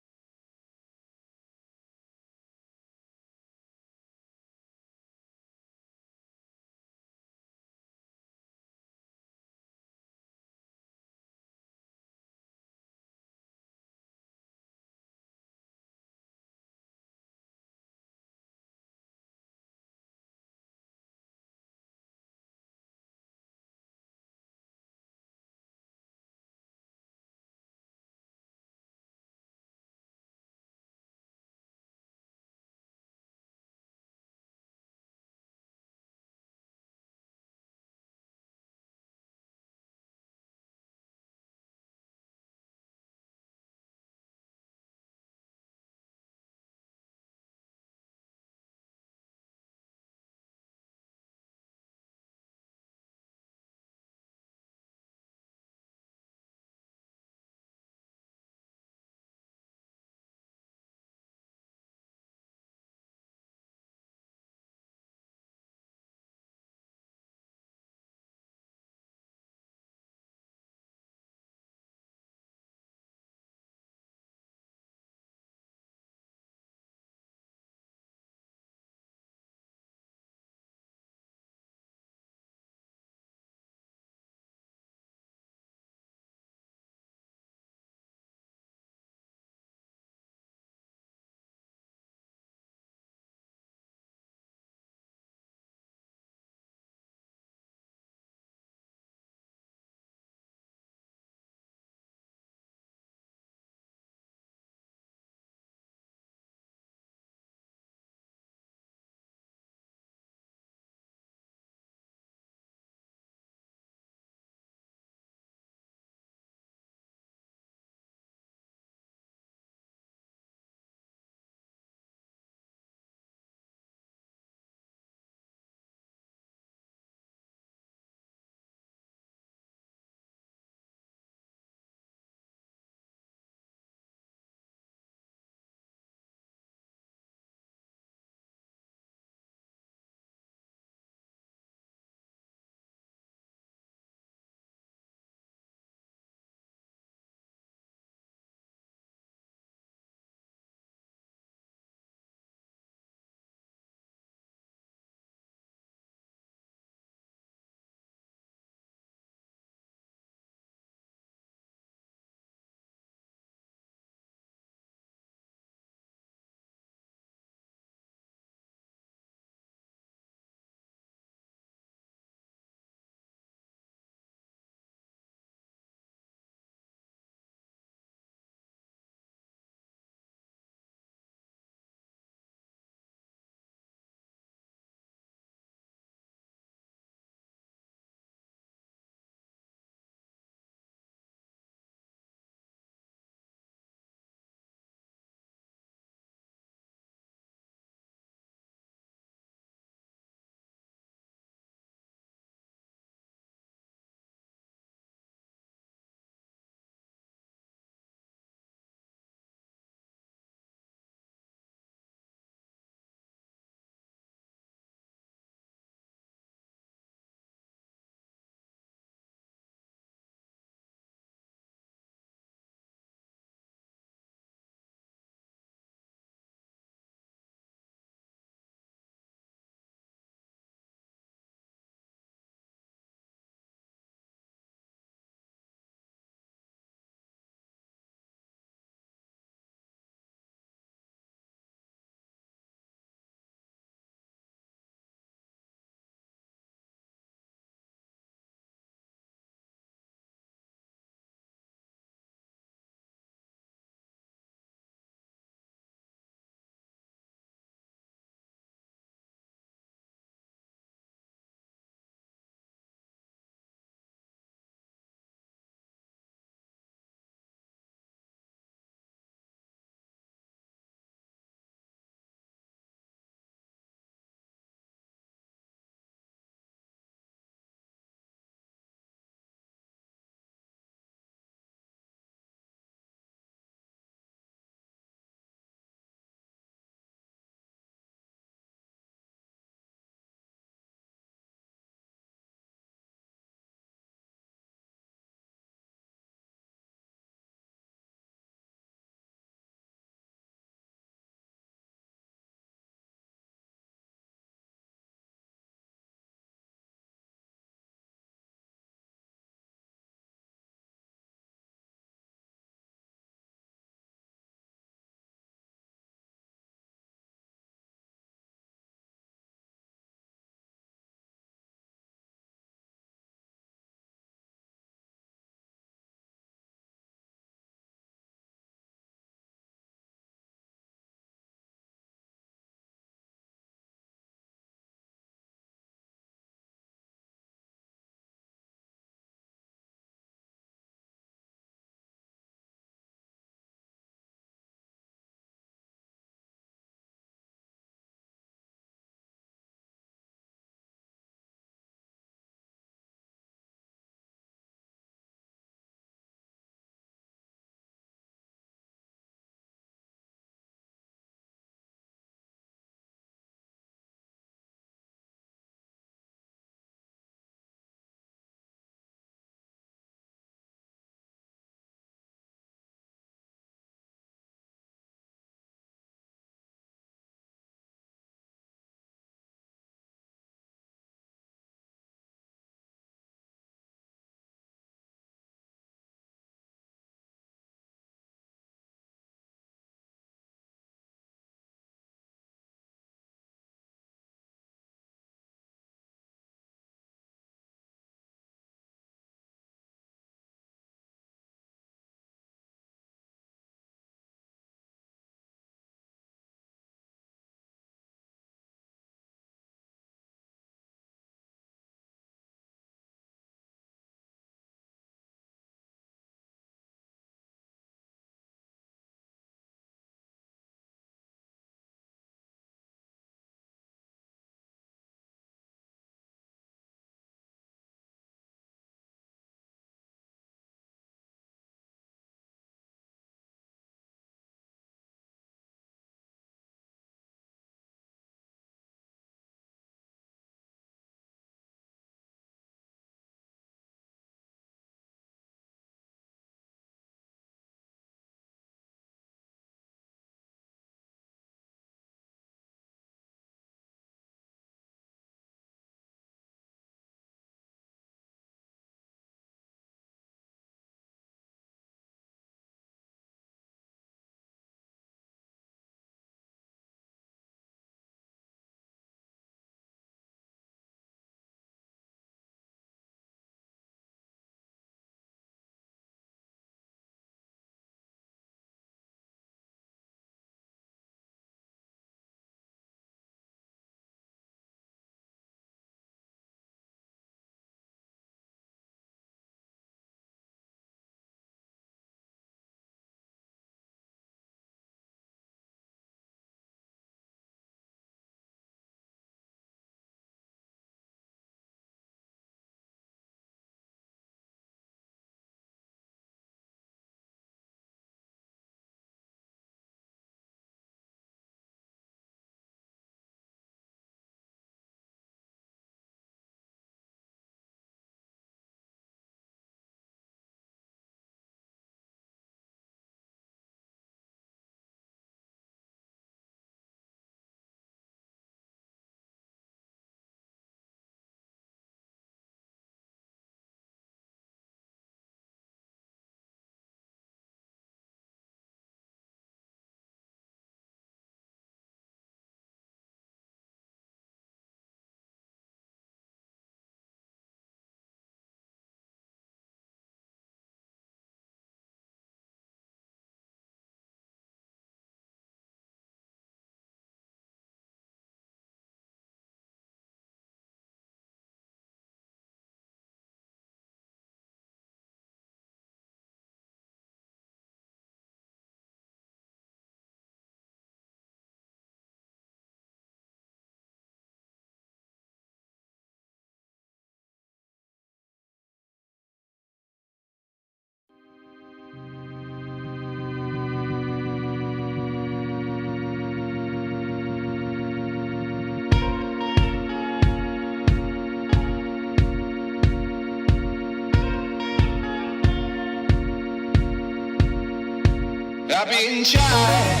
I've been tried,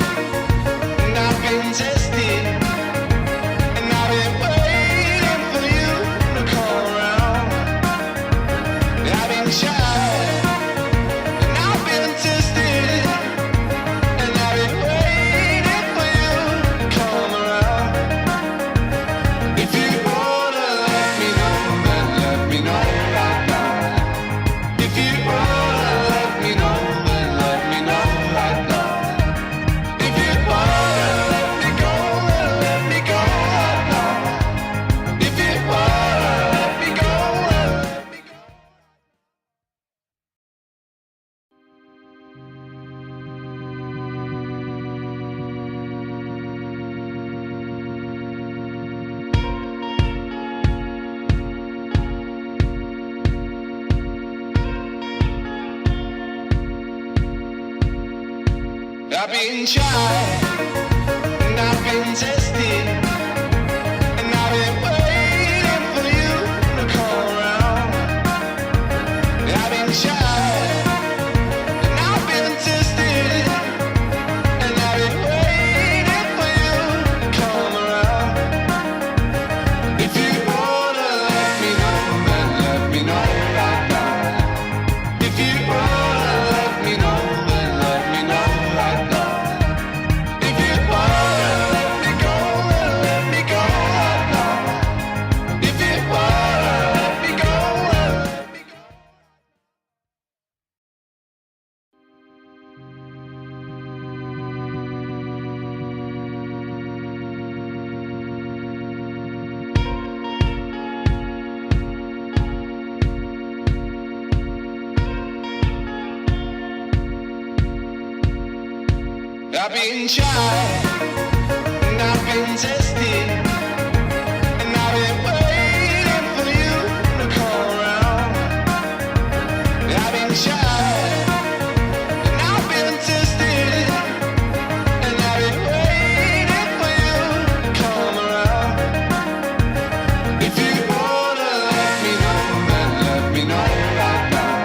and I've been tested, and I've been waiting for you to come around. I've been tried, and I've been tested, and I've been waiting for you to come around. If you wanna let me know, then let me know right now. If you wanna let me know, then let me know right now. If you wanna let me go, then let me go right now. If you wanna let me go, then let me go. I've been tried, and I've been tested, and I've been waiting for you to come around. I've been tried, and I've been tested, and I've been waiting for you to come around. If you wanna let me know, then let me know right now. If you wanna let me know, then let me know right now. If you wanna let me go, then let me go right now. If you wanna let me go, then let me go. I've been tried, and I've been tested, and I've been waiting for you to come around. I've been tried, and I've been tested, and I've been waiting for you to come around. If you wanna let me know, then let me know right now.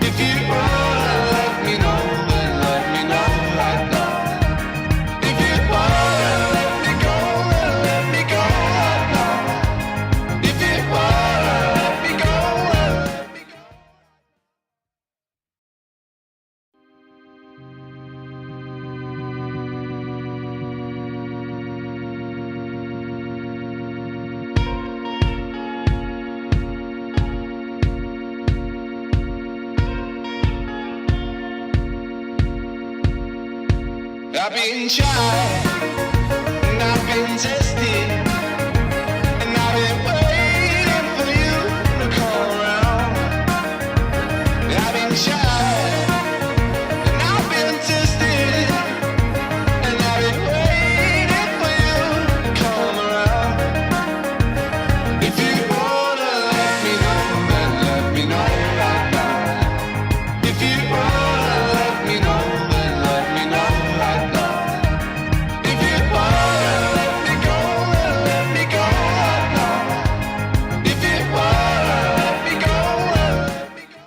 If you wanna let me know, then let me know right now. If you wanna let me go, then let me go right now. If you wanna let me go, then let me go. I've been tried, and I've been tested, and I've been waiting for you to come around. I've been tried, and I've been tested, and I've been waiting for you to come around. If you wanna let me know, then let me know right now. If you wanna let me know, then let me know right now. If you wanna let me go, then let me go right now. If you wanna let me go, then let me go.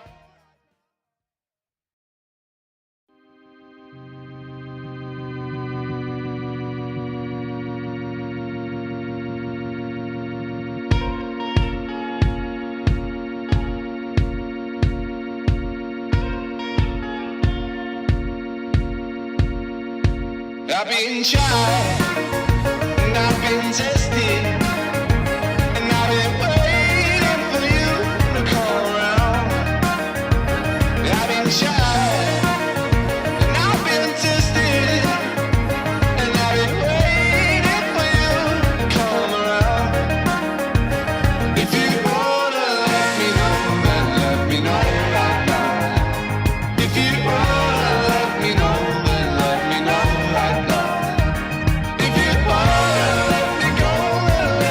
I've been tried, and I've been tested, and I've been waiting for you to come around. I've been tried, and I've been tested, and I've been waiting for you to come around. If you wanna let me know, then let me know right now. If you wanna let me know, then let me know right now. If you wanna let me go, then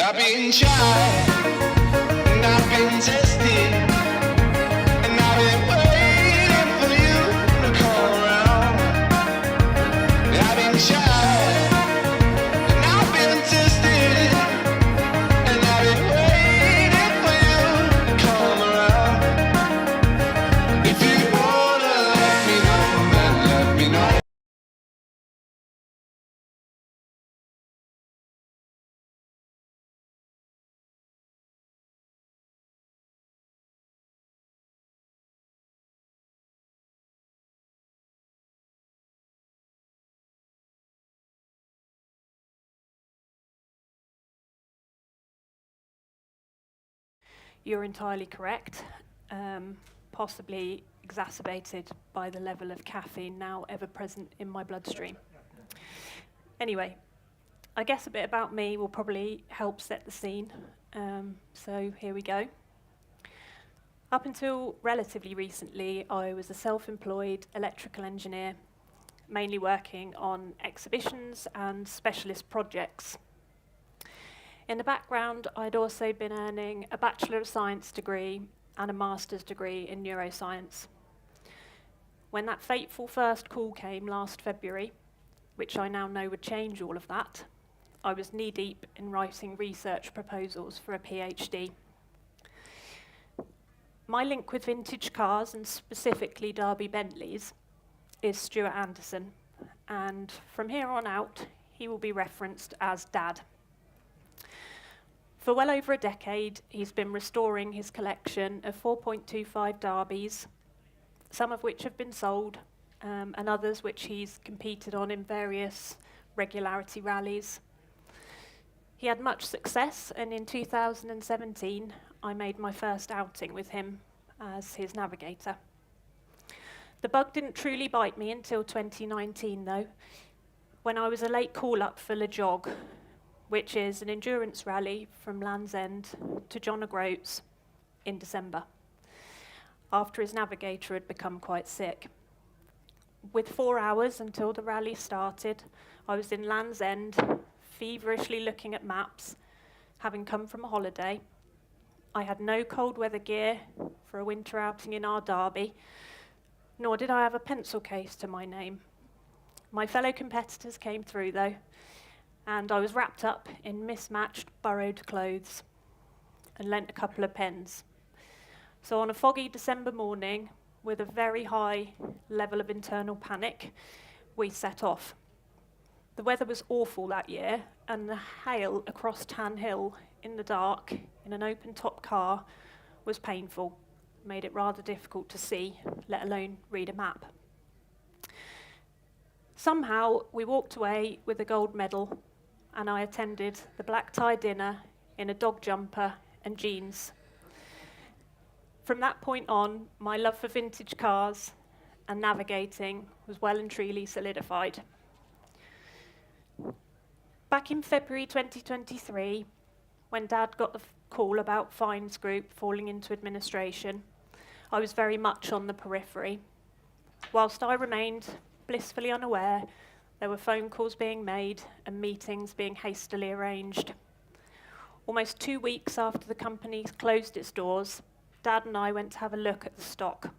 I've been tried, and I've been tested, and I've been waiting for you to come around. I've been tried, and I've been tested, and I've been waiting for you to come around. If you wanna let me know, then let me know. You're entirely correct, possibly exacerbated by the level of caffeine now ever present in my bloodstream. Anyway, I guess a bit about me will probably help set the scene. So here we go. Up until relatively recently, I was a self-employed electrical engineer, mainly working on exhibitions and specialist projects. In the background, I'd also been earning a Bachelor of Science degree and a Master's degree in neuroscience. When that fateful first call came last February, which I now know would change all of that, I was knee-deep in writing research proposals for a PhD. My link with vintage cars, and specifically Derby Bentleys, is Stuart Anderson, and from here on out, he will be referenced as Dad. For well over a decade, he's been restoring his collection of 4.25 Derbys, some of which have been sold, and others which he's competed on in various regularity rallies. He had much success, and in 2017, I made my first outing with him as his navigator. The bug didn't truly bite me until 2019, though, when I was a late call-up for Le Jog, which is an endurance rally from Land's End to John O'Groats in December, after his navigator had become quite sick. With 4 hours until the rally started, I was in Land's End, feverishly looking at maps, having come from a holiday. I had no cold weather gear for a winter outing in our Derby, nor did I have a pencil case to my name. My fellow competitors came through, though, and I was wrapped up in mismatched, borrowed clothes and lent a couple of pens. So on a foggy December morning, with a very high level of internal panic, we set off. The weather was awful that year, and the hail across Tan Hill in the dark in an open-top car was painful, made it rather difficult to see, let alone read a map. Somehow, we walked away with a gold medal, and I attended the black tie dinner in a dog jumper and jeans. From that point on, my love for vintage cars and navigating was well and truly solidified. Back in February 2023, when Dad got the call about Fiennes Group falling into administration, I was very much on the periphery. Whilst I remained blissfully unaware, there were phone calls being made and meetings being hastily arranged. Almost 2 weeks after the company closed its doors, Dad and I went to have a look at the stock.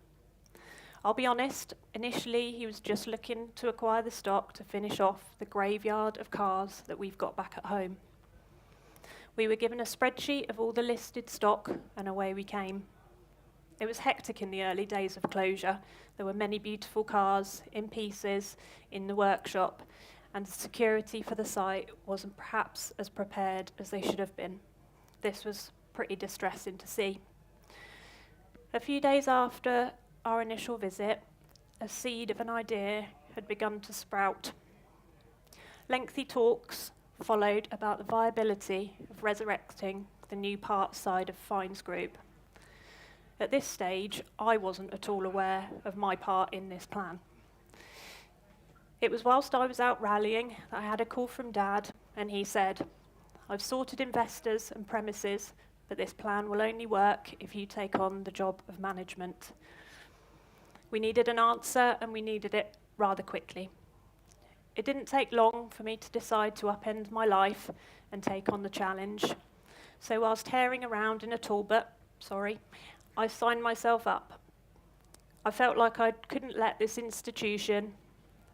I'll be honest, initially he was just looking to acquire the stock to finish off the graveyard of cars that we've got back at home. We were given a spreadsheet of all the listed stock, and away we came. It was hectic in the early days of closure. There were many beautiful cars in pieces in the workshop, and the security for the site wasn't perhaps as prepared as they should have been. This was pretty distressing to see. A few days after our initial visit, a seed of an idea had begun to sprout. Lengthy talks followed about the viability of resurrecting the new parts side of Fiennes Group. At this stage, I wasn't at all aware of my part in this plan. It was whilst I was out rallying that I had a call from Dad, and he said, "I've sorted investors and premises, but this plan will only work if you take on the job of management." We needed an answer, and we needed it rather quickly. It didn't take long for me to decide to upend my life and take on the challenge. So whilst tearing around in a Talbot, I signed myself up. I felt like I couldn't let this institution,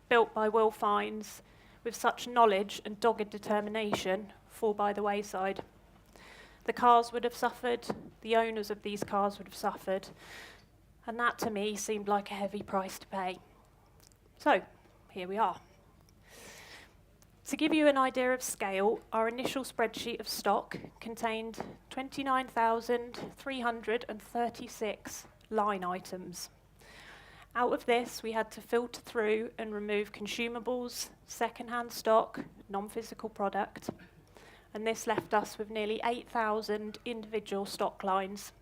built by Will Fiennes, with such knowledge and dogged determination, fall by the wayside. The cars would have suffered, the owners of these cars would have suffered, and that to me seemed like a heavy price to pay. So, here we are. To give you an idea of scale, our initial spreadsheet of stock contained 29,336 line items. Out of this, we had to filter through and remove consumables, second-hand stock, non-physical product, and this left us with nearly 8,000 individual stock lines,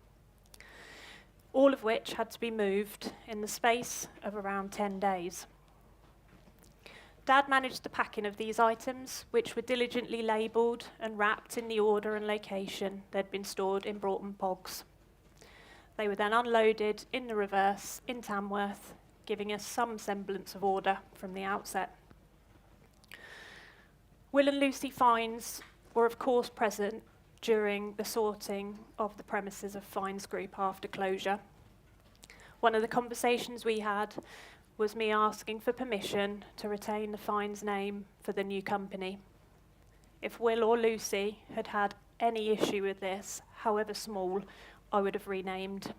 all of which had to be moved in the space of around 10 days. Dad managed the packing of these items, which were diligently labelled and wrapped in the order and location they'd been stored in Broughton Pogs. They were then unloaded in the reverse in Tamworth, giving us some semblance of order from the outset. Will and Lucy Fiennes were of course present during the sorting of the premises of Fiennes Group after closure. One of the conversations we had was me asking for permission to retain the Fiennes name for the new company. If Will or Lucy had had any issue with this, however small, I would have renamed.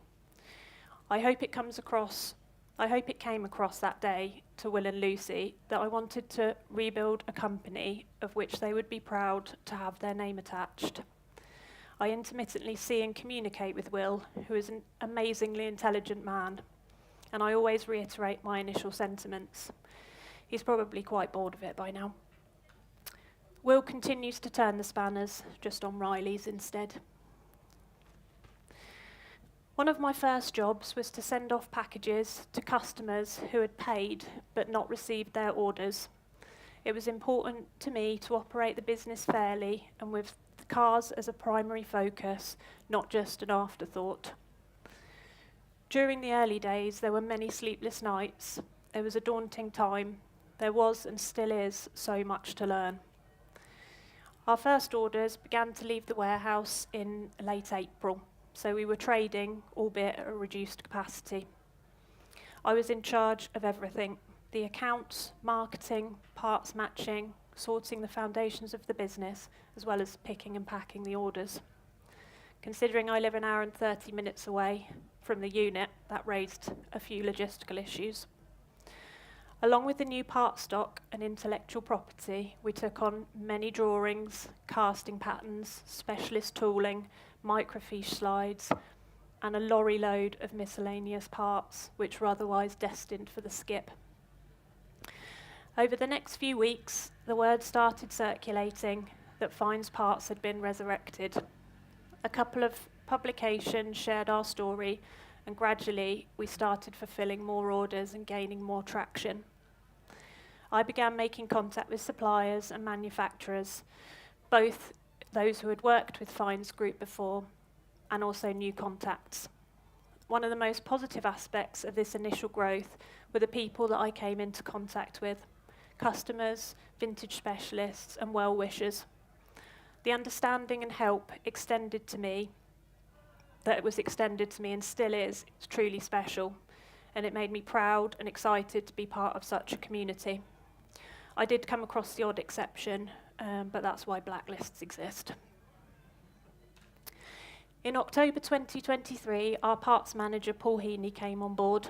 I hope it came across that day to Will and Lucy that I wanted to rebuild a company of which they would be proud to have their name attached. I intermittently see and communicate with Will, who is an amazingly intelligent man, and I always reiterate my initial sentiments. He's probably quite bored of it by now. Will continues to turn the spanners, just on Riley's instead. One of my first jobs was to send off packages to customers who had paid but not received their orders. It was important to me to operate the business fairly and with the cars as a primary focus, not just an afterthought. During the early days, there were many sleepless nights. It was a daunting time. There was and still is so much to learn. Our first orders began to leave the warehouse in late April, so we were trading, albeit at a reduced capacity. I was in charge of everything: the accounts, marketing, parts matching, sorting the foundations of the business, as well as picking and packing the orders. Considering I live an hour and 30 minutes away from the unit, that raised a few logistical issues. Along with the new part stock and intellectual property, we took on many drawings, casting patterns, specialist tooling, microfiche slides, and a lorry load of miscellaneous parts, which were otherwise destined for the skip. Over the next few weeks, the word started circulating that Fiennes Parts had been resurrected. A couple of publications shared our story, and gradually we started fulfilling more orders and gaining more traction. I began making contact with suppliers and manufacturers, both those who had worked with Fiennes Group before and also new contacts. One of the most positive aspects of this initial growth were the people that I came into contact with: customers, vintage specialists, and well-wishers. The understanding and help extended to me and still is truly special, and it made me proud and excited to be part of such a community. I did come across the odd exception, but that's why blacklists exist. In October 2023, our parts manager, Paul Heaney, came on board.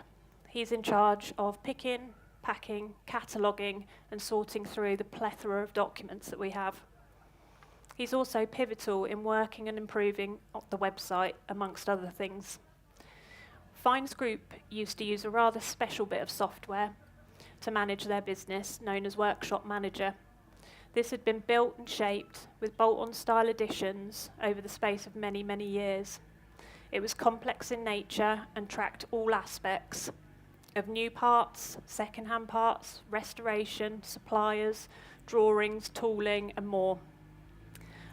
He's in charge of picking, packing, cataloguing, and sorting through the plethora of documents that we have. He's also pivotal in working and improving the website, amongst other things. Fiennes Group used to use a rather special bit of software to manage their business, known as Workshop Manager. This had been built and shaped with bolt-on style additions over the space of many, many years. It was complex in nature and tracked all aspects of new parts, second-hand parts, restoration, suppliers, drawings, tooling, and more.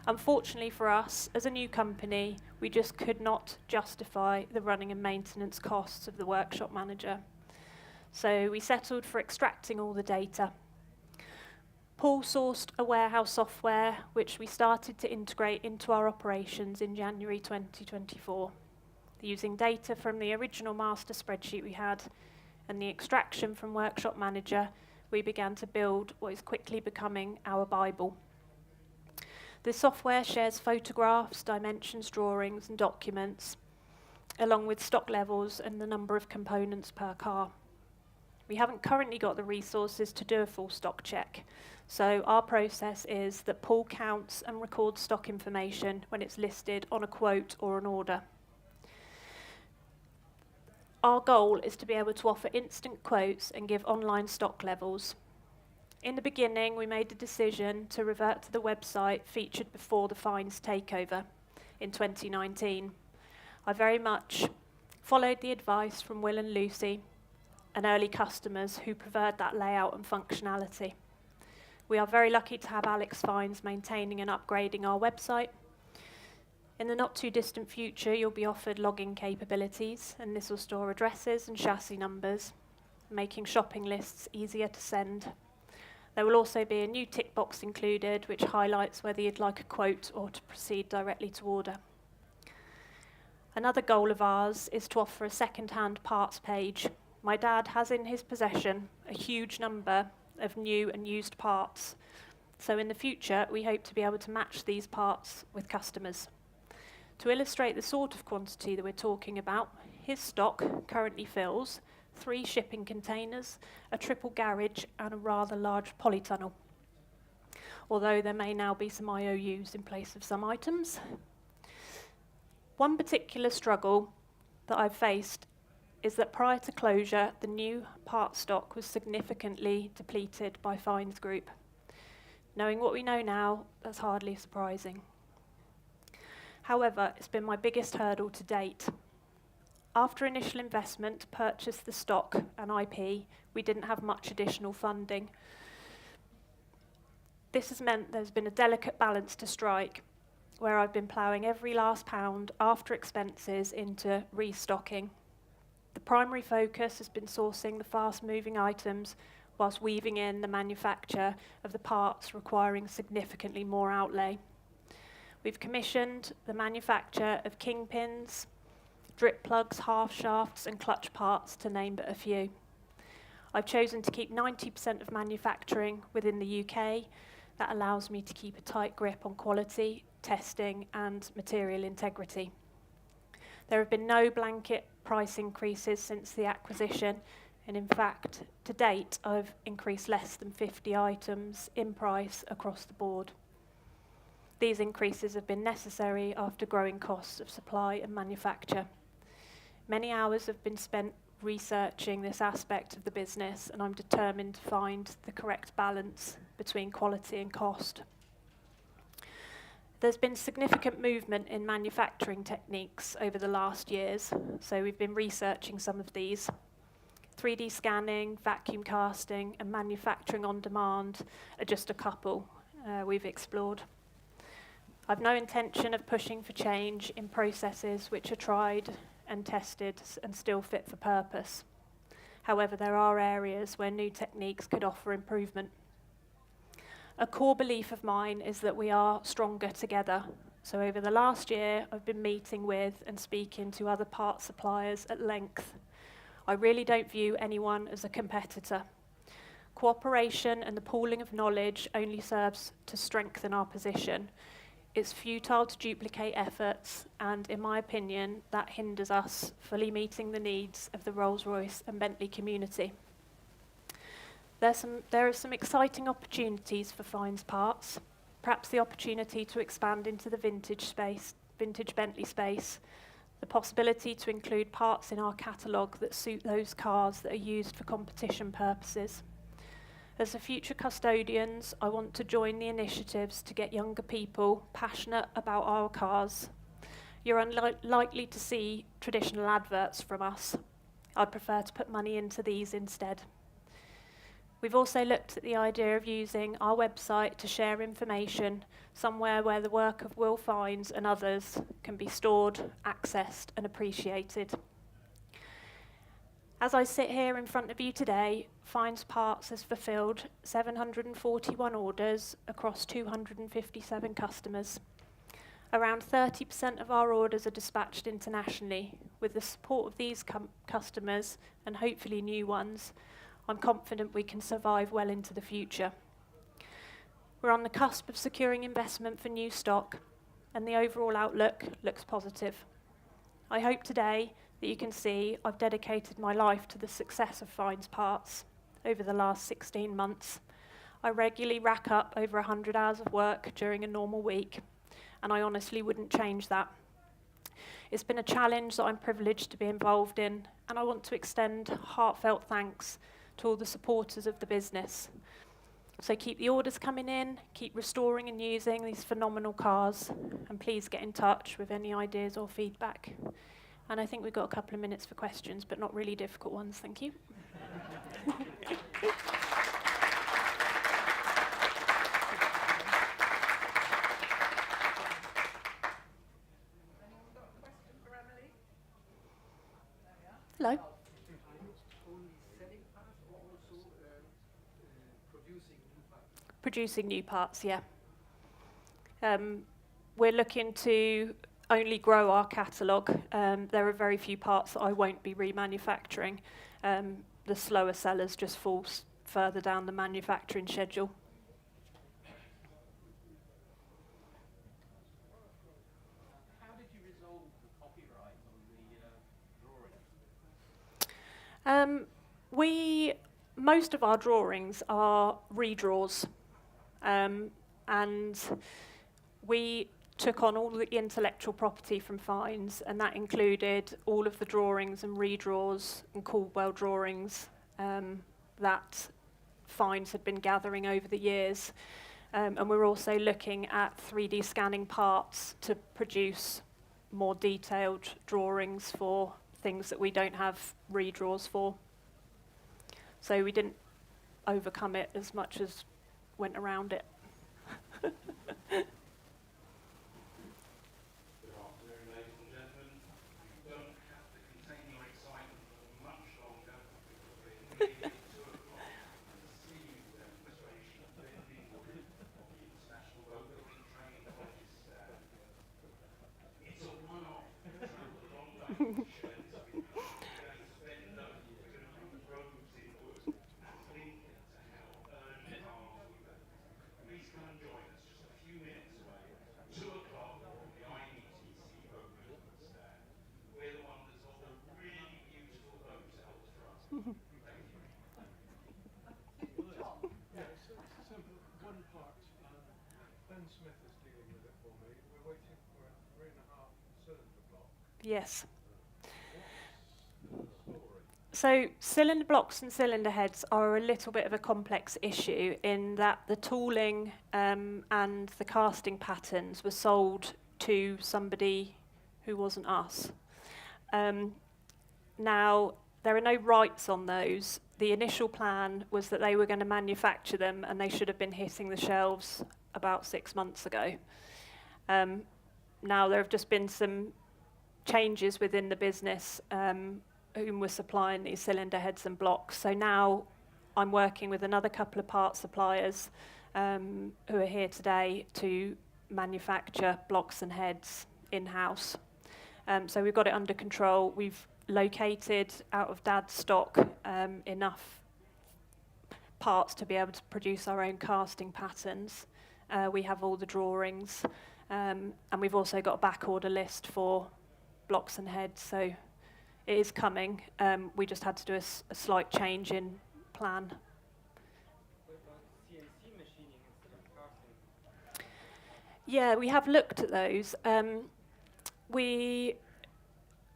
Unfortunately for us, as a new company, we just could not justify the running and maintenance costs of the Workshop Manager. So we settled for extracting all the data. Paul sourced a warehouse software which we started to integrate into our operations in January 2024. Using data from the original master spreadsheet we had and the extraction from Workshop Manager, we began to build what is quickly becoming our Bible. The software shares photographs, dimensions, drawings and documents, along with stock levels and the number of components per car. We haven't currently got the resources to do a full stock check, so our process is that Paul counts and records stock information when it's listed on a quote or an order. Our goal is to be able to offer instant quotes and give online stock levels. In the beginning, we made the decision to revert to the website featured before the Fiennes takeover in 2019. I very much followed the advice from Will and Lucy and early customers who preferred that layout and functionality. We are very lucky to have Alex Fiennes maintaining and upgrading our website. In the not too distant future, you'll be offered login capabilities, and this will store addresses and chassis numbers, making shopping lists easier to send. There will also be a new tick box included, which highlights whether you'd like a quote or to proceed directly to order. Another goal of ours is to offer a second-hand parts page. My dad has in his possession a huge number of new and used parts. So in the future, we hope to be able to match these parts with customers. To illustrate the sort of quantity that we're talking about, his stock currently fills 3 shipping containers, a triple garage and a rather large polytunnel. Although there may now be some IOUs in place of some items. One particular struggle that I've faced is that prior to closure, the new part stock was significantly depleted by Fiennes Group. Knowing what we know now, that's hardly surprising. However, it's been my biggest hurdle to date. After initial investment to purchase the stock and IP, we didn't have much additional funding. This has meant there's been a delicate balance to strike, where I've been ploughing every last pound after expenses into restocking. The primary focus has been sourcing the fast-moving items whilst weaving in the manufacture of the parts requiring significantly more outlay. We've commissioned the manufacture of kingpins, drip plugs, half shafts and clutch parts, to name but a few. I've chosen to keep 90% of manufacturing within the UK. That allows me to keep a tight grip on quality, testing and material integrity. There have been no blanket price increases since the acquisition, and in fact, to date, I've increased less than 50 items in price across the board. These increases have been necessary after growing costs of supply and manufacture. Many hours have been spent researching this aspect of the business, and I'm determined to find the correct balance between quality and cost. There's been significant movement in manufacturing techniques over the last years, so we've been researching some of these. 3D scanning, vacuum casting, and manufacturing on demand are just a couple we've explored. I've no intention of pushing for change in processes which are tried and tested and still fit for purpose. However, there are areas where new techniques could offer improvement. A core belief of mine is that we are stronger together. So over the last year, I've been meeting with and speaking to other part suppliers at length. I really don't view anyone as a competitor. Cooperation and the pooling of knowledge only serves to strengthen our position. It's futile to duplicate efforts, and in my opinion, that hinders us fully meeting the needs of the Rolls-Royce and Bentley community. There are some exciting opportunities for Fiennes parts, perhaps the opportunity to expand into the vintage Bentley space, the possibility to include parts in our catalogue that suit those cars that are used for competition purposes. As the future custodians, I want to join the initiatives to get younger people passionate about our cars. You're unlikely to see traditional adverts from us. I'd prefer to put money into these instead. We've also looked at the idea of using our website to share information somewhere where the work of Will Fiennes and others can be stored, accessed and appreciated. As I sit here in front of you today, Fiennes Parts has fulfilled 741 orders across 257 customers. Around 30% of our orders are dispatched internationally. With the support of these customers, and hopefully new ones, I'm confident we can survive well into the future. We're on the cusp of securing investment for new stock, and the overall outlook looks positive. I hope today that you can see I've dedicated my life to the success of Fiennes Parts over the last 16 months. I regularly rack up over 100 hours of work during a normal week, and I honestly wouldn't change that. It's been a challenge that I'm privileged to be involved in, and I want to extend heartfelt thanks to all the supporters of the business. So keep the orders coming in, keep restoring and using these phenomenal cars, and please get in touch with any ideas or feedback. And I think we've got a couple of minutes for questions, but not really difficult ones, thank you. Hello. Producing new parts, yeah. We're looking to only grow our catalogue. There are very few parts that I won't be remanufacturing. The slower sellers just fall further down the manufacturing schedule. How did you resolve the copyright on the drawing? Most of our drawings are redraws, and we took on all the intellectual property from Fiennes, and that included all of the drawings and redraws and Caldwell drawings that Fiennes had been gathering over the years. And we're also looking at 3D scanning parts to produce more detailed drawings for things that we don't have redraws for. So we didn't overcome it as much as went around it. Good afternoon, ladies and gentlemen. You don't have to contain your excitement for much longer because we're nearly at 2 o'clock and the senior demonstration of Bentley of the International Burghley Training Manager. It's a one-off. Travel a long way to share this with you. We're going to spend we're going to use robes in wood and link to help earn cars with it. Please come and join us just a few minutes away. 2 o'clock on the IETC open stand. We're the ones that sold the really beautiful hotels for us. Thank you. Yes, it's simple. One part. Ben Smith is dealing with it for me. We're waiting for a 3.5 cylinder block. Yes. So cylinder blocks and cylinder heads are a little bit of a complex issue in that the tooling and the casting patterns were sold to somebody who wasn't us. Now, there are no rights on those. The initial plan was that they were going to manufacture them and they should have been hitting the shelves about 6 months ago. Now, there have just been some changes within the business whom were supplying these cylinder heads and blocks. So now I'm working with another couple of part suppliers who are here today to manufacture blocks and heads in-house. So we've got it under control. We've located out of Dad's stock enough parts to be able to produce our own casting patterns. We have all the drawings, and we've also got a back order list for blocks and heads. So it is coming. We just had to do a slight change in plan. What about CNC machining instead of casting? Yeah, we have looked at those.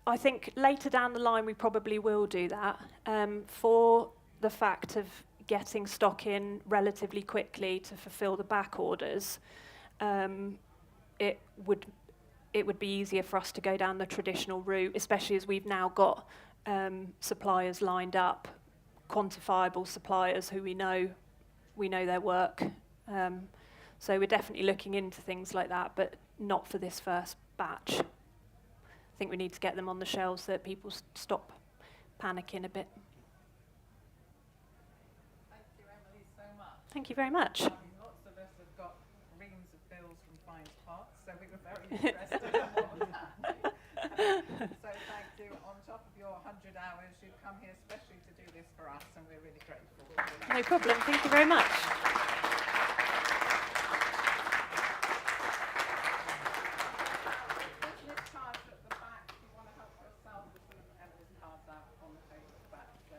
I think later down the line we probably will do that for the fact of getting stock in relatively quickly to fulfill the back orders. It would be easier for us to go down the traditional route, especially as we've now got suppliers lined up, quantifiable suppliers who we know their work. So we're definitely looking into things like that, but not for this first batch. I think we need to get them on the shelves so that people stop panicking a bit. Thank you, Emily, so much. Thank you very much. Lots of us have got reams of bills from Fiennes Parts, so we were very interested in what was happening. So thank you. On top of your 100 hours, you've come here especially to do this for us, and we're really grateful. No problem. Thank you very much. Business cards at the back. If you want to help yourself with some of Emily's cards out on the table at the back. So.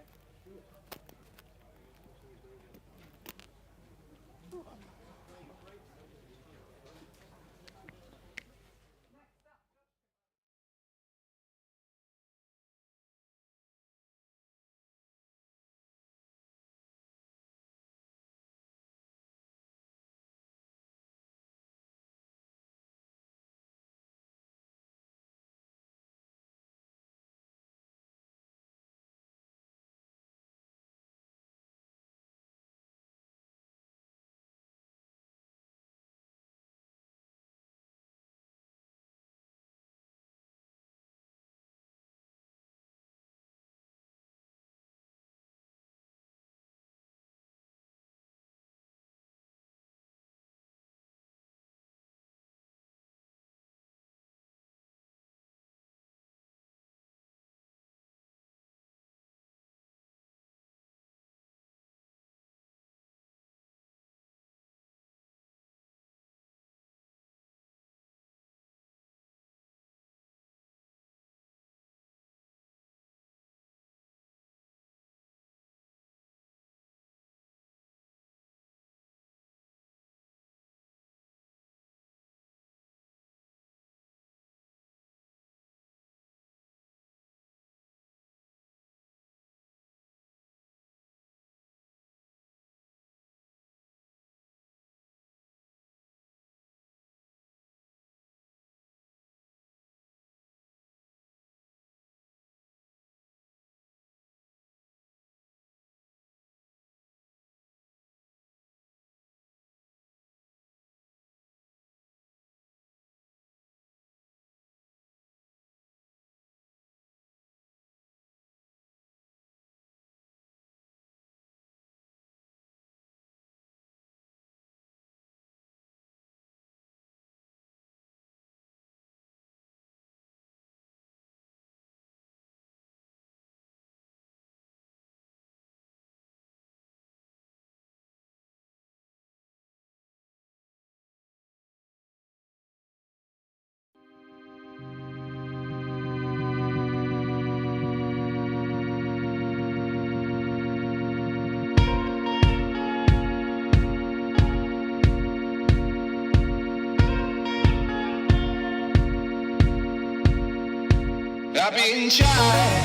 I've been tried,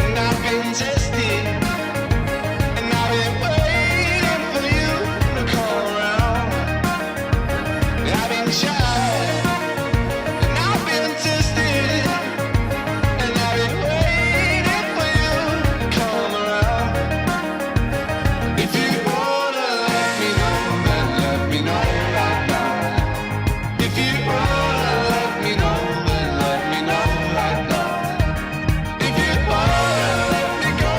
and I've been tested, and I've been waiting for you to come around. I've been tried, and I've been tested, and I've been waiting for you to come around. If you wanna let me know, then let me know right now. If you wanna let me know, then let me know right now. If you wanna let me go,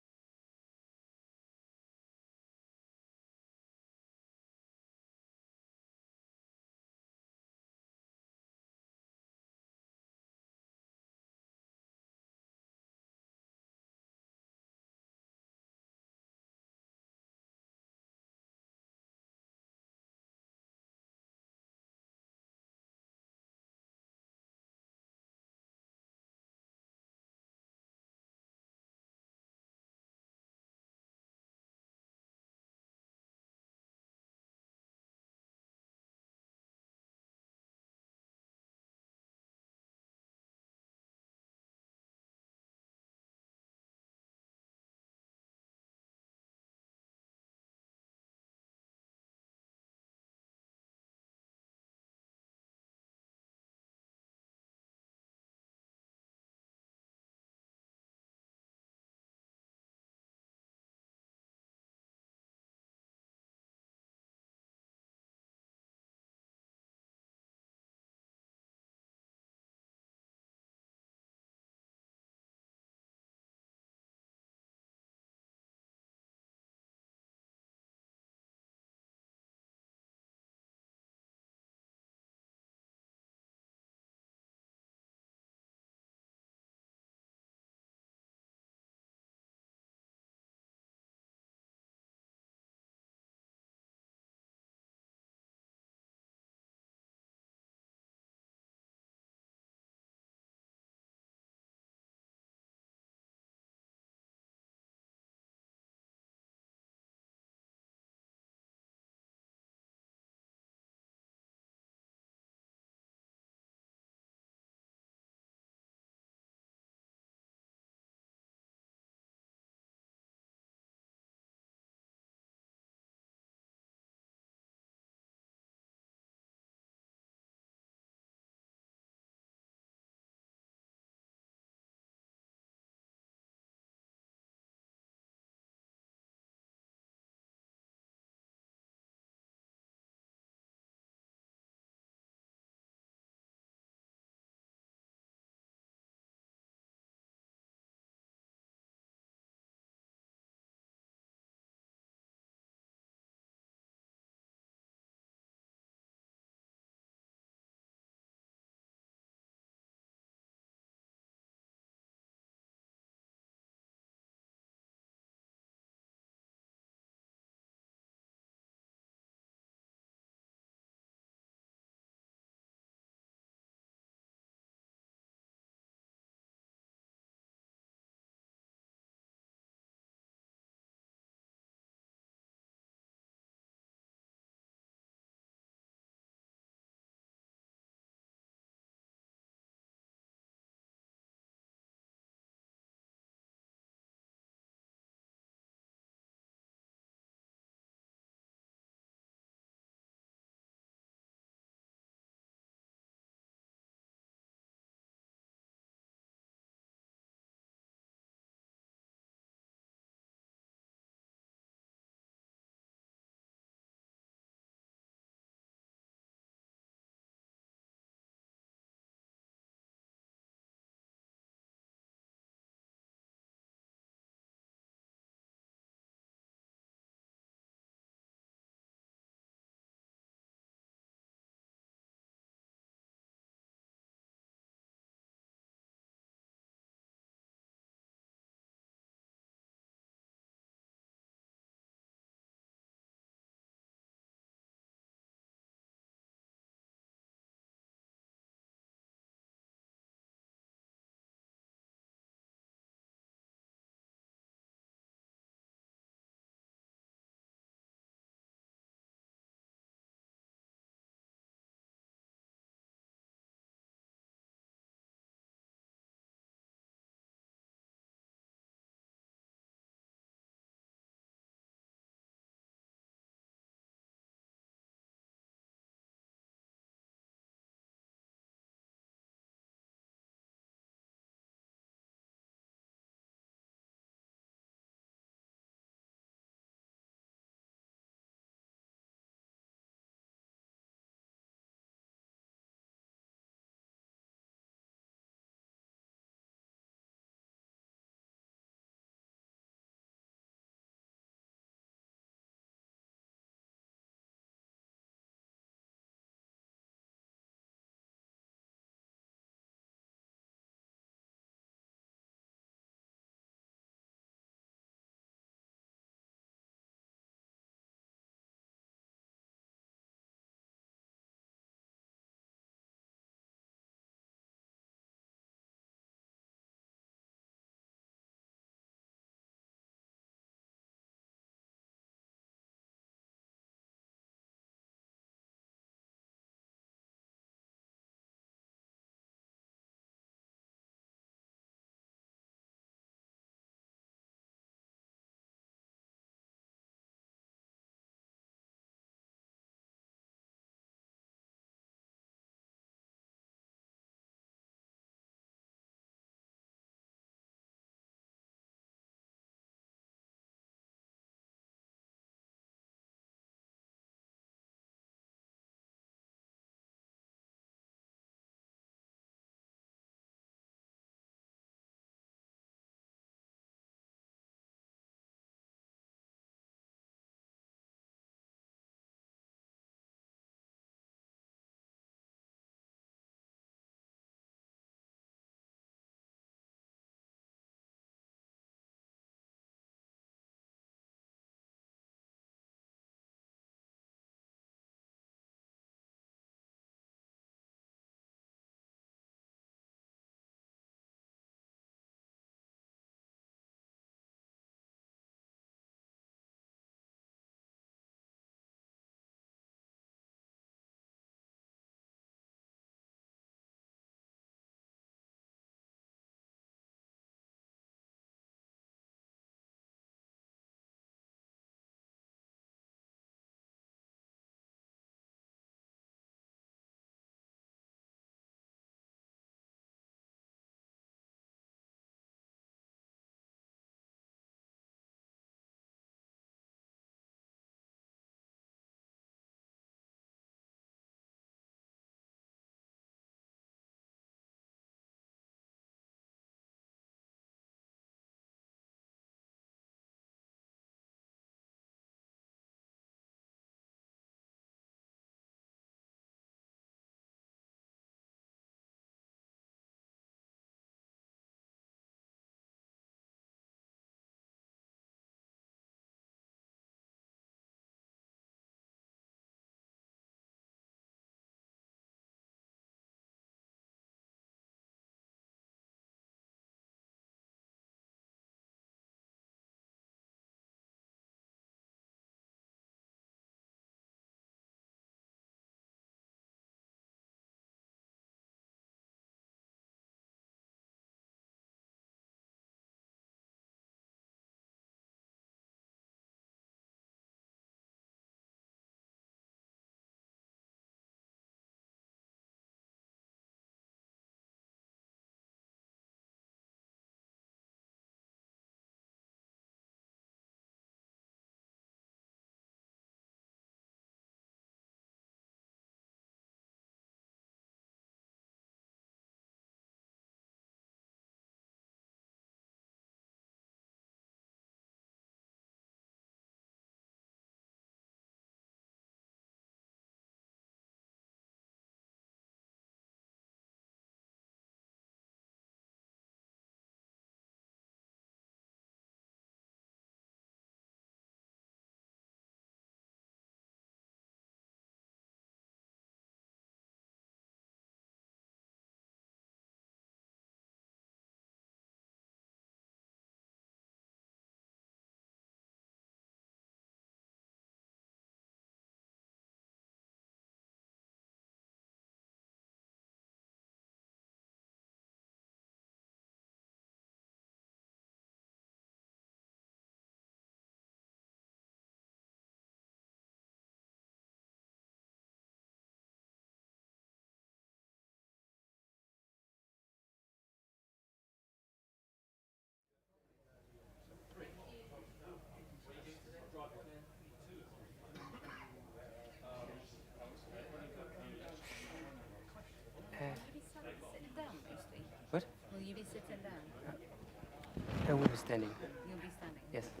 I will be standing. You'll be standing? Yes. Amazing.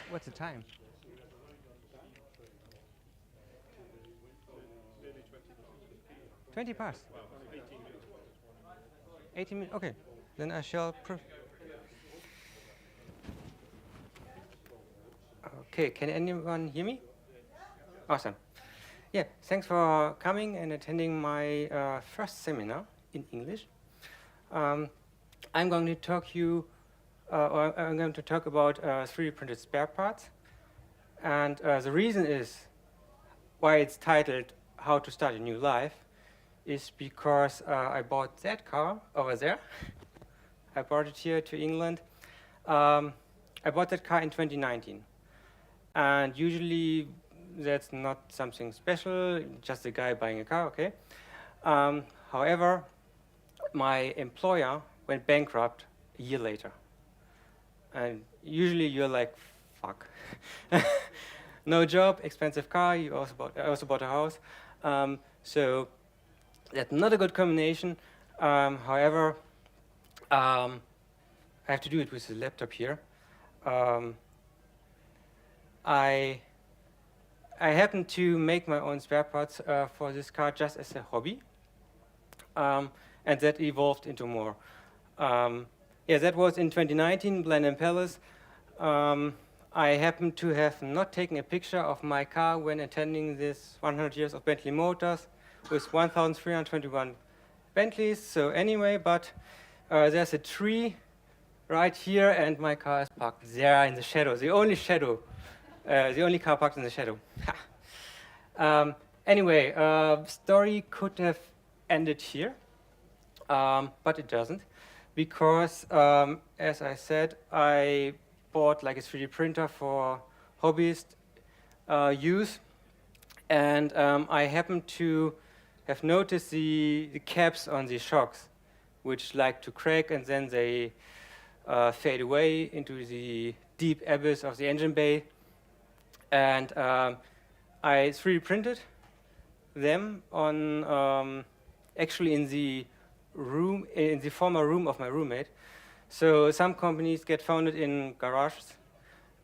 'What's the time? Nearly 20 past. 20 past. Well, 18 minutes. 18 minutes. Okay, then I shall. Okay, can anyone hear me? Awesome. Yeah, thanks for coming and attending my first seminar in English. I'm going to talk I'm going to talk about 3D printed spare parts, and the reason is why it's titled "How to Start a New Life" is because I bought that car over there. I brought it here to England. I bought that car in 2019, and usually that's not something special, just a guy buying a car, okay? However, my employer went bankrupt a year later. And usually you're like, fuck. No job, expensive car, I also bought a house. So that's not a good combination. However, I have to do it with the laptop here. I happen to make my own spare parts for this car just as a hobby. And that evolved into more. Yeah, that was in 2019, Blenheim Palace. I happen to have not taken a picture of my car when attending this 100 years of Bentley Motors with 1,321 Bentleys. So anyway, but there's a tree right here, and my car is parked there in the shadow, the only car parked in the shadow. Anyway, story could have ended here, but it doesn't. Because, as I said, I bought like a 3D printer for hobbyist use, and I happen to have noticed the caps on the shocks, which like to crack, and then they fade away into the deep abyss of the engine bay. And I 3D printed them on actually in the former room of my roommate. So some companies get founded in garages.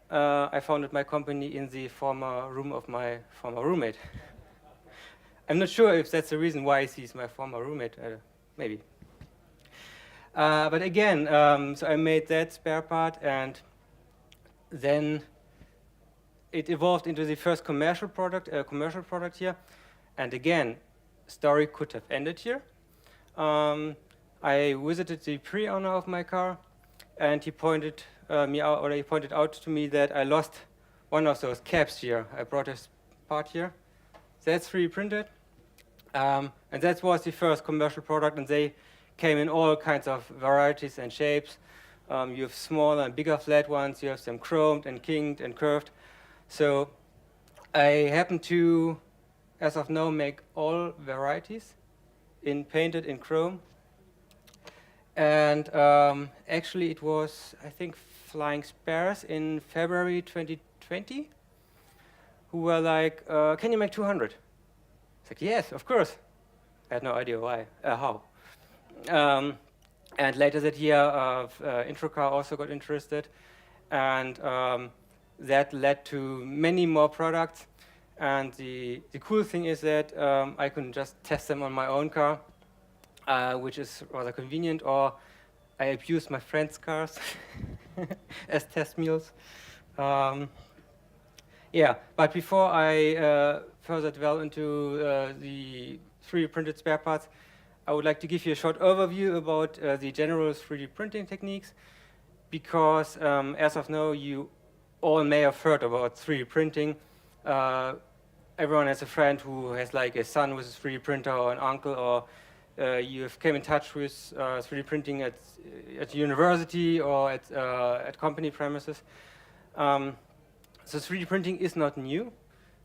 I founded my company in the former room of my former roommate. I'm not sure if that's the reason why he's my former roommate, maybe. But again, so I made that spare part, and then it evolved into the first commercial product here. And again, story could have ended here. I visited the pre-owner of my car, and he pointed out to me that I lost one of those caps here. I brought this part here. That's 3D printed, and that was the first commercial product, and they came in all kinds of varieties and shapes. You have smaller and bigger flat ones. You have them chromed and kinked and curved. So I happen to, as of now, make all varieties painted in chrome. And actually it was, I think, Flying Spares in February 2020 who were like, can you make 200? It's like, yes, of course. I had no idea why, how. And later that year, Introcar also got interested, and that led to many more products. And the cool thing is that I can just test them on my own car, which is rather convenient, or I abuse my friends' cars as test mules. Yeah, but before I further delve into the 3D printed spare parts, I would like to give you a short overview about the general 3D printing techniques, because as of now, you all may have heard about 3D printing. Everyone has a friend who has like a son with a 3D printer, or an uncle, or you have came in touch with 3D printing at university or at company premises. So 3D printing is not new.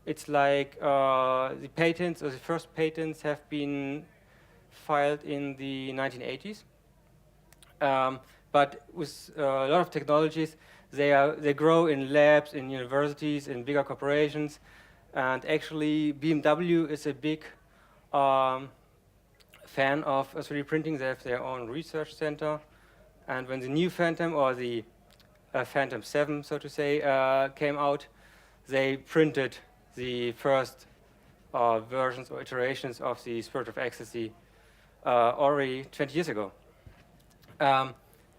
It's like the patents, or the first patents, have been filed in the 1980s. But with a lot of technologies, they grow in labs, in universities, in bigger corporations. And actually, BMW is a big fan of 3D printing. They have their own research center. And when the new Phantom, or the Phantom 7, so to say, came out, they printed the first versions or iterations of the Spirit of Ecstasy already 20 years ago.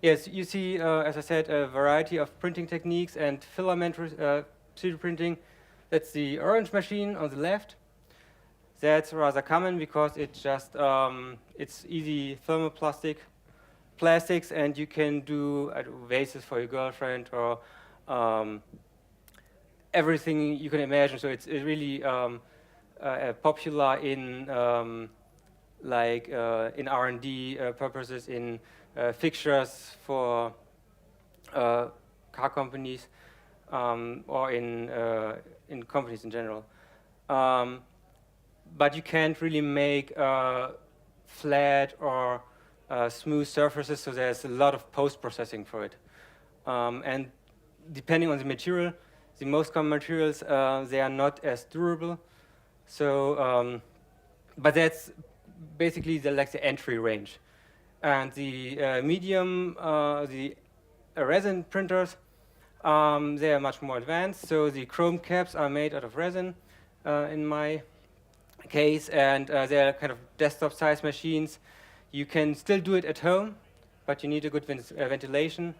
Yes, you see, as I said, a variety of printing techniques and filament 3D printing. That's the orange machine on the left. That's rather common because it's just it's easy plastics, and you can do vases for your girlfriend, or everything you can imagine. So it's really popular in in R&D purposes, in fixtures for car companies, or in companies in general. But you can't really make flat or smooth surfaces, so there's a lot of post-processing for it. And depending on the material, the most common materials, they are not as durable. So, but that's basically the entry range. And the medium, the resin printers, they are much more advanced. So the chrome caps are made out of resin in my case, and they are kind of desktop-sized machines. You can still do it at home, but you need a good ventilation.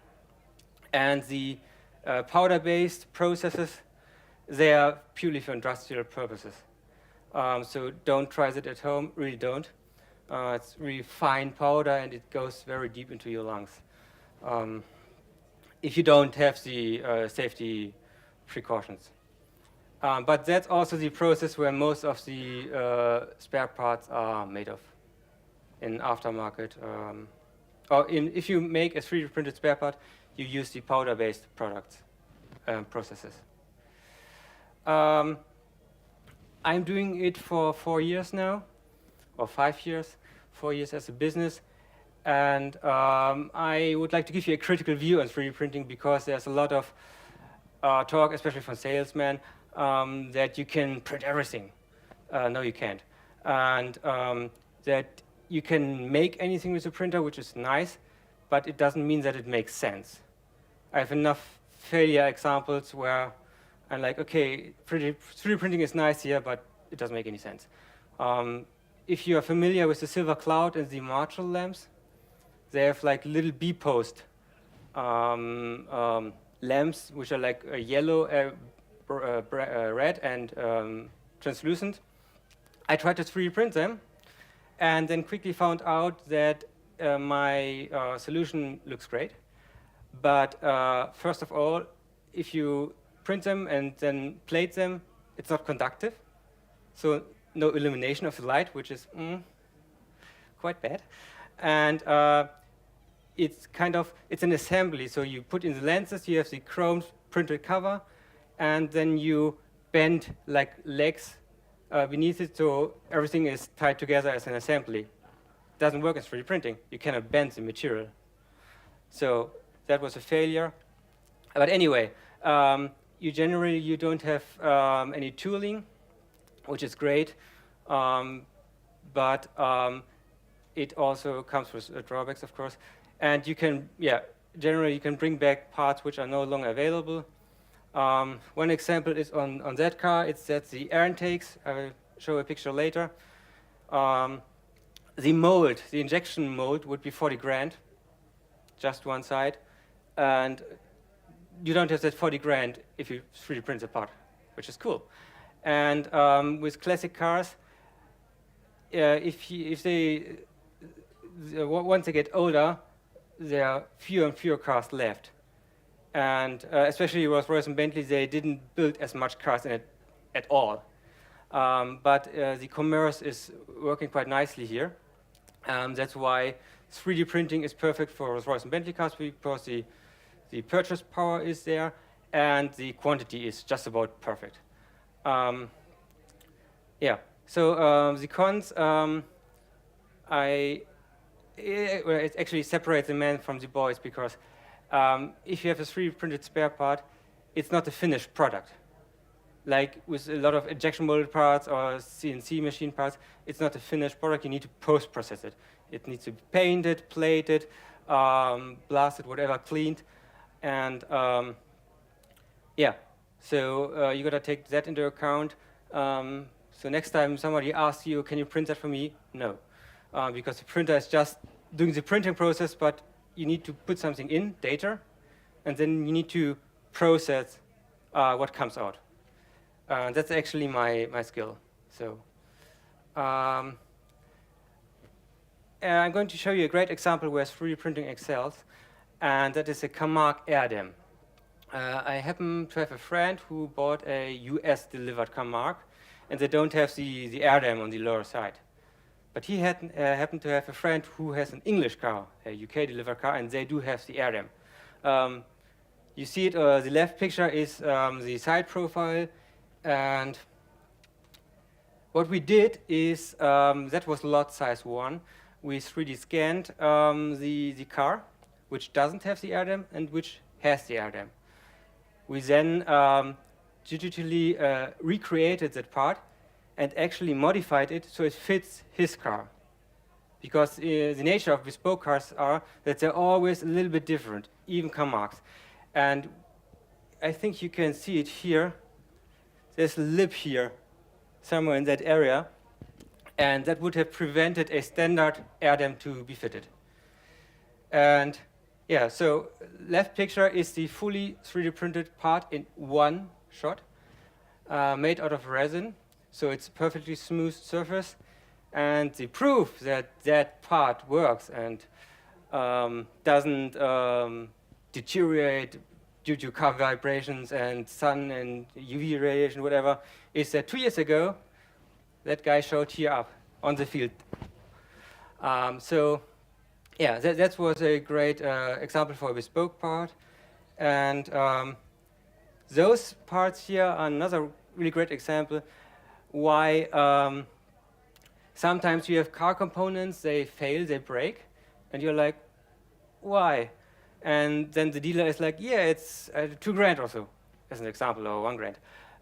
And the powder-based processes, they are purely for industrial purposes. So don't try that at home, really don't. It's really fine powder, and it goes very deep into your lungs. If you don't have the safety precautions. But that's also the process where most of the spare parts are made of, in aftermarket. If you make a 3D printed spare part, you use the powder-based products, processes. I'm doing it for 4 years now, or 5 years, 4 years as a business. And I would like to give you a critical view on 3D printing, because there's a lot of talk, especially from salesmen, that you can print everything. No, you can't. And that you can make anything with a printer, which is nice, but it doesn't mean that it makes sense. I have enough failure examples where I'm like, okay, 3D printing is nice here, but it doesn't make any sense. If you are familiar with the Silver Cloud and the Marshall lamps, they have like little B-post lamps, which are like a yellow, red, and translucent. I tried to 3D print them, and then quickly found out that my solution looks great. But first of all, if you print them and then plate them, it's not conductive. So no illumination of the light, which is quite bad. And it's an assembly. So you put in the lenses, you have the chrome printed cover, and then you bend like legs beneath it, so everything is tied together as an assembly. It doesn't work in 3D printing. You cannot bend the material. So that was a failure. But anyway, you don't have any tooling, which is great. But it also comes with drawbacks, of course. And you can, generally you can bring back parts which are no longer available. One example is on that car. That's the air intakes. I will show a picture later. The mold, the injection mold, would be 40 grand, just one side. And you don't have that 40 grand if you 3D print the part, which is cool. And with classic cars, once they get older, there are fewer and fewer cars left. And especially Rolls-Royce and Bentley, they didn't build as much cars in it at all. But the commerce is working quite nicely here. That's why 3D printing is perfect for Rolls-Royce and Bentley cars, because the purchase power is there and the quantity is just about perfect. Yeah, so the cons, it actually separates the men from the boys, because if you have a 3D printed spare part, it's not a finished product. Like with a lot of injection molded parts or CNC machine parts, it's not a finished product. You need to post-process it. It needs to be painted, plated, blasted, whatever, cleaned. And yeah, so you got to take that into account. So next time somebody asks you, can you print that for me? No, because the printer is just doing the printing process, but you need to put something in, data, and then you need to process what comes out. That's actually my skill. So and I'm going to show you a great example where 3D printing excels, and that is a Karger air dam. I happen to have a friend who bought a US delivered Karger, and they don't have the air dam on the lower side. But he happened to have a friend who has an English car, a UK delivered car, and they do have the air dam. You see it, the left picture is the side profile, and what we did is, that was lot size 1. We 3D scanned the car, which doesn't have the air dam and which has the air dam. We then digitally recreated that part and actually modified it so it fits his car. Because the nature of bespoke cars are that they're always a little bit different, even Kargers. And I think you can see it here. There's a lip here, somewhere in that area, and that would have prevented a standard air dam to be fitted. And yeah, so left picture is the fully 3D printed part in one shot, made out of resin, so it's a perfectly smooth surface. And the proof that that part works and doesn't deteriorate due to car vibrations and sun and UV radiation, whatever, is that 2 years ago, that guy showed here up on the field. So yeah, that was a great example for a bespoke part. And those parts here are another really great example why sometimes you have car components, they fail, they break, and you're like, why? And then the dealer is like, yeah, it's $2,000 or so, as an example, or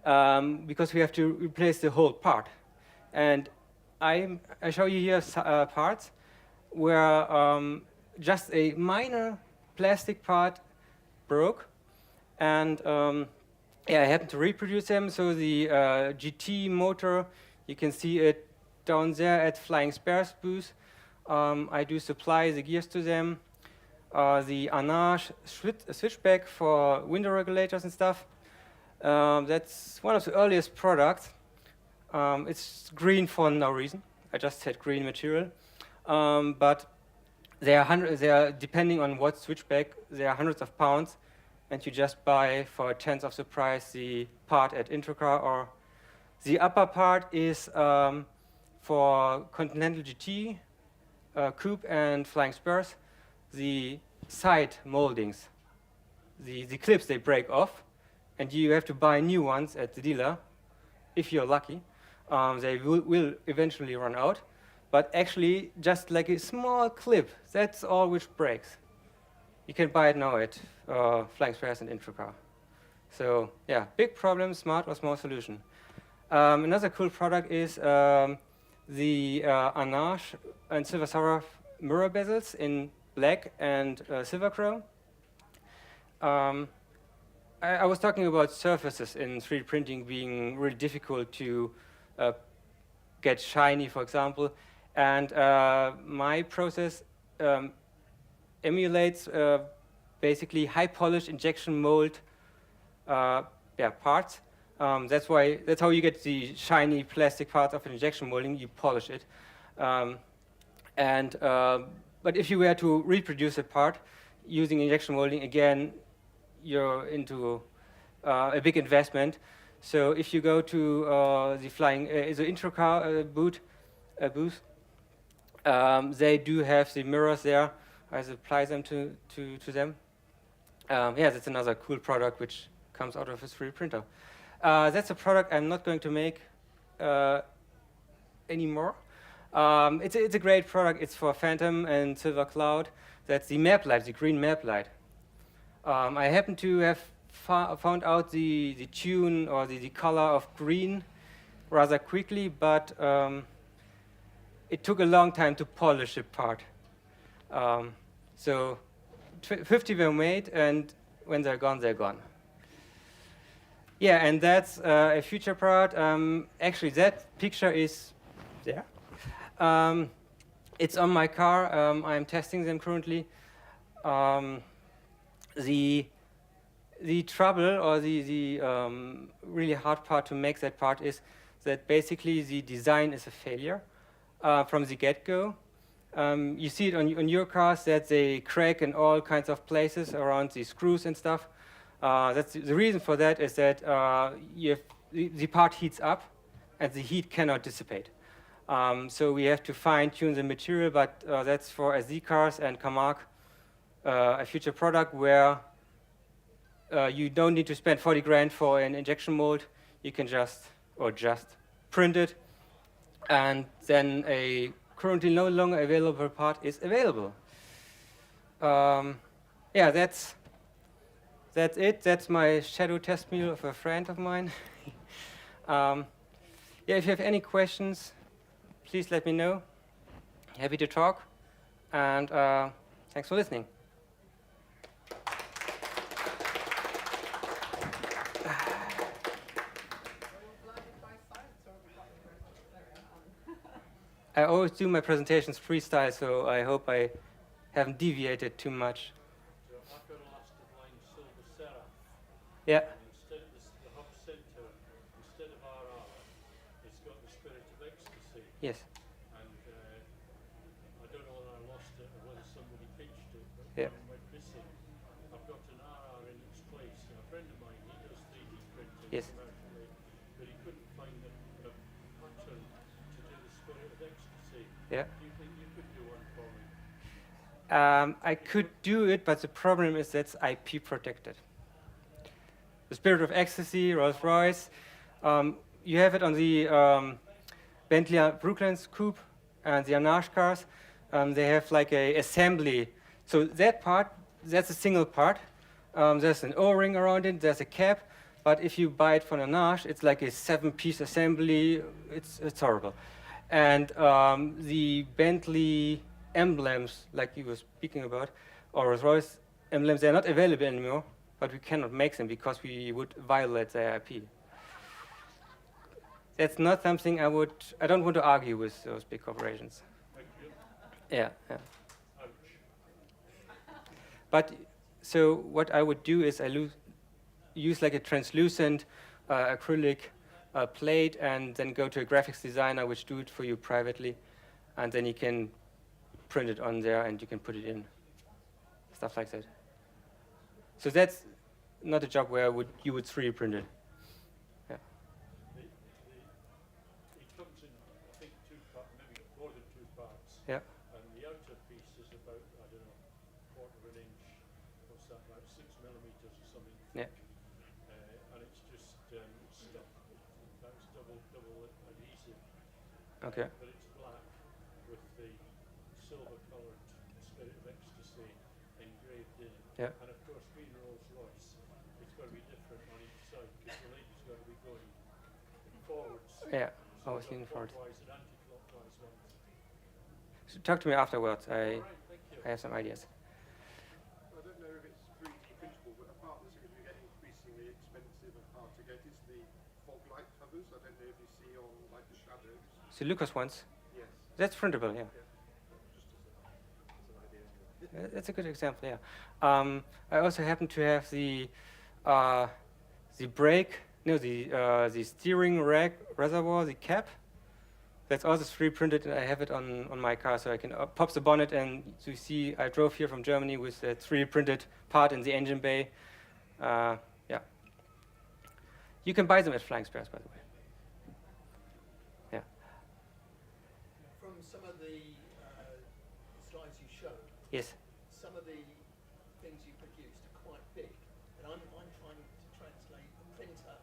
$1,000, because we have to replace the whole part. And I show you here parts where just a minor plastic part broke, and yeah, I happen to reproduce them. So the GT motor, you can see it down there at Flying Spares booth. I do supply the gears to them. The Anage switchback for window regulators and stuff. That's one of the earliest products. It's green for no reason. I just said green material. But they are depending on what switchback, they are hundreds of pounds, and you just buy for a tenth of the price the part at Introcar. Or the upper part is for Continental GT, Coupe, and Flying Spurs. The side moldings, the clips, they break off, and you have to buy new ones at the dealer, if you're lucky. They will eventually run out, but actually just like a small clip, that's all which breaks. You can buy it now at Flying Spurs and Introcar. So yeah, big problem, smart or small solution. Another cool product is the Anage and Silver Saraf mirror bezels in black and silver chrome. I was talking about surfaces in 3D printing being really difficult to get shiny, for example. And my process emulates basically high polished injection mold parts. That's how you get the shiny plastic parts of an injection molding. You polish it. But if you were to reproduce a part using injection molding, again, you're into a big investment. So if you go to the flying, the intro car booth, they do have the mirrors there. I supply them to them. Yeah, that's another cool product which comes out of a 3D printer. That's a product I'm not going to make anymore. It's a great product. It's for Phantom and Silver Cloud. That's the map light, the green map light. I happen to have found out the tune or the color of green rather quickly, but it took a long time to polish the part. So 50 were made, and when they're gone, they're gone. Yeah, and that's a future part. Actually, that picture is there. It's on my car. I'm testing them currently. The trouble or the really hard part to make that part is that basically the design is a failure from the get-go. You see it on your cars that they crack in all kinds of places around the screws and stuff. That's the reason for that is that the part heats up and the heat cannot dissipate. So we have to fine-tune the material, but that's for SD cars and Karger, a future product where you don't need to spend 40 grand for an injection mold. You can just print it, and then a currently no longer available part is available. Yeah, that's it. That's my shadow test meal of a friend of mine. Yeah, if you have any questions, please let me know. Happy to talk, and thanks for listening. I always do my presentations freestyle, so I hope I haven't deviated too much. So I've got a last of line silver seraph. Yeah. Instead of the hub center, instead of RR, it's got the spirit of ecstasy. Yes. And I don't know whether I lost it or whether somebody pitched it, but yeah. When it went missing, I've got an RR in its place. And a friend of mine, he does 3D printing yes. commercially, but he couldn't find a pattern to do the spirit of ecstasy. Yeah. Do you think you could do one for me? I could do it, but the problem is that's IP protected. The Spirit of Ecstasy, Rolls-Royce, you have it on the Bentley Brooklands Coupe and the Arnage cars. They have like a assembly. So that part, that's a single part. There's an O-ring around it, there's a cap, but if you buy it from Arnage, it's like a 7-piece assembly. It's horrible. And the Bentley emblems, like you were speaking about, or Rolls-Royce emblems, they're not available anymore, but we cannot make them because we would violate their IP. That's not something I don't want to argue with those big corporations. Yeah, yeah. But so what I would do is use like a translucent acrylic plate and then go to a graphics designer which do it for you privately, and then you can print it on there and you can put it in, stuff like that. So that's not a job where you would 3D print it. Yeah. It comes in, I think, maybe more than 2 parts. Yeah. And the outer piece is about, I don't know, 1/4 inch, what's that, about 6 millimeters or something. Yeah. And it's just stuff. That's double adhesive. Okay. But it's black with the silver-coloured Spirit of Ecstasy engraved in it. Yeah. And of course, being Rolls-Royce, it's got to be different on each side because the lady's got to be going forwards. Yeah, so always leaning forward. clockwise and anti-clockwise ones. So talk to me afterwards. Right, thank you. I have some ideas. I don't know if it's 3D printable, but a part that's going to get increasingly expensive and hard to get is the fog light covers. I don't know if you see on like the shadows. So Lucas ones? Yes. That's printable, yeah. Just as an idea. That's a good example, yeah. I also happen to have the steering rack reservoir, the cap. That's also 3D printed, and I have it on my car, so I can pop the bonnet, and you see I drove here from Germany with a 3D printed part in the engine bay. Yeah. You can buy them at Flying Squares, by the way. Yeah. From some of the slides you showed, Yes. some of the things you produced are quite big, and I'm trying to translate a printer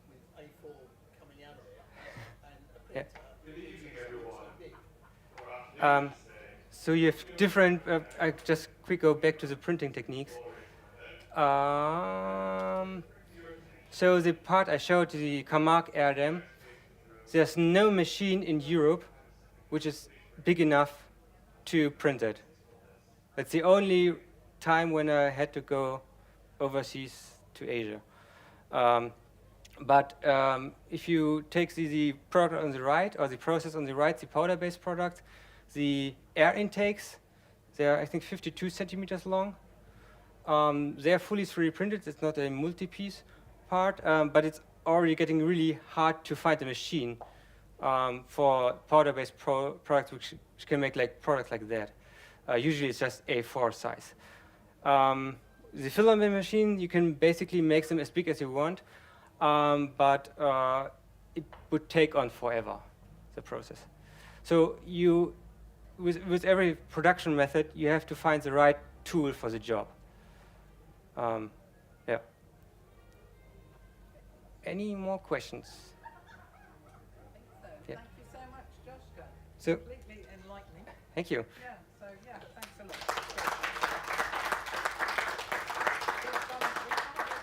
with A4 coming out of it and a printer so big. So you have different, I just quick go back to the printing techniques. So the part I showed, the Karger air dam, there's no machine in Europe which is big enough to print it. That's the only time when I had to go overseas to Asia. But if you take the product on the right, or the process on the right, the powder-based product, the air intakes, they're, I think, 52 centimeters long. They're fully 3D printed. It's not a multi-piece part, but it's already getting really hard to find a machine for powder-based products which can make like products like that. Usually it's just A4 size. The filament machine, you can basically make them as big as you want, but it would take on forever, the process. So you, with every production method, you have to find the right tool for the job. Yeah. Any more questions? Thank you so much, Joschka. So, Completely enlightening. thank you. Yeah, so yeah, thanks a lot.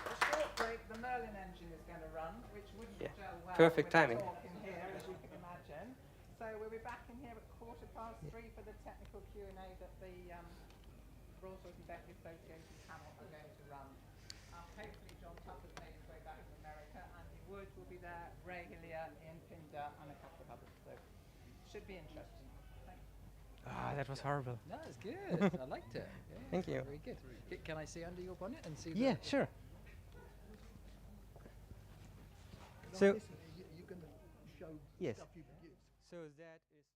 A short break, the Merlin engine is going to run, which wouldn't gel well Perfect with the timing. talk in here, as you can imagine. So we'll be back in here at 3:15 for the technical Q&A that the Rolls-Royce and Bentley Association panel are going to run. Hopefully John Tupper's made his way back from America, Andy Wood will be there, Ray Hillier, Ian Pinder, and a couple of others. So should be interesting. Thanks. That was horrible. No, it's good. I liked it. Yeah, Thank you. Very good. Can I see under your bonnet and see? Yeah, sure. So, You're going to show Yes. stuff you produced. So that is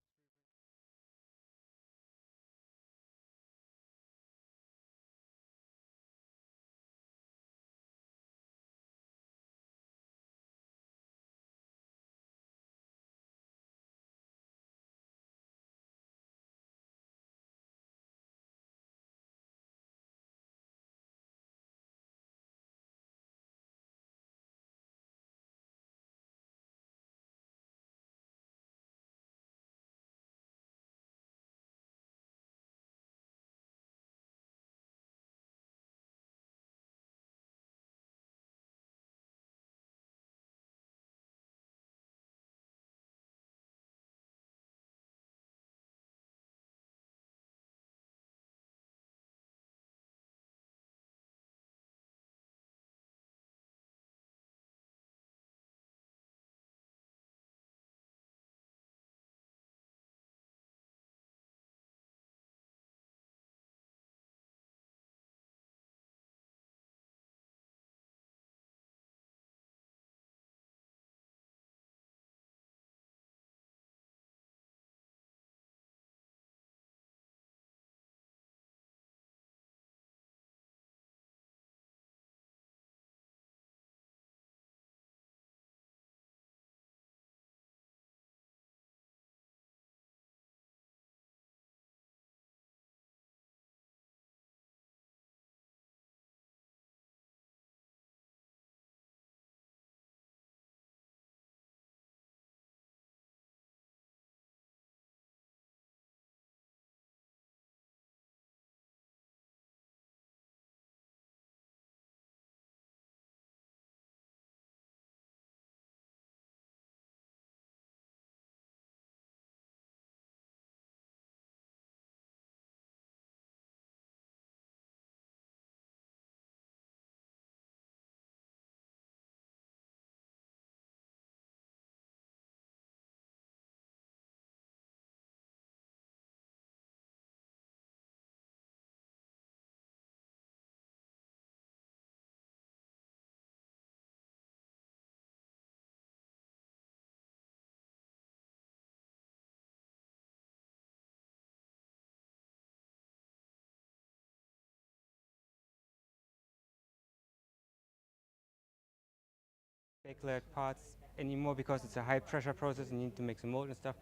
bakelite parts anymore because it's a high pressure process and you need to make some mold and stuff.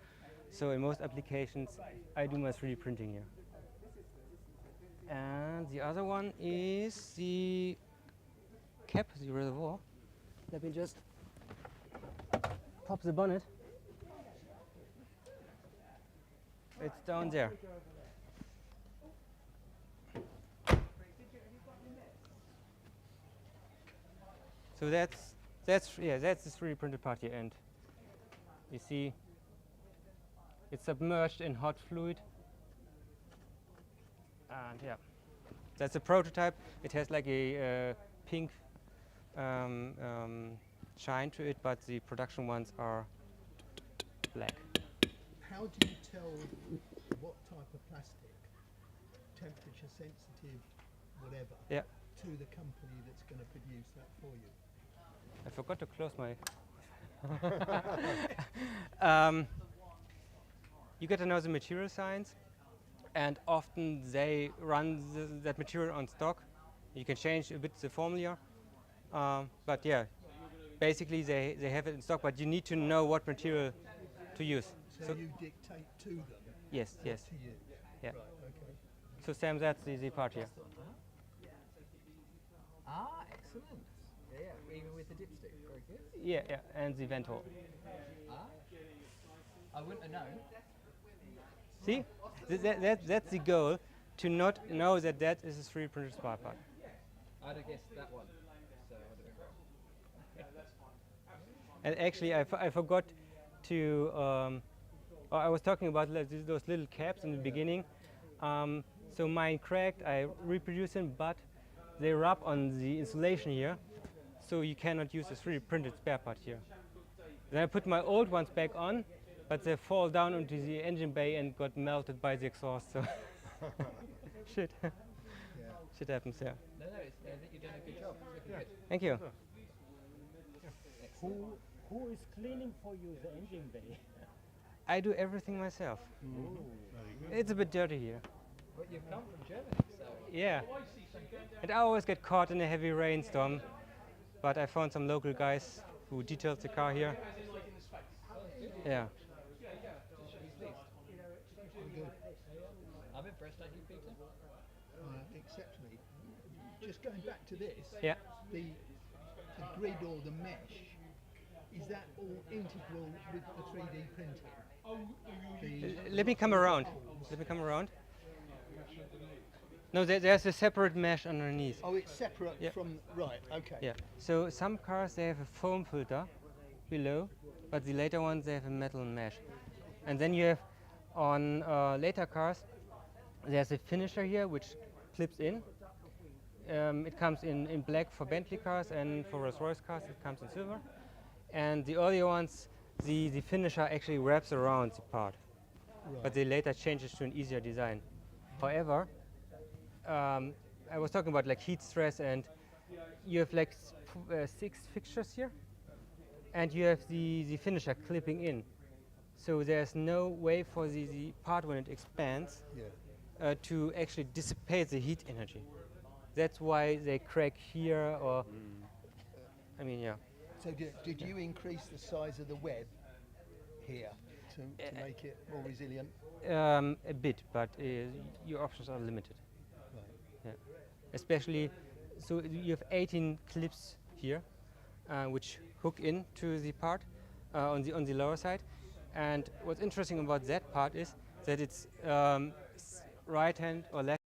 So in most applications, I do my 3D printing here. And the other one is the cap, the reservoir. Let me just pop the bonnet. It's down there. So that's the 3D printed part here, and you see it's submerged in hot fluid. And yeah, that's a prototype. It has like a pink shine to it, but the production ones are black. How do you tell what type of plastic, temperature sensitive, whatever, Yeah. to the company that's going to produce that for you? I forgot to close my. You get to know the material science, and often they run that material on stock. You can change a bit the formula, but yeah, basically they have it in stock, but you need to know what material to use. So you dictate to them Yes, what yes. to use? Yeah. Right, okay. So Sam, that's the part here. Ah, excellent. Yeah, even with the dipstick, very good. Yeah, yeah, and the vent hole. Ah, I wouldn't have known. See, that's the goal, to not know that that is a 3D printed spark part. I'd have guessed that one, so I'd have been wrong. And actually, I forgot to. I was talking about those little caps in the beginning. So mine cracked. I reproduced them, but they rub on the insulation here, so you cannot use a 3D printed spare part here. Then I put my old ones back on, but they fall down into the engine bay and got melted by the exhaust. So shit. Yeah. Shit happens, yeah. No, you've done a good job. It's looking good. Thank you. Who is cleaning for you the engine bay? I do everything myself. It's a bit dirty here. But you've come from Germany, so. Yeah. And I always get caught in a heavy rainstorm, but I found some local guys who detailed the car here. Yeah. I'm impressed, aren't you, Peter? Exceptionally. Just going back to this, Yeah. the grid or the mesh, is that all integral with the 3D printing? Let me come around. Let me come around. No, there's a separate mesh underneath. Oh, it's separate Yeah. from, right, okay. Yeah. So some cars, they have a foam filter below, but the later ones, they have a metal mesh. And then you have, on later cars, there's a finisher here which clips in. It comes in black for Bentley cars, and for Rolls-Royce cars it comes in silver. And the earlier ones, the finisher actually wraps around the part, but they later changes to an easier design. However, I was talking about like heat stress, and you have like 6 fixtures here, and you have the finisher clipping in. So there's no way for the part when it expands to actually dissipate the heat energy. That's why they crack here, or I mean, yeah. So did you increase the size of the web here to make it more resilient? A bit, but your options are limited. Right. Yeah. Especially, so you have 18 clips here, which hook into the part on the lower side. And what's interesting about that part is that it's right hand or left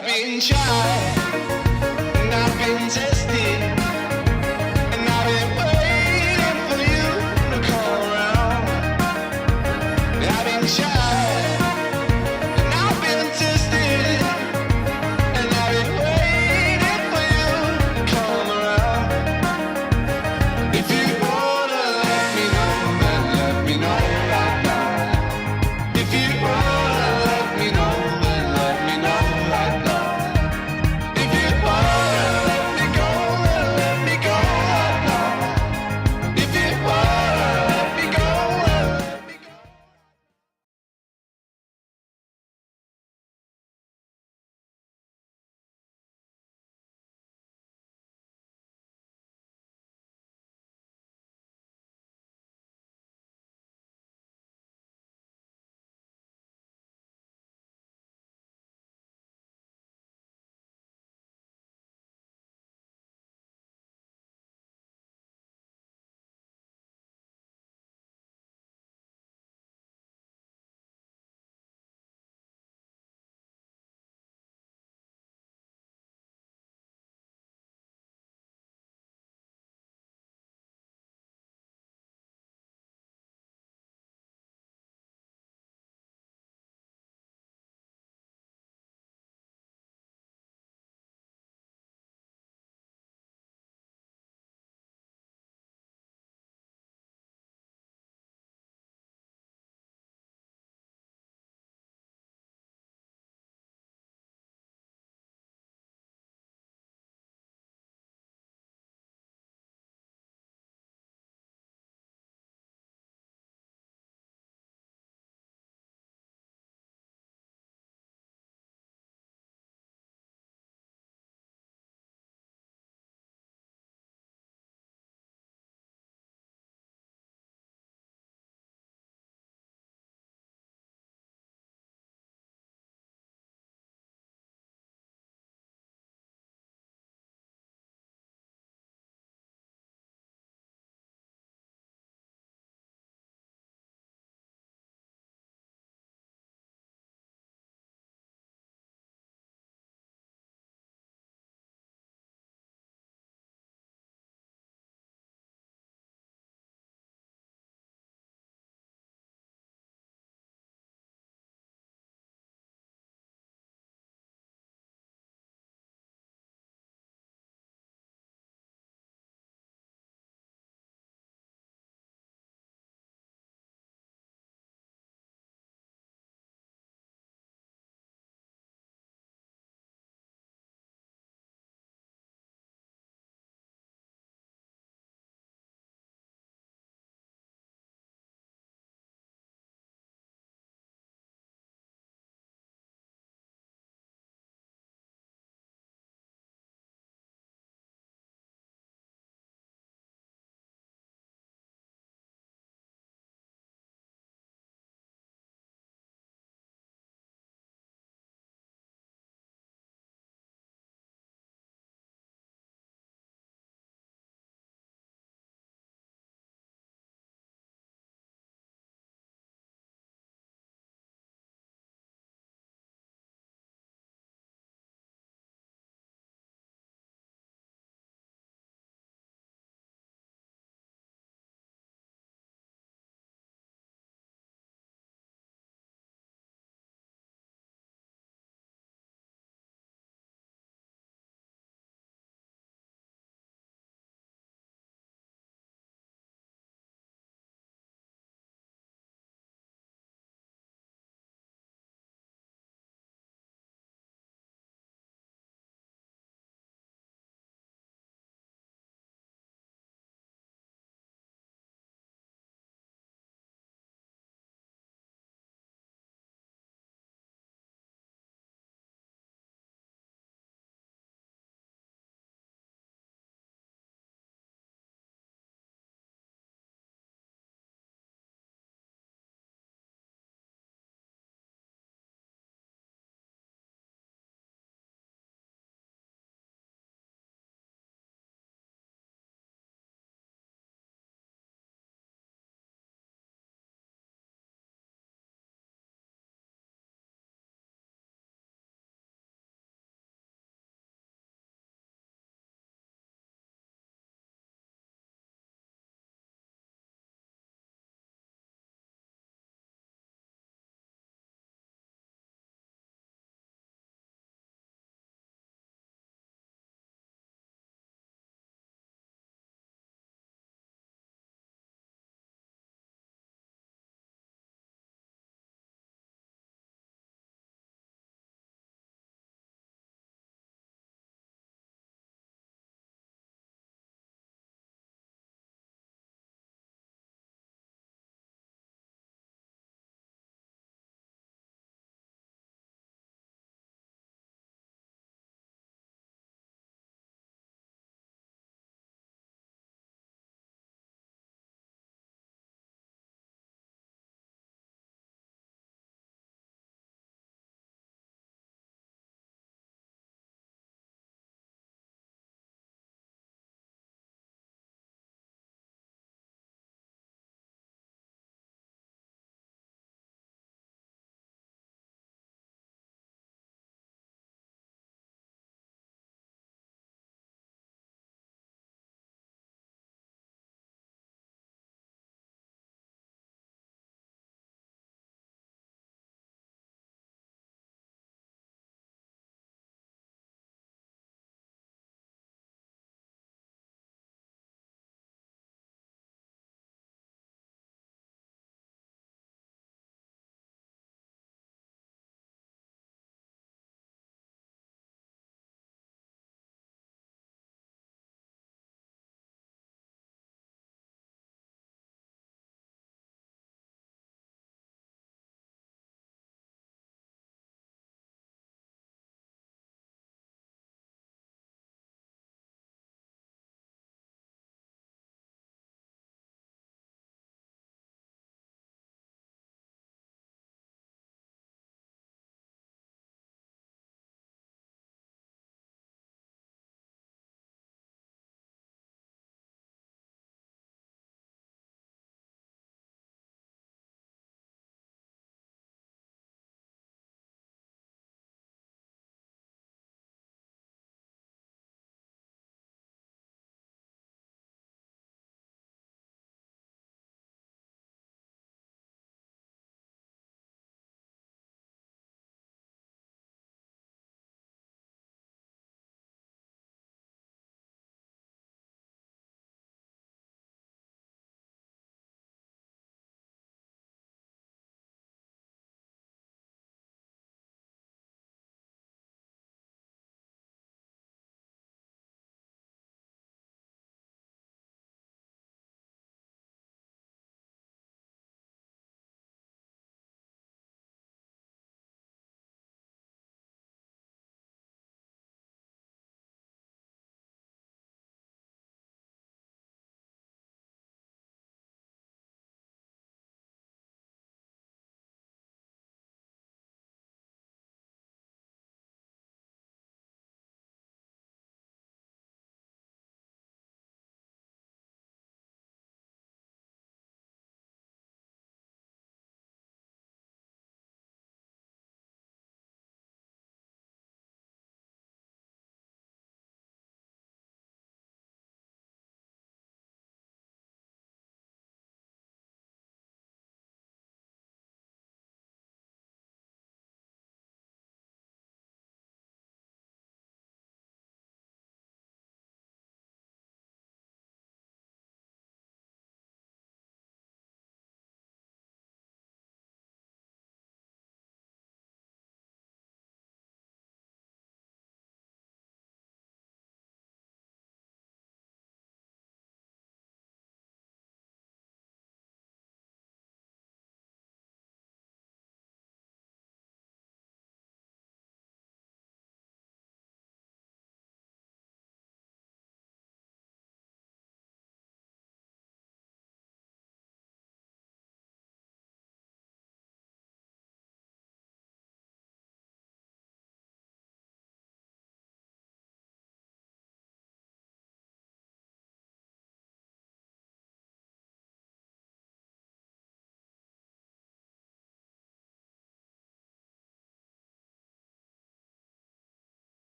I've been tried, and I've been tested, and I've been waiting for you to come around. I've been tried, and I've been tested, and I've been waiting for you to come around. If you wanna let me know, then let me know right now. If you wanna let me know, then let me know right now. If you wanna let me go,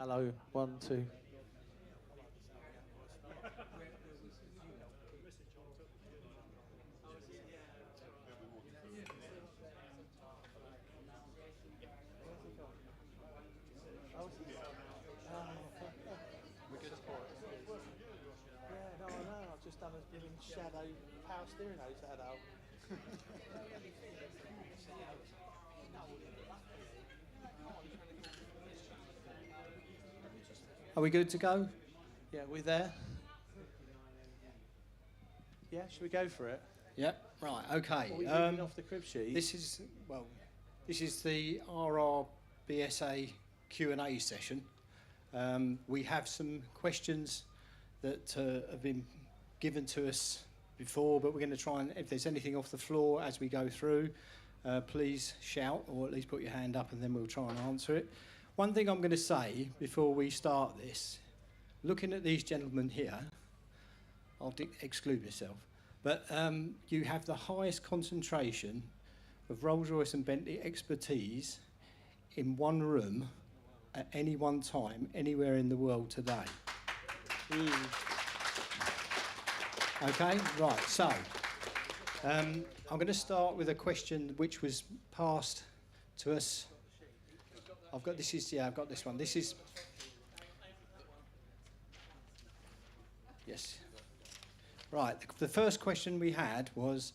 Hello, 1, 2. Yeah, no, I know. I've just done a blooming shadow power steering hose shadow. Are we good to go? Yeah, we there? Yeah, should we go for it? Yep. Right. Okay. Are we moving off the crib sheet? This is the RRBSA Q&A session. We have some questions that have been given to us before, but we're going to try and, if there's anything off the floor as we go through, please shout or at least put your hand up and then we'll try and answer it. One thing I'm going to say before we start this, looking at these gentlemen here, I'll exclude myself, but you have the highest concentration of Rolls-Royce and Bentley expertise in one room at any one time, anywhere in the world today. Okay, right, so I'm going to start with a question which was passed to us. I've got this one. This is, yes. Right, the first question we had was,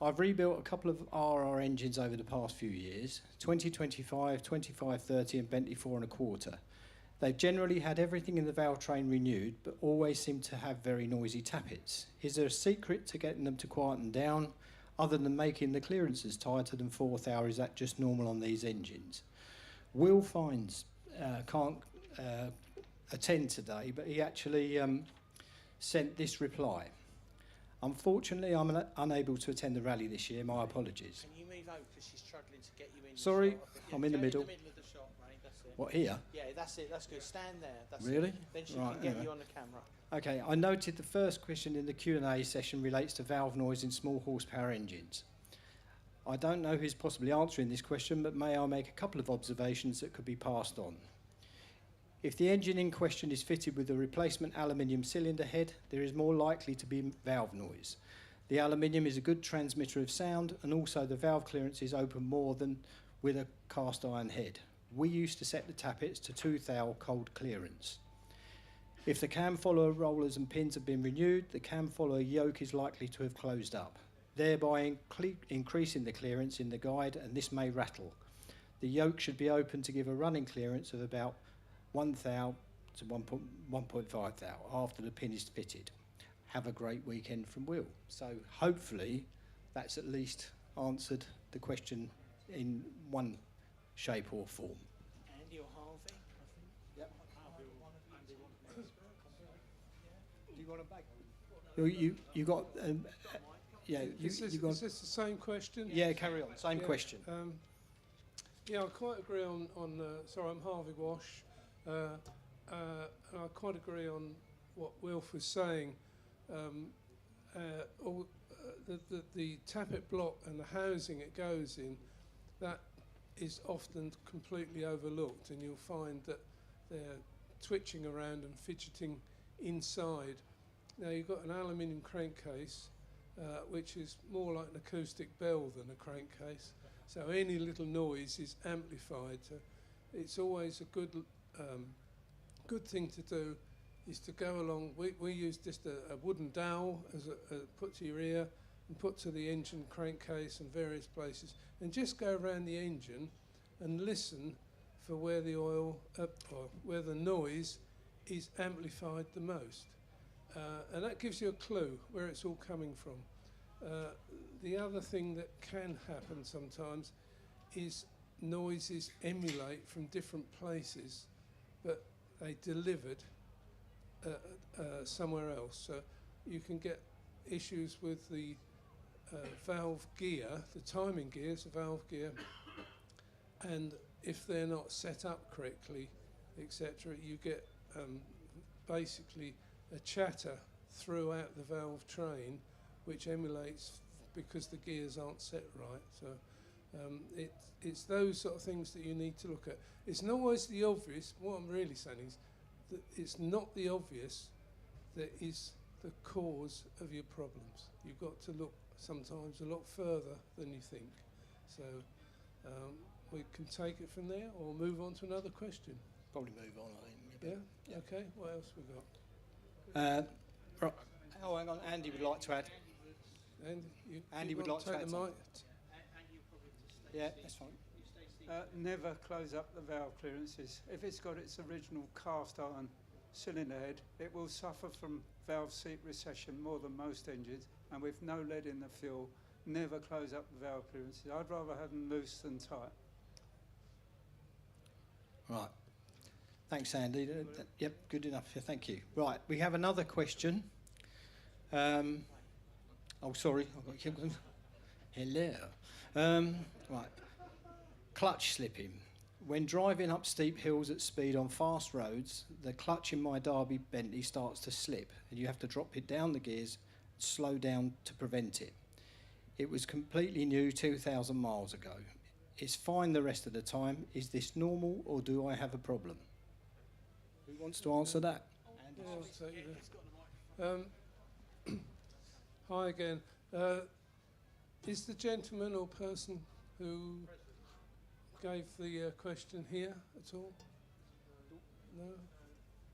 I've rebuilt a couple of RR engines over the past few years, 2025, 2530 and Bentley 4.25. They've generally had everything in the valve train renewed, but always seem to have very noisy tappets. Is there a secret to getting them to quieten down, other than making the clearances tighter than 4th hour? Is that just normal on these engines? Will Fiennes can't attend today, but he actually sent this reply. Unfortunately, I'm unable to attend the rally this year. My apologies. Can you move over because she's struggling to get you in? Sorry, the shot. I'm in the middle. In the middle of the shot, mate. That's it. What, here? Yeah, that's it. That's good. Stand there. That's Really? It. Then she Right, can get anyway. you on the camera. Okay, I noted the first question in the Q&A session relates to valve noise in small horsepower engines. I don't know who's possibly answering this question, but may I make a couple of observations that could be passed on? If the engine in question is fitted with a replacement aluminium cylinder head, there is more likely to be valve noise. The aluminium is a good transmitter of sound, and also the valve clearance is open more than with a cast iron head. We used to set the tappets to 2 thou cold clearance. If the cam follower rollers and pins have been renewed, the cam follower yoke is likely to have closed up, thereby increasing the clearance in the guide, and this may rattle. The yoke should be open to give a running clearance of about 1 thou to 1.5 thou after the pin is fitted. Have a great weekend from Will. So hopefully that's at least answered the question in one shape or form. Andy or Harvey? Yep. Do you want a bag? You got yeah. Is this the same question? Yeah, carry on. Same question. Yeah, I quite agree on sorry, I'm Harvey Wash. And I quite agree on what Wilf was saying. The tappet block and the housing it goes in, that is often completely overlooked, and you'll find that they're twitching around and fidgeting inside. Now you've got an aluminium crankcase, which is more like an acoustic bell than a crankcase, so any little noise is amplified. So it's always a good thing to do is to go along. We use just a wooden dowel as put to your ear and put to the engine crankcase and various places, and just go around the engine and listen for where the oil or where the noise is amplified the most, and that gives you a clue where it's all coming from. The other thing that can happen sometimes is noises emulate from different places, but they delivered somewhere else. So you can get issues with the valve gear, the timing gears, the valve gear, and if they're not set up correctly, etc., you get basically a chatter throughout the valve train, which emulates because the gears aren't set right. So It's those sort of things that you need to look at. It's not always the obvious. What I'm really saying is that it's not the obvious that is the cause of your problems. You've got to look sometimes a lot further than you think. So we can take it from there or move on to another question. Probably move on, I think. Yeah? Okay, what else we got? Right. Oh, hang on, Andy would like to add. Andy would like to add something. Yeah, that's fine. Never close up the valve clearances. If it's got its original cast iron cylinder head, it will suffer from valve seat recession more than most engines, and with no lead in the fuel, never close up the valve clearances. I'd rather have them loose than tight. Right. Thanks, Andy. Yep, good enough. Yeah, thank you. Right, we have another question. Oh, sorry. I've got to keep going. Hello. Right. Clutch slipping. When driving up steep hills at speed on fast roads, the clutch in my Derby Bentley starts to slip, and you have to drop it down the gears and slow down to prevent it. It was completely new 2,000 miles ago. It's fine the rest of the time. Is this normal, or do I have a problem? Who wants to answer that? Yeah, I'll take that. Hi again. Is the gentleman or person who gave the question here at all? No?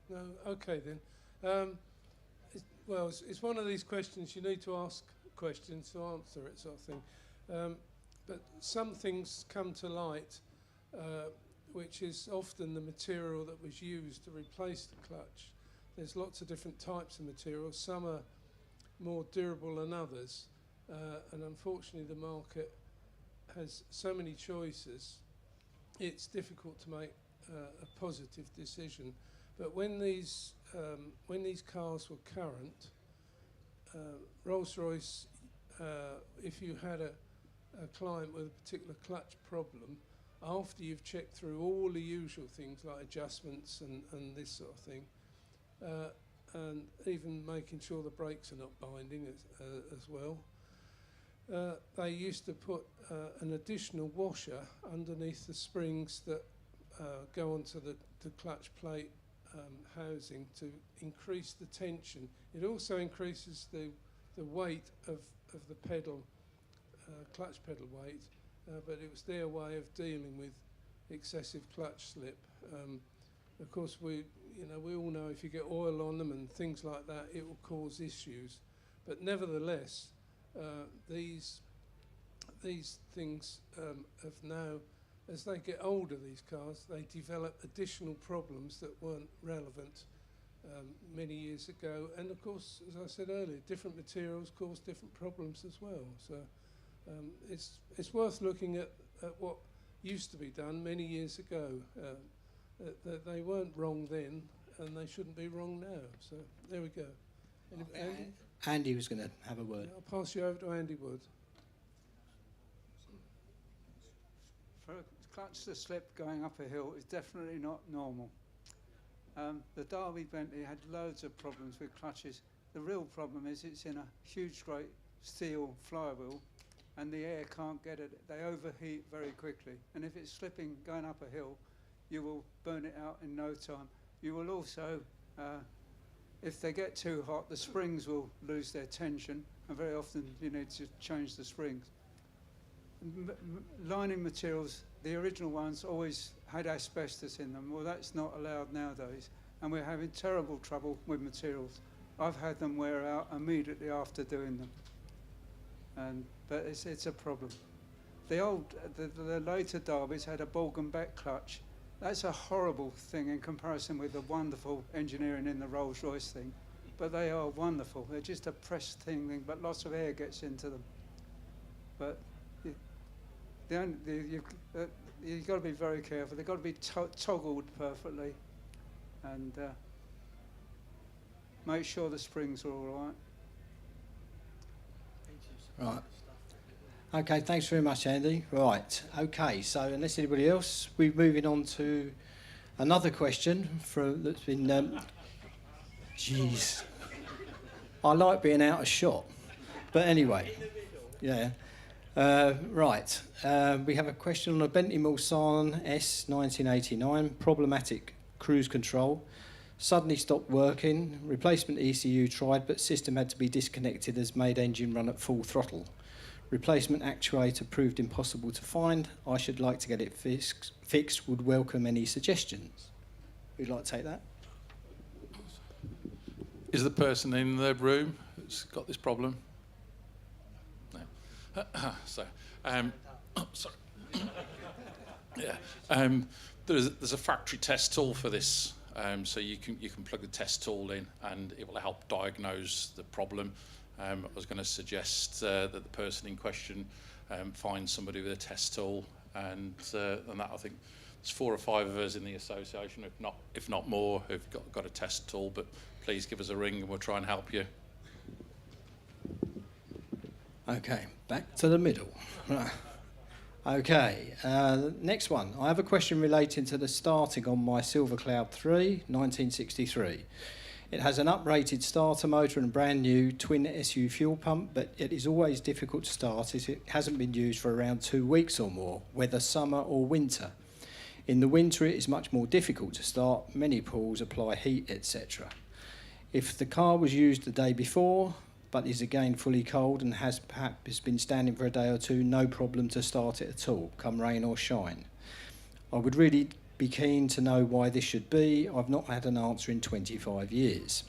No? Okay then. It's one of these questions you need to ask questions to answer it, sort of thing. But some things come to light, which is often the material that was used to replace the clutch. There's lots of different types of materials. Some are more durable than others, and unfortunately the market has so many choices, it's difficult to make a positive decision. But when these cars were current, Rolls-Royce, if you had a client with a particular clutch problem, after you've checked through all the usual things like adjustments and this sort of thing, and even making sure the brakes are not binding as well, they used to put an additional washer underneath the springs that go onto the clutch plate housing to increase the tension. It also increases the weight of the pedal, clutch pedal weight, but it was their way of dealing with excessive clutch slip. Of course, we all know if you get oil on them and things like that, it will cause issues. But nevertheless, these things have now, as they get older, these cars, they develop additional problems that weren't relevant many years ago. And of course, as I said earlier, different materials cause different problems as well. So it's worth looking at what used to be done many years ago. That they weren't wrong then, and they shouldn't be wrong now. So there we go. Andy? Andy was going to have a word. Yeah, I'll pass you over to Andy Wood. For a clutch to slip going up a hill is definitely not normal. The Derby Bentley had loads of problems with clutches. The real problem is it's in a huge, great steel flywheel, and the air can't get it. They overheat very quickly, and if it's slipping going up a hill, you will burn it out in no time. You will also, if they get too hot, the springs will lose their tension, and very often you need to change the springs. Lining materials, the original ones always had asbestos in them. Well, that's not allowed nowadays, and we're having terrible trouble with materials. I've had them wear out immediately after doing them, but it's a problem. The later Derbys had a ball and back clutch. That's a horrible thing in comparison with the wonderful engineering in the Rolls-Royce thing. But they are wonderful. They're just a pressed thing, but lots of air gets into them. But you've got to be very careful. They've got to be toggled perfectly, and make sure the springs are all right. Right. Okay, thanks very much, Andy. Right, okay, so unless anybody else, we're moving on to another question that's been... Jeez. I like being out of shot. But anyway, yeah. Right, we have a question on a Bentley Mulsanne S 1989, problematic cruise control. Suddenly stopped working, replacement ECU tried, but system had to be disconnected as made engine run at full throttle. Replacement actuator proved impossible to find. I should like to get it fixed, would welcome any suggestions. Would you like to take that? Is the person in the room who's got this problem? No. Sorry. Yeah. There's a factory test tool for this. So you can plug the test tool in and it will help diagnose the problem. I was going to suggest that the person in question find somebody with a test tool, and that I think there's 4 or 5 of us in the association, if not more, who've got a test tool. But please give us a ring and we'll try and help you. Okay, back to the middle. Right. Okay, next one. I have a question relating to the starting on my Silver Cloud 3, 1963. It has an uprated starter motor and a brand new twin SU fuel pump, but it is always difficult to start as it hasn't been used for around 2 weeks or more, whether summer or winter. In the winter it is much more difficult to start, many pulls apply heat, etc. If the car was used the day before, but is again fully cold and has perhaps been standing for a day or two, no problem to start it at all, come rain or shine. I would really be keen to know why this should be. I've not had an answer in 25 years.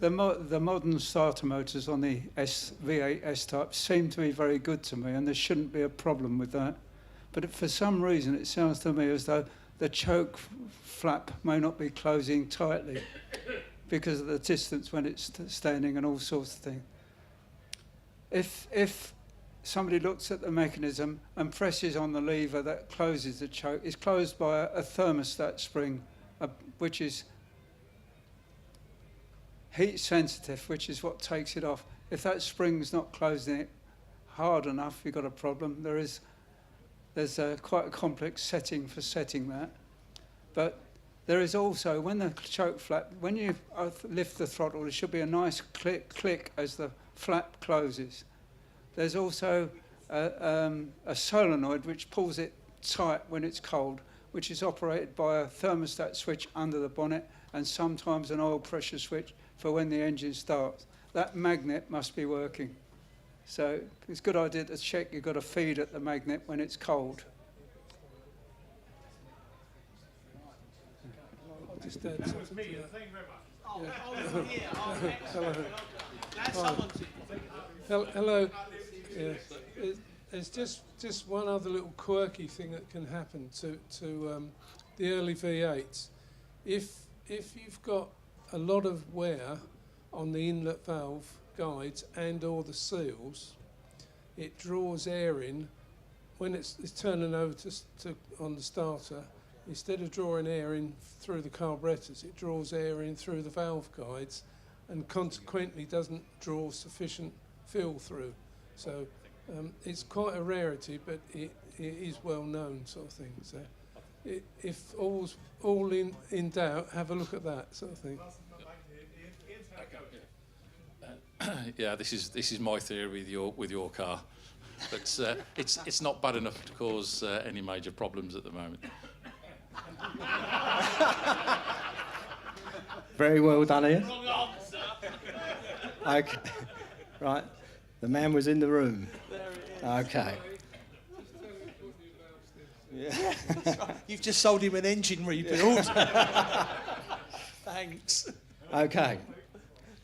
The modern starter motors on the V8 S-Type seem to be very good to me, and there shouldn't be a problem with that. But for some reason, it sounds to me as though the choke flap may not be closing tightly because of the distance when it's standing and all sorts of things. If somebody looks at the mechanism and presses on the lever that closes the choke, it's closed by a thermostat spring, which is heat sensitive, which is what takes it off. If that spring's not closing it hard enough, you've got a problem. There's quite a complex setting for setting that. But there is also, when the choke flap, when you lift the throttle, there should be a nice click as the flap closes. There's also a solenoid which pulls it tight when it's cold, which is operated by a thermostat switch under the bonnet and sometimes an oil pressure switch for when the engine starts. That magnet must be working. So it's a good idea to check you've got a feed at the magnet when it's cold. I'll just add something to that. Thank you very much. Hello. Yeah. There's just one other little quirky thing that can happen to the early V8s. If you've got a lot of wear on the inlet valve guides and or the seals, it draws air in when it's turning over to on the starter. Instead of drawing air in through the carburetors, it draws air in through the valve guides and consequently doesn't draw sufficient fuel through. So it's quite a rarity, but it is well known sort of thing. So if all's all in doubt, have a look at that sort of thing. Yeah, this is my theory with your car, but it's not bad enough to cause any major problems at the moment. Very well done, Ian. Okay, right. The man was in the room. Okay. Yeah. You've just sold him an engine rebuild. Thanks. Okay.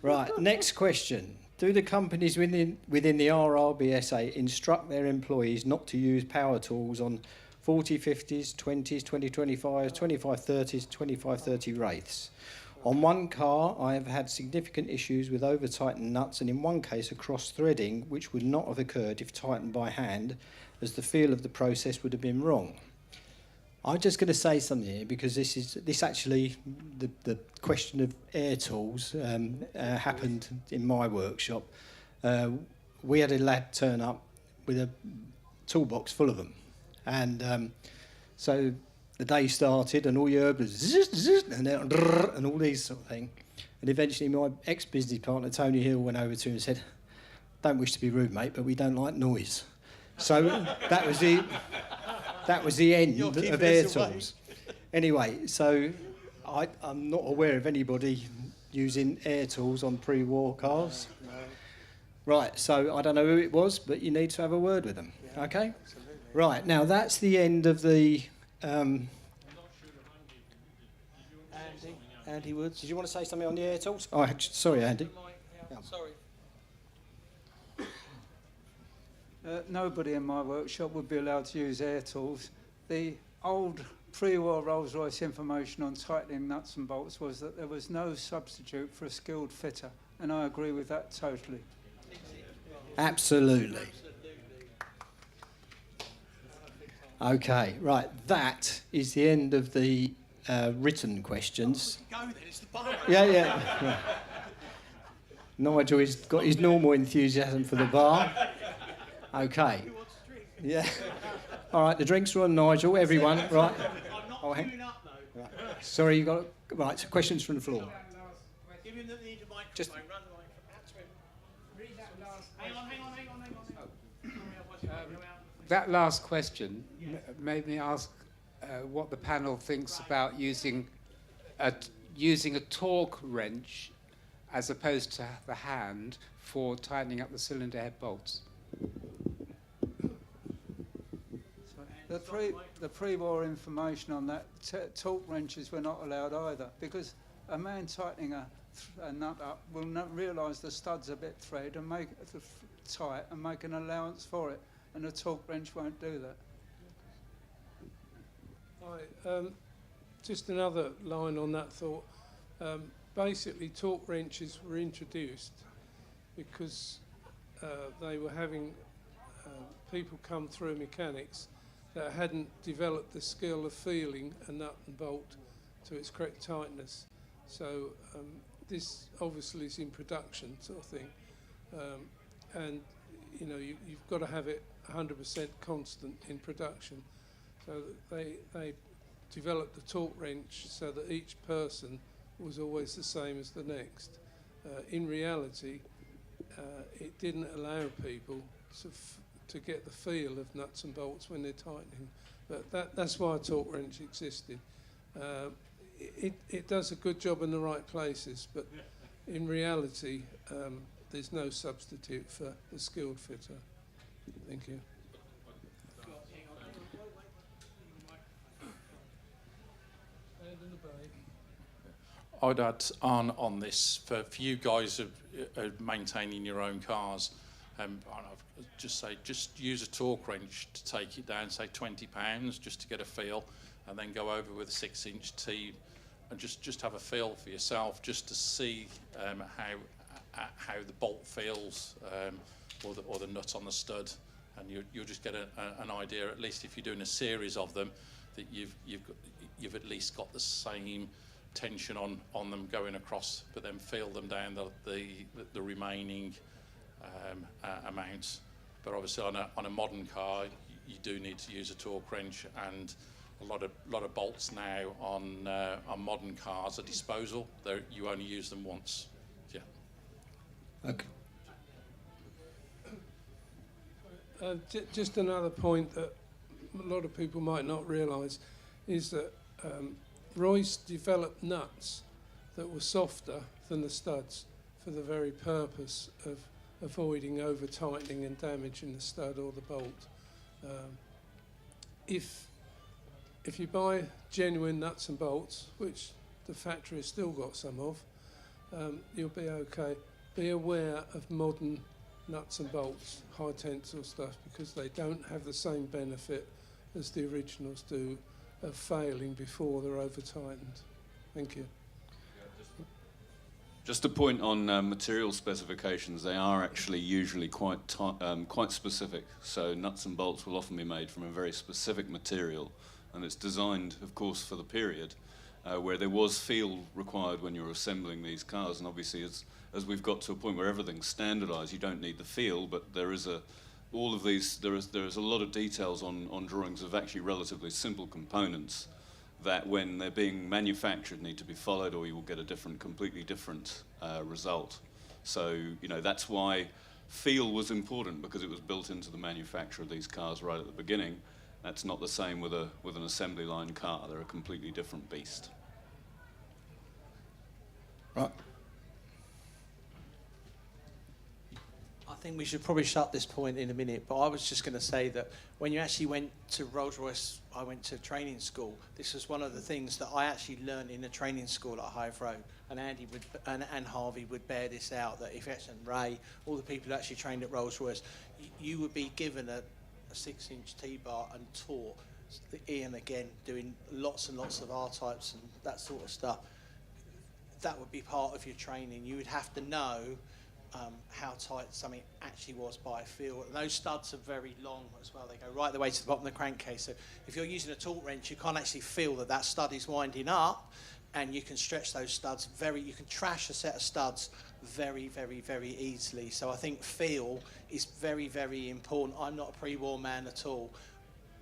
Right, next question. Do the companies within the RRBSA instruct their employees not to use power tools on 4050s, 20s, 2025s, 2530s, 2530 Wraiths? On one car, I have had significant issues with over-tightened nuts, and in one case a cross-threading, which would not have occurred if tightened by hand, as the feel of the process would have been wrong. I'm just going to say something here, because this actually, the question of air tools happened in my workshop. We had a lad turn up with a toolbox full of them, and so the day started, and all you heard was zzz, zzz, and all these sort of things. And eventually my ex-business partner, Tony Hill, went over to him and said, "Don't wish to be rude, mate, but we don't like noise." So that was the end of air tools. Anyway, so I'm not aware of anybody using air tools on pre-war cars. No. Right, so I don't know who it was, but you need to have a word with them, okay? Absolutely. Right, now that's the end of the... Andy Woods. Did you want to say something on the air tools? Oh, sorry, Andy. Yeah. Sorry. Nobody in my workshop would be allowed to use air tools. The old pre-war Rolls-Royce information on tightening nuts and bolts was that there was no substitute for a skilled fitter, and I agree with that totally. Absolutely. Okay, right, that is the end of the written questions. Go then, it's the bar. Yeah. Right. Nigel has got his normal enthusiasm for the bar. Okay. Yeah. All right, the drinks are on Nigel, everyone, right? I'm not queuing up though. Right. Sorry, you got... Right, so questions from the floor. Give him the need a microphone, Just- run the microphone. That's him. Read that last. Hang on. That last question made me ask what the panel thinks about using a torque wrench as opposed to the hand for tightening up the cylinder head bolts. The pre-war information on that, torque wrenches were not allowed either, because a man tightening a nut up will not realise the stud's a bit thread and make it tight and make an allowance for it, and a torque wrench won't do that. Right, just another line on that thought. Basically, torque wrenches were introduced because they were having people come through mechanics that hadn't developed the skill of feeling a nut and bolt to its correct tightness. So this obviously is in production sort of thing, and you know you've got to have it 100% constant in production. So they developed the torque wrench so that each person was always the same as the next. In reality, it didn't allow people to get the feel of nuts and bolts when they're tightening. But that's why a torque wrench existed. It does a good job in the right places, but in reality, there's no substitute for the skilled fitter. Thank you. I'd add on this for you guys of maintaining your own cars. I'd just say just use a torque wrench to take it down, say £20, just to get a feel, and then go over with a 6-inch T, and just have a feel for yourself, just to see how the bolt feels, or the nut on the stud, and you'll just get an idea. At least if you're doing a series of them, that you've at least got the same tension on them going across, but then feel them down the remaining amounts. But obviously on a modern car, you do need to use a torque wrench, and a lot of bolts now on modern cars are disposal. You only use them once. Yeah. Okay. Just another point that a lot of people might not realise is that Royce developed nuts that were softer than the studs for the very purpose of avoiding over-tightening and damaging the stud or the bolt. If you buy genuine nuts and bolts, which the factory has still got some of, you'll be okay. Be aware of modern nuts and bolts, high tensile stuff, because they don't have the same benefit as the originals do of failing before they're over-tightened. Thank you. Just a point on material specifications. They are actually usually quite specific. So nuts and bolts will often be made from a very specific material, and it's designed, of course, for the period where there was feel required when you were assembling these cars. And obviously, as we've got to a point where everything's standardised, you don't need the feel, but there is all of these. There is a lot of details on drawings of actually relatively simple components that when they're being manufactured need to be followed, or you will get a completely different result. So, you know, that's why feel was important, because it was built into the manufacture of these cars right at the beginning. That's not the same with an assembly line car. They're a completely different beast. Right. I think we should probably shut this point in a minute, but I was just going to say that when you actually went to Rolls-Royce, I went to training school. This was one of the things that I actually learned in a training school at Hive Road, and Andy would, and Harvey would bear this out, that if and Ray, all the people who actually trained at Rolls-Royce, you would be given a 6-inch T-bar and taught. Ian again doing lots and lots of R-types and that sort of stuff. That would be part of your training. You would have to know how tight something actually was by feel. And those studs are very long as well. They go right the way to the bottom of the crankcase. So if you're using a torque wrench, you can't actually feel that that stud is winding up, and you can stretch those studs you can trash a set of studs very, very, very easily. So I think feel is very, very important. I'm not a pre-war man at all,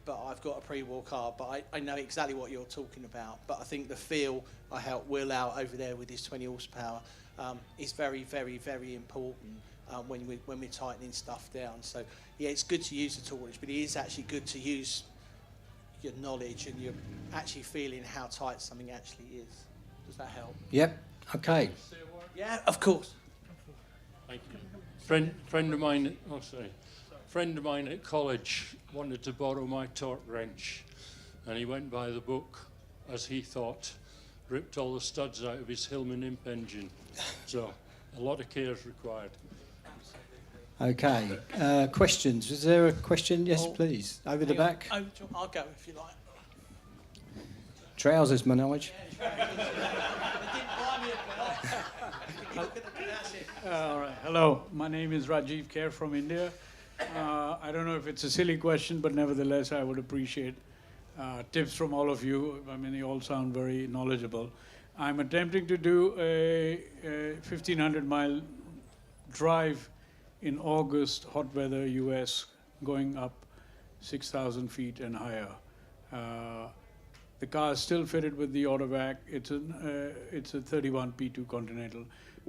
but I've got a pre-war car, but I know exactly what you're talking about. But I think the feel I helped Will out over there with his 20 horsepower is very, very, very important when we're tightening stuff down. So yeah, it's good to use the torque wrench, but it is actually good to use your knowledge and you're actually feeling how tight something actually is. Does that help? Yep. Okay. Yeah, of course. Thank you. Friend of mine. Oh, sorry. Friend of mine at college wanted to borrow my torque wrench, and he went by the book, as he thought, ripped all the studs out of his Hillman imp engine. So a lot of care is required. Okay. Questions? Is there a question? Yes, please. Over the back. I'll go if you like. Trousers, my knowledge. All right. Hello, my name is Rajiv Kher from India. I don't know if it's a silly question, but nevertheless, I would appreciate tips from all of you. I mean, you all sound very knowledgeable. I'm attempting to do a 1,500-mile drive in August, hot weather, US, going up 6,000 feet and higher. The car is still fitted with the autovac. It's a 31 P2 Continental,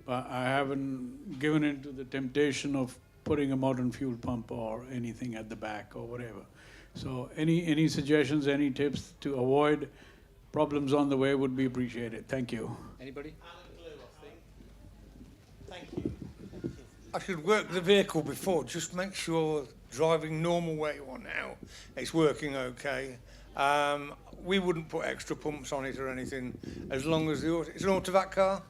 but I haven't given in to the temptation of putting a modern fuel pump or anything at the back or whatever. So any suggestions, any tips to avoid problems on the way would be appreciated. Thank you. Anybody? Thank you. I should work the vehicle before, just make sure driving normal where you are now, it's working okay. We wouldn't put extra pumps on it or anything, as long as it's an autovac car?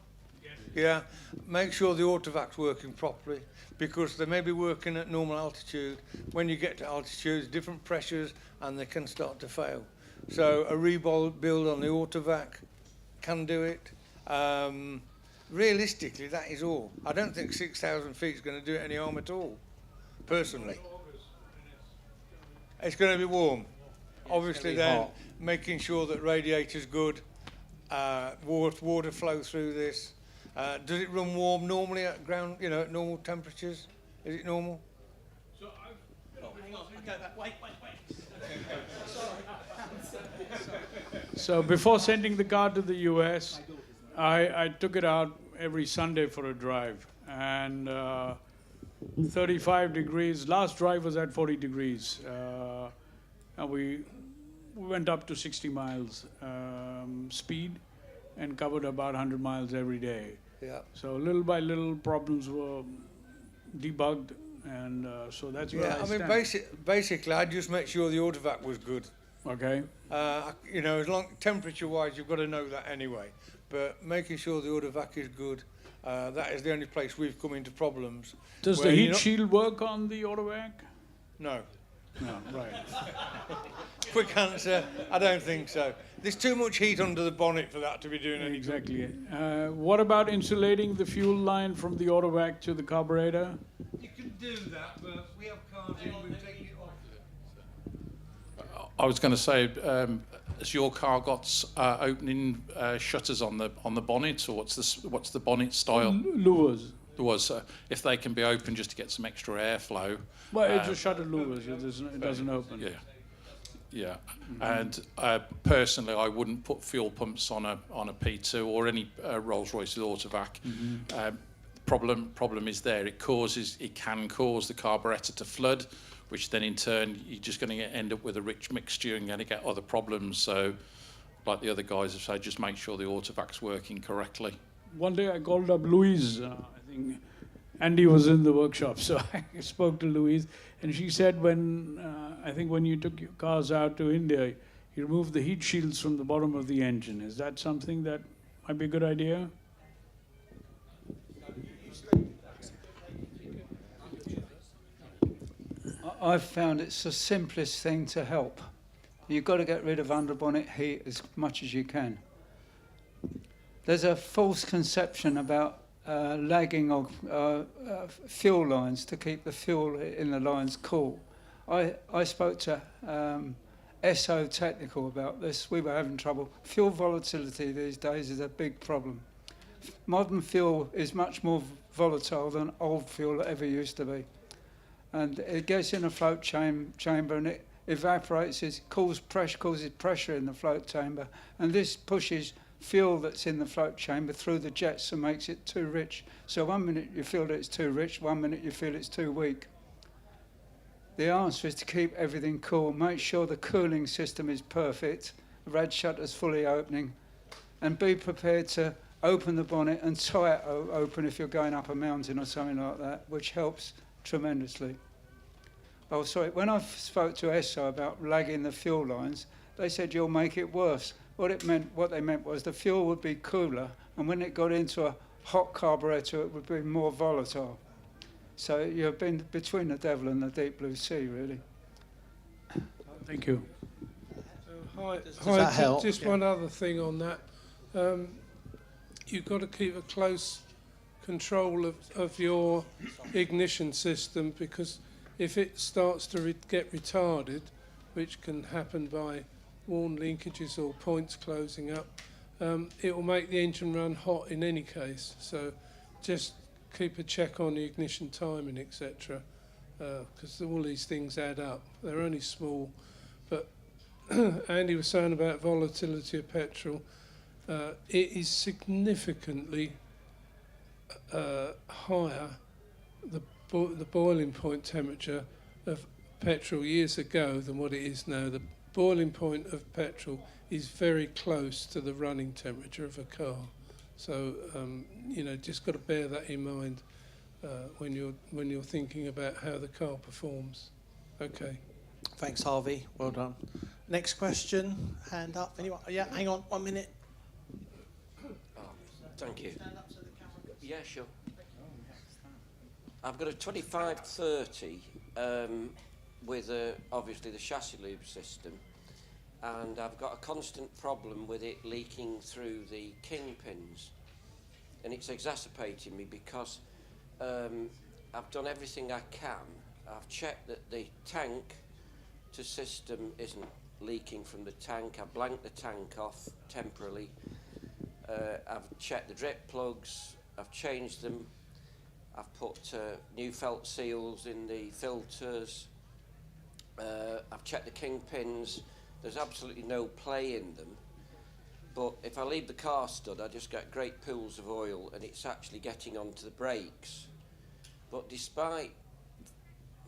Yes. Yeah, make sure the autovac's working properly, because they may be working at normal altitude. When you get to altitude, different pressures, and they can start to fail. So a rebuild on the autovac can do it. Realistically, that is all. I don't think 6,000 feet is going to do it any harm at all, personally. It's going to be warm. Obviously then, making sure that radiator's good, water flow through this. Does it run warm normally at ground, at normal temperatures? Is it normal? So hang on, I go back. Wait. So before sending the car to the US, I took it out every Sunday for a drive, and 35 degrees. Last drive was at 40 degrees, and we went up to 60 miles speed and covered about 100 miles every day. Yeah. So little by little, problems were debugged, and so that's where I stand. Basically, I'd just make sure the autovac was good. Okay. As long temperature-wise, you've got to know that anyway. But making sure the autovac is good, that is the only place we've come into problems. Does the heat shield work on the autovac? No. No, right. Quick answer, I don't think so. There's too much heat under the bonnet for that to be doing anything. Exactly. What about insulating the fuel line from the autovac to the carburetor? You can do that, but we have cars in, we've taken it off. I was going to say, has your car got opening shutters on the bonnet, or what's the bonnet style? Louvers. Louvers. If they can be open just to get some extra airflow. Well, it's a shutter louvers. It doesn't open. Yeah. Yeah, and personally, I wouldn't put fuel pumps on a P2 or any Rolls-Royce with autovac. Problem is there. It can cause the carburettor to flood, which then in turn you're just going to end up with a rich mixture and going to get other problems. So, like the other guys have said, just make sure the autovac's working correctly. One day I called up Louise. I think Andy was in the workshop, so I spoke to Louise, and she said when you took your cars out to India, you removed the heat shields from the bottom of the engine. Is that something that might be a good idea? I've found it's the simplest thing to help. You've got to get rid of underbonnet heat as much as you can. There's a false conception about lagging of fuel lines to keep the fuel in the lines cool. I spoke to SO Technical about this. We were having trouble. Fuel volatility these days is a big problem. Modern fuel is much more volatile than old fuel ever used to be. And it gets in a float chamber and it evaporates, it causes pressure in the float chamber, and this pushes fuel that's in the float chamber through the jets and makes it too rich. So 1 minute you feel that it's too rich, 1 minute you feel it's too weak. The answer is to keep everything cool, make sure the cooling system is perfect, the rad shutter's fully opening, and be prepared to open the bonnet and tie it open if you're going up a mountain or something like that, which helps tremendously. Oh, sorry, when I spoke to ESSO about lagging the fuel lines, they said you'll make it worse. What they meant was the fuel would be cooler, and when it got into a hot carburettor, it would be more volatile. So you've been between the devil and the deep blue sea, really. Thank you. Does that help? Just one other thing on that. You've got to keep a close control of your ignition system, because if it starts to get retarded, which can happen by worn linkages or points closing up, it will make the engine run hot in any case. So just keep a check on the ignition timing, etc., because all these things add up. They're only small, but Andy was saying about volatility of petrol. It is significantly higher, the boiling point temperature of petrol years ago than what it is now. The boiling point of petrol is very close to the running temperature of a car. So just got to bear that in mind when you're thinking about how the car performs. Okay. Thanks, Harvey. Well done. Next question. Hand up. Anyone? Yeah, hang on 1 minute. Thank you. Yeah, sure. I've got a 2530 with obviously the chassis lube system, and I've got a constant problem with it leaking through the kingpins, and it's exacerbating me because I've done everything I can. I've checked that the tank to system isn't leaking from the tank. I blanked the tank off temporarily. I've checked the drip plugs, I've changed them, I've put new felt seals in the filters, I've checked the kingpins. There's absolutely no play in them, but if I leave the car stood, I just get great pools of oil, and it's actually getting onto the brakes. But despite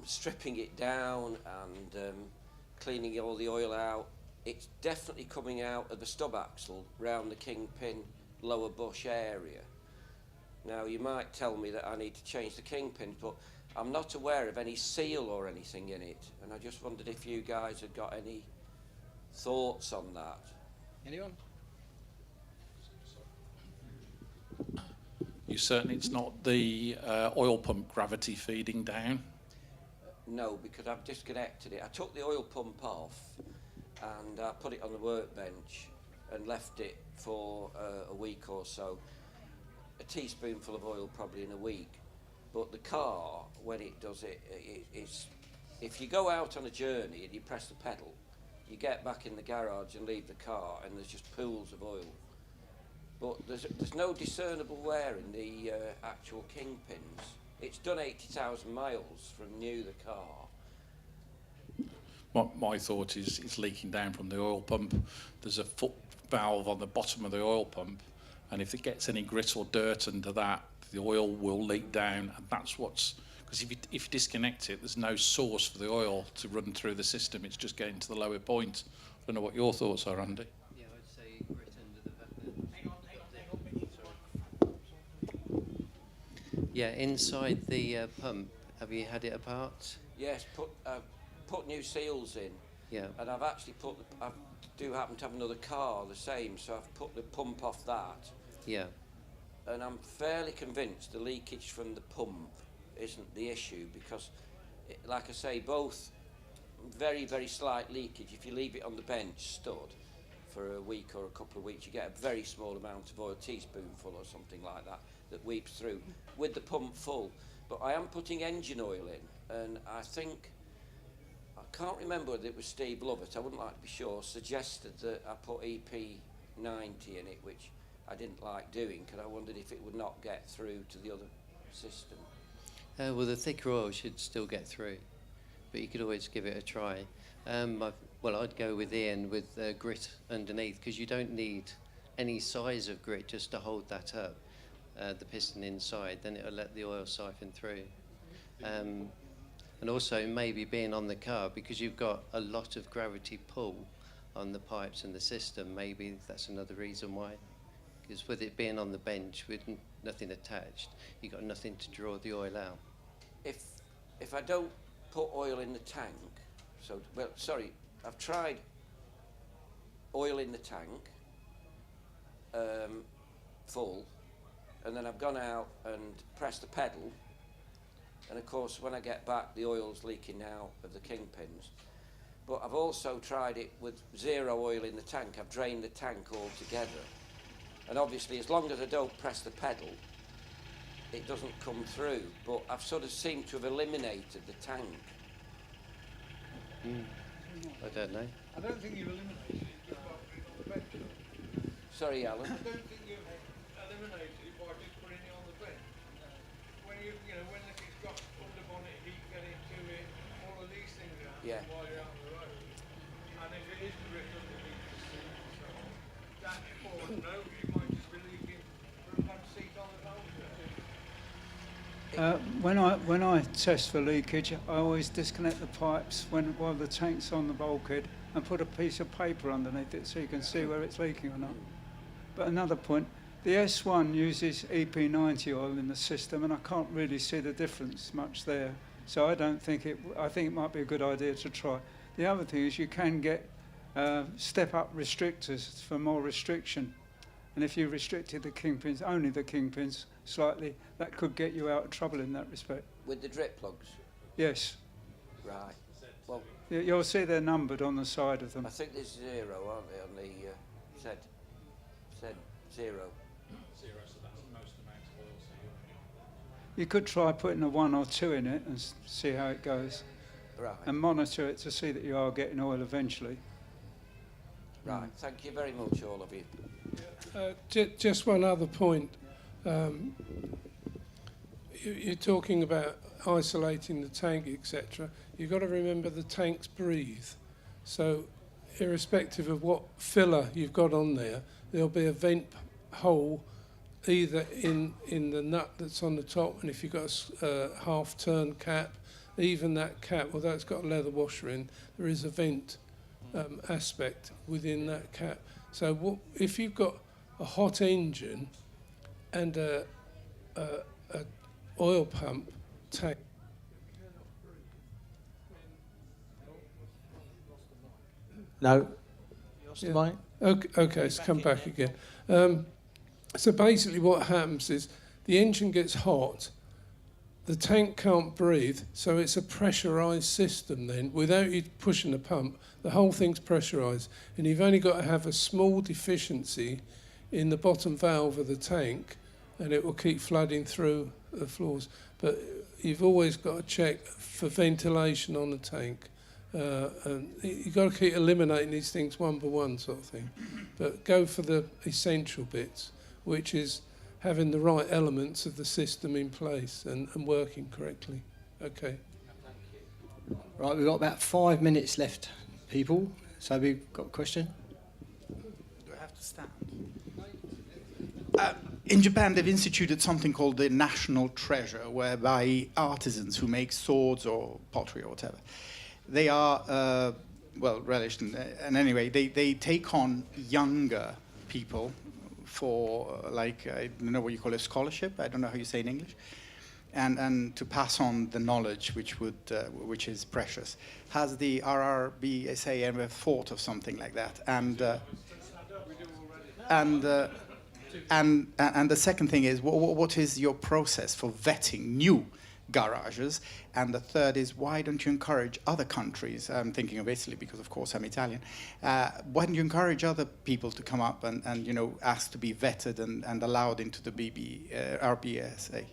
stripping it down and cleaning all the oil out, it's definitely coming out of the stub axle round the kingpin lower bush area. Now you might tell me that I need to change the kingpin, but I'm not aware of any seal or anything in it, and I just wondered if you guys had got any thoughts on that. Anyone? You certain it's not the oil pump gravity feeding down? No, because I've disconnected it. I took the oil pump off and I put it on the workbench and left it for a week or so. A teaspoonful of oil probably in a week. But the car, when it does it, it's, if you go out on a journey and you press the pedal, you get back in the garage and leave the car and there's just pools of oil. But there's no discernible wear in the actual kingpins. It's done 80,000 miles from new, the car. my thought is it's leaking down from the oil pump. There's a foot valve on the bottom of the oil pump, and if it gets any grit or dirt under that, the oil will leak down, and that's what's... Because if you disconnect it, there's no source for the oil to run through the system. It's just getting to the lower point. I don't know what your thoughts are, Andy. Yeah, I'd say grit under the... Yeah, inside the pump, have you had it apart? Yes, put new seals in. Yeah. And I've actually I do happen to have another car the same, so I've put the pump off that. Yeah. And I'm fairly convinced the leakage from the pump isn't the issue, because, like I say, both very, very slight leakage. If you leave it on the bench stood for a week or a couple of weeks, you get a very small amount of oil, teaspoonful or something like that, that weeps through with the pump full. But I am putting engine oil in, and I think, I can't remember whether it was Steve Lovett, I wouldn't like to be sure, suggested that I put EP90 in it, which I didn't like doing, because I wondered if it would not get through to the other system. Well, the thicker oil should still get through, but you could always give it a try. Well, I'd go with Ian with grit underneath, because you don't need any size of grit just to hold that up, the piston inside, then it'll let the oil siphon through. And also maybe being on the car, because you've got a lot of gravity pull on the pipes and the system, maybe that's another reason why. Because with it being on the bench with nothing attached, you've got nothing to draw the oil out. If I don't put oil in the tank, I've tried oil in the tank, full, and then I've gone out and pressed the pedal, and of course when I get back the oil's leaking out of the kingpins. But I've also tried it with zero oil in the tank. I've drained the tank altogether. And obviously, as long as I don't press the pedal, it doesn't come through. But I've sort of seemed to have eliminated the tank. I don't know. I don't think you've eliminated it just by putting it on the bench. Sorry, Alan. I don't think you've eliminated it by just putting it on the bench. When when it's got under bonnet, heat getting to it, all of these things are happening while you're out on the road. And if it is grit underneath the seat and so on, that before no, you might just be leaking from that seat on the road. When I test for leakage, I always disconnect the pipes while the tank's on the bulkhead and put a piece of paper underneath it so you can see where it's leaking or not. But another point, the S1 uses EP90 oil in the system, and I can't really see the difference much there. So I think it might be a good idea to try. The other thing is you can get step-up restrictors for more restriction. And if you restricted the kingpins, only the kingpins, slightly, that could get you out of trouble in that respect. With the drip plugs? Yes. Right. Well, you'll see they're numbered on the side of them. I think there's zero, aren't they, on the said zero. Zero, so that's the most amount of oil. So You could try putting a 1 or 2 in it and see how it goes. Right. And monitor it to see that you are getting oil eventually. Right. Thank you very much, all of you. Just one other point. You're talking about isolating the tank, etc. You've got to remember the tanks breathe. So irrespective of what filler you've got on there, there'll be a vent hole either in the nut that's on the top, and if you've got a half-turn cap, even that cap, although it's got a leather washer in, there is a vent aspect within that cap. So if you've got a hot engine and a oil pump tank. No. Okay, it's come back again. So basically what happens is the engine gets hot, the tank can't breathe, so it's a pressurised system then. Without you pushing the pump, the whole thing's pressurised. And you've only got to have a small deficiency in the bottom valve of the tank, and it will keep flooding through the floors. But you've always got to check for ventilation on the tank. And you've got to keep eliminating these things one by one, sort of thing. But go for the essential bits, which is having the right elements of the system in place and working correctly. Okay. Thank you. Right, we've got about 5 minutes left, people. So we've got a question? Do I have to stand? In Japan, they've instituted something called the national treasure, whereby artisans who make swords or pottery or whatever, they are, well, relished. And anyway, they take on younger people for, like, I don't know what you call a scholarship. I don't know how you say in English. And to pass on the knowledge, which is precious. Has the RRBSA ever thought of something like that? And the second thing is, what is your process for vetting new garages? And the third is, why don't you encourage other countries? I'm thinking of Italy because, of course, I'm Italian. Why don't you encourage other people to come up and ask to be vetted and allowed into the RBSA?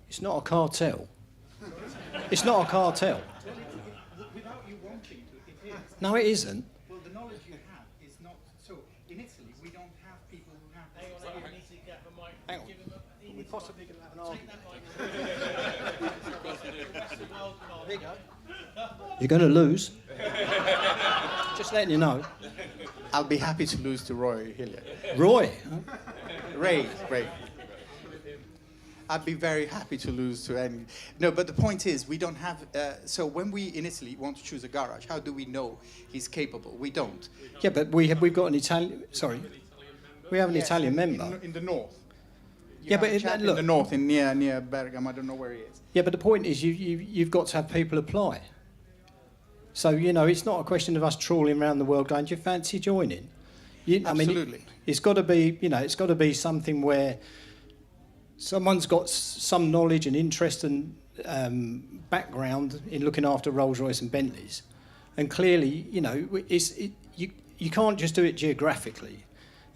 It's not a cartel. It's not a cartel. Without you wanting to, it is. No, it isn't. Well, the knowledge you have is not so. In Italy, we don't have people who have. Hang on. Are we possibly going to have an argument? You're going to lose. Just letting you know. I'll be happy to lose to Roy Hillier. Roy? Ray. I'd be very happy to lose to any. No, but the point is, we don't have. So when we in Italy want to choose a garage, how do we know he's capable? We don't. Yeah, but we've got an Italian. Sorry, we have an Italian member in the north. Yeah, but look, in the north, near Bergamo. I don't know where he is. Yeah, but the point is, you've got to have people apply. So it's not a question of us trawling around the world going, "Do you fancy joining?" Absolutely. I mean, it's got to be. It's got to be something where someone's got some knowledge and interest and background in looking after Rolls-Royce and Bentleys, and clearly, you can't just do it geographically.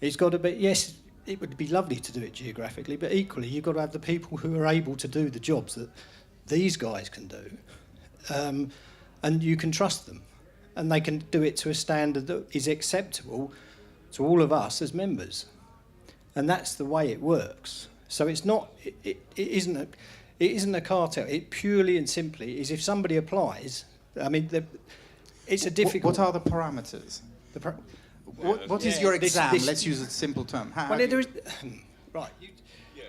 It's got to be, yes, it would be lovely to do it geographically, but equally you've got to have the people who are able to do the jobs that these guys can do, and you can trust them, and they can do it to a standard that is acceptable to all of us as members, and that's the way it works. So it's not. It isn't a cartel. It purely and simply is if somebody applies. I mean, it's a difficult. What are the parameters? What is your exam? Let's use a simple term. Well, there is, right,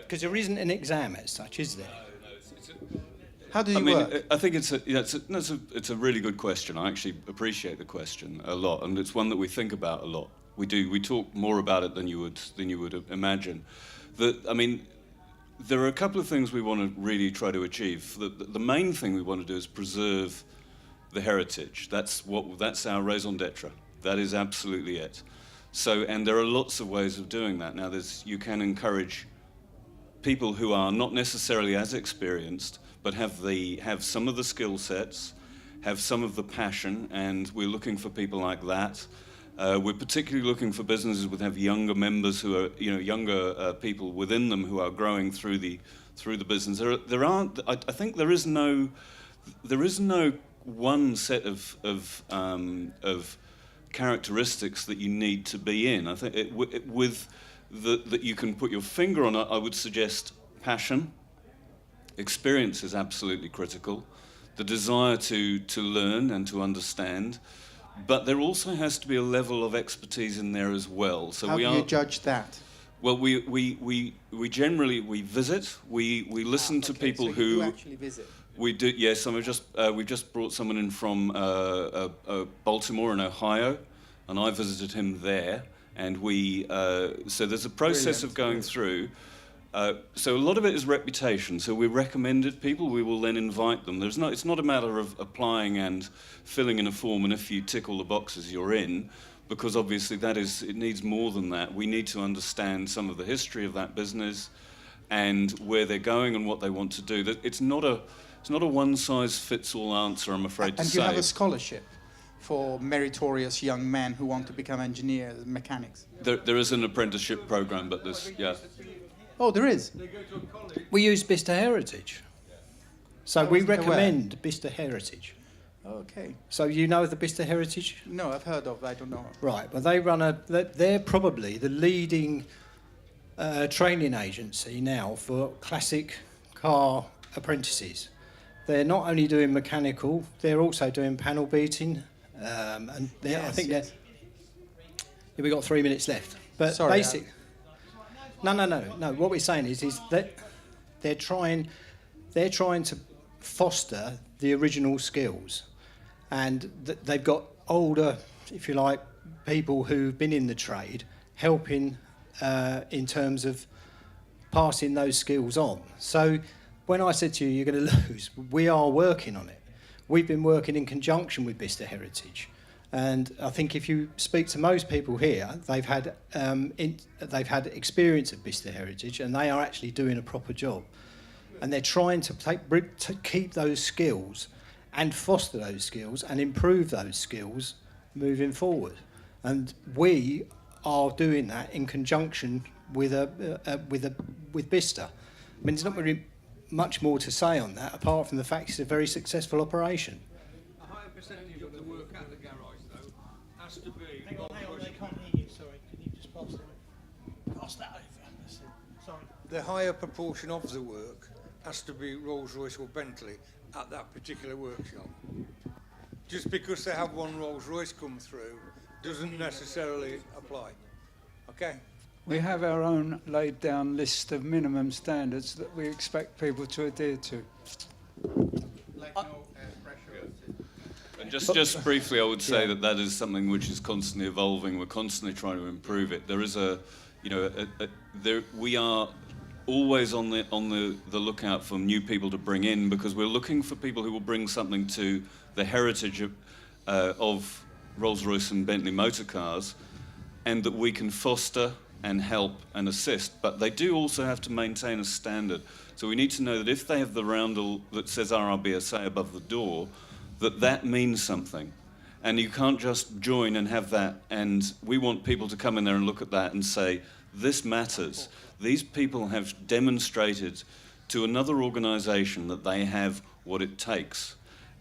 because there isn't an exam as such, is there? How do you work? I think it's a really good question. I actually appreciate the question a lot, and it's one that we think about a lot. We do. We talk more about it than you would imagine. There are a couple of things we want to really try to achieve. The main thing we want to do is preserve the heritage. That's our raison d'etre. That is absolutely it. So, and there are lots of ways of doing that. Now, you can encourage people who are not necessarily as experienced, but have some of the skill sets, have some of the passion, and we're looking for people like that. We're particularly looking for businesses that have younger members who are, younger people within them who are growing through the business. I think there is no one set of characteristics that you need to be in. I think that you can put your finger on it. I would suggest passion, experience is absolutely critical, the desire to learn and to understand. But there also has to be a level of expertise in there as well. So how do you judge that? Well, we generally visit. We listen to people so who you actually visit. We do. Yes, we've just brought someone in from Baltimore in Ohio, and I visited him there. And so there's a process of going through. So a lot of it is reputation. So we recommended people, we will then invite them. It's not a matter of applying and filling in a form, and if you tick all the boxes, you're in, because obviously it needs more than that. We need to understand some of the history of that business and where they're going and what they want to do. It's not a one-size-fits-all answer, I'm afraid to say. And you have a scholarship for meritorious young men who want to become engineers, mechanics. There is an apprenticeship program, but Oh, there is? We use Bicester Heritage. So we recommend Bicester Heritage. Okay. So you know the Bicester Heritage? No, I've heard of. I don't know. Right. Well, they're probably the leading training agency now for classic car apprentices. they're not only doing mechanical, they're also doing panel beating, and I think that we've got 3 minutes left. But Sorry, no. What we're saying is that they're trying to foster the original skills, and they've got older, if you like, people who've been in the trade helping in terms of passing those skills on. So when I said to you, you're going to lose, we are working on it. We've been working in conjunction with Bicester Heritage. And I think if you speak to most people here, they've had experience at Bicester Heritage, and they are actually doing a proper job. And they're trying to keep those skills and foster those skills and improve those skills moving forward. And we are doing that in conjunction with Bicester. I mean, there's not really much more to say on that, apart from the fact it's a very successful operation. A higher percentage of the work at the garage, though, has to be... Hang on, they can't hear you, sorry. Can you just pass that over? Sorry. The higher proportion of the work has to be Rolls-Royce or Bentley at that particular workshop. Just because they have one Rolls-Royce come through doesn't necessarily apply. Okay? We have our own laid down list of minimum standards that we expect people to adhere to. And just briefly, I would say that is something which is constantly evolving. We're constantly trying to improve it. There is we are always on the lookout for new people to bring in, because we're looking for people who will bring something to the heritage of Rolls-Royce and Bentley motor cars, and that we can foster and help and assist. But they do also have to maintain a standard. So we need to know that if they have the roundel that says RRBSA above the door, that means something. And you can't just join and have that. And we want people to come in there and look at that and say, this matters. These people have demonstrated to another organisation that they have what it takes.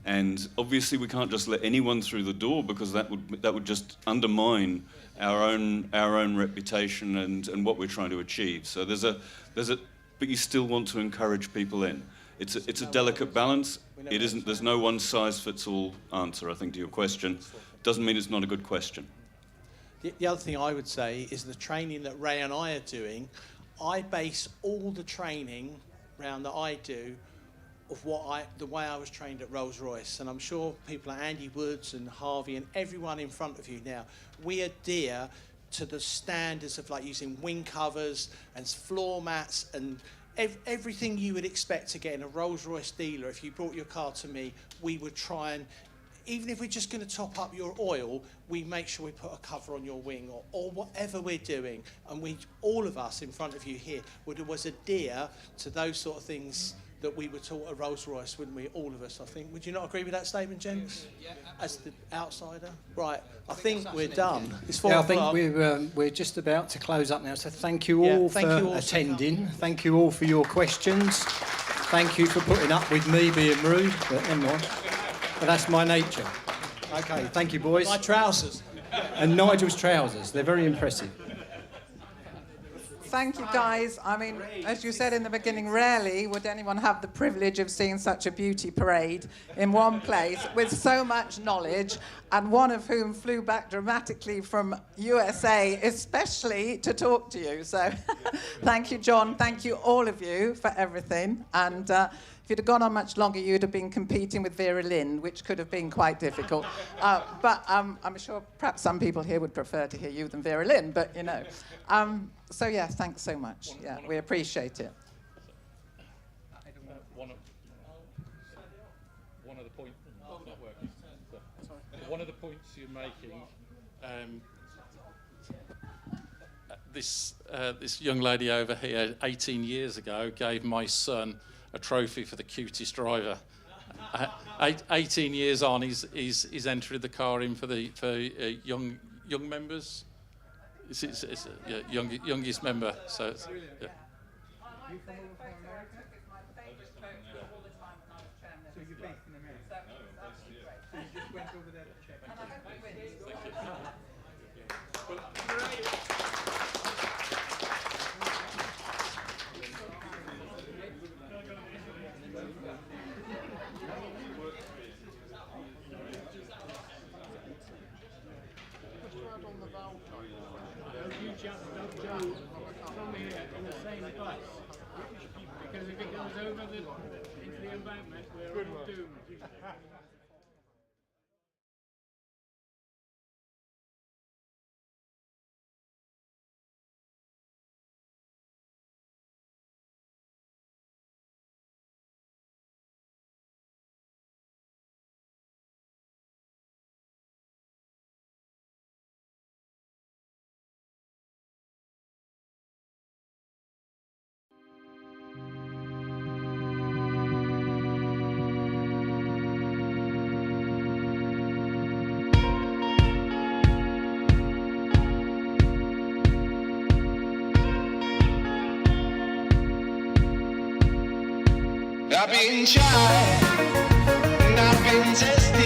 And obviously we can't just let anyone through the door, because that would just undermine our own reputation and what we're trying to achieve. So but you still want to encourage people in. It's a delicate balance. It isn't. There's no one size fits all answer, I think, to your question. Doesn't mean it's not a good question. The other thing I would say is the training that Ray and I are doing. I base all the training around that I do of the way I was trained at Rolls-Royce, and I'm sure people like Andy Woods and Harvey and everyone in front of you now, we adhere to the standards of like using wing covers and floor mats and everything you would expect to get in a Rolls-Royce dealer. If you brought your car to me, we would try and, even if we're just going to top up your oil, we make sure we put a cover on your wing or whatever we're doing. And all of us in front of you here would always adhere to those sort of things that we were taught at Rolls-Royce, wouldn't we? All of us, I think. Would you not agree with that statement, gents? Yeah, as the outsider? Right, I think we're done. It's 4 o'clock. I think we're just about to close up now, so thank you all for attending. Thank you all for your questions. Thank you for putting up with me being rude, but never mind. But that's my nature. Okay, thank you, boys. My trousers. And Nigel's trousers, they're very impressive. Thank you, guys. I mean, as you said in the beginning, rarely would anyone have the privilege of seeing such a beauty parade in one place with so much knowledge, and one of whom flew back dramatically from USA, especially to talk to you. So thank you, John. Thank you, all of you, for everything. And if you'd have gone on much longer, you'd have been competing with Vera Lynn, which could have been quite difficult. But I'm sure perhaps some people here would prefer to hear you than Vera Lynn, but you know. So, yeah, thanks so much. Yeah, we appreciate it. One of the points you're making, this young lady over here 18 years ago gave my son a trophy for the cutest driver. 18 years on, he's entered the car in for young members. It's youngest member. So yeah. embankment, we're all doomed. I've been tried and I've been tested.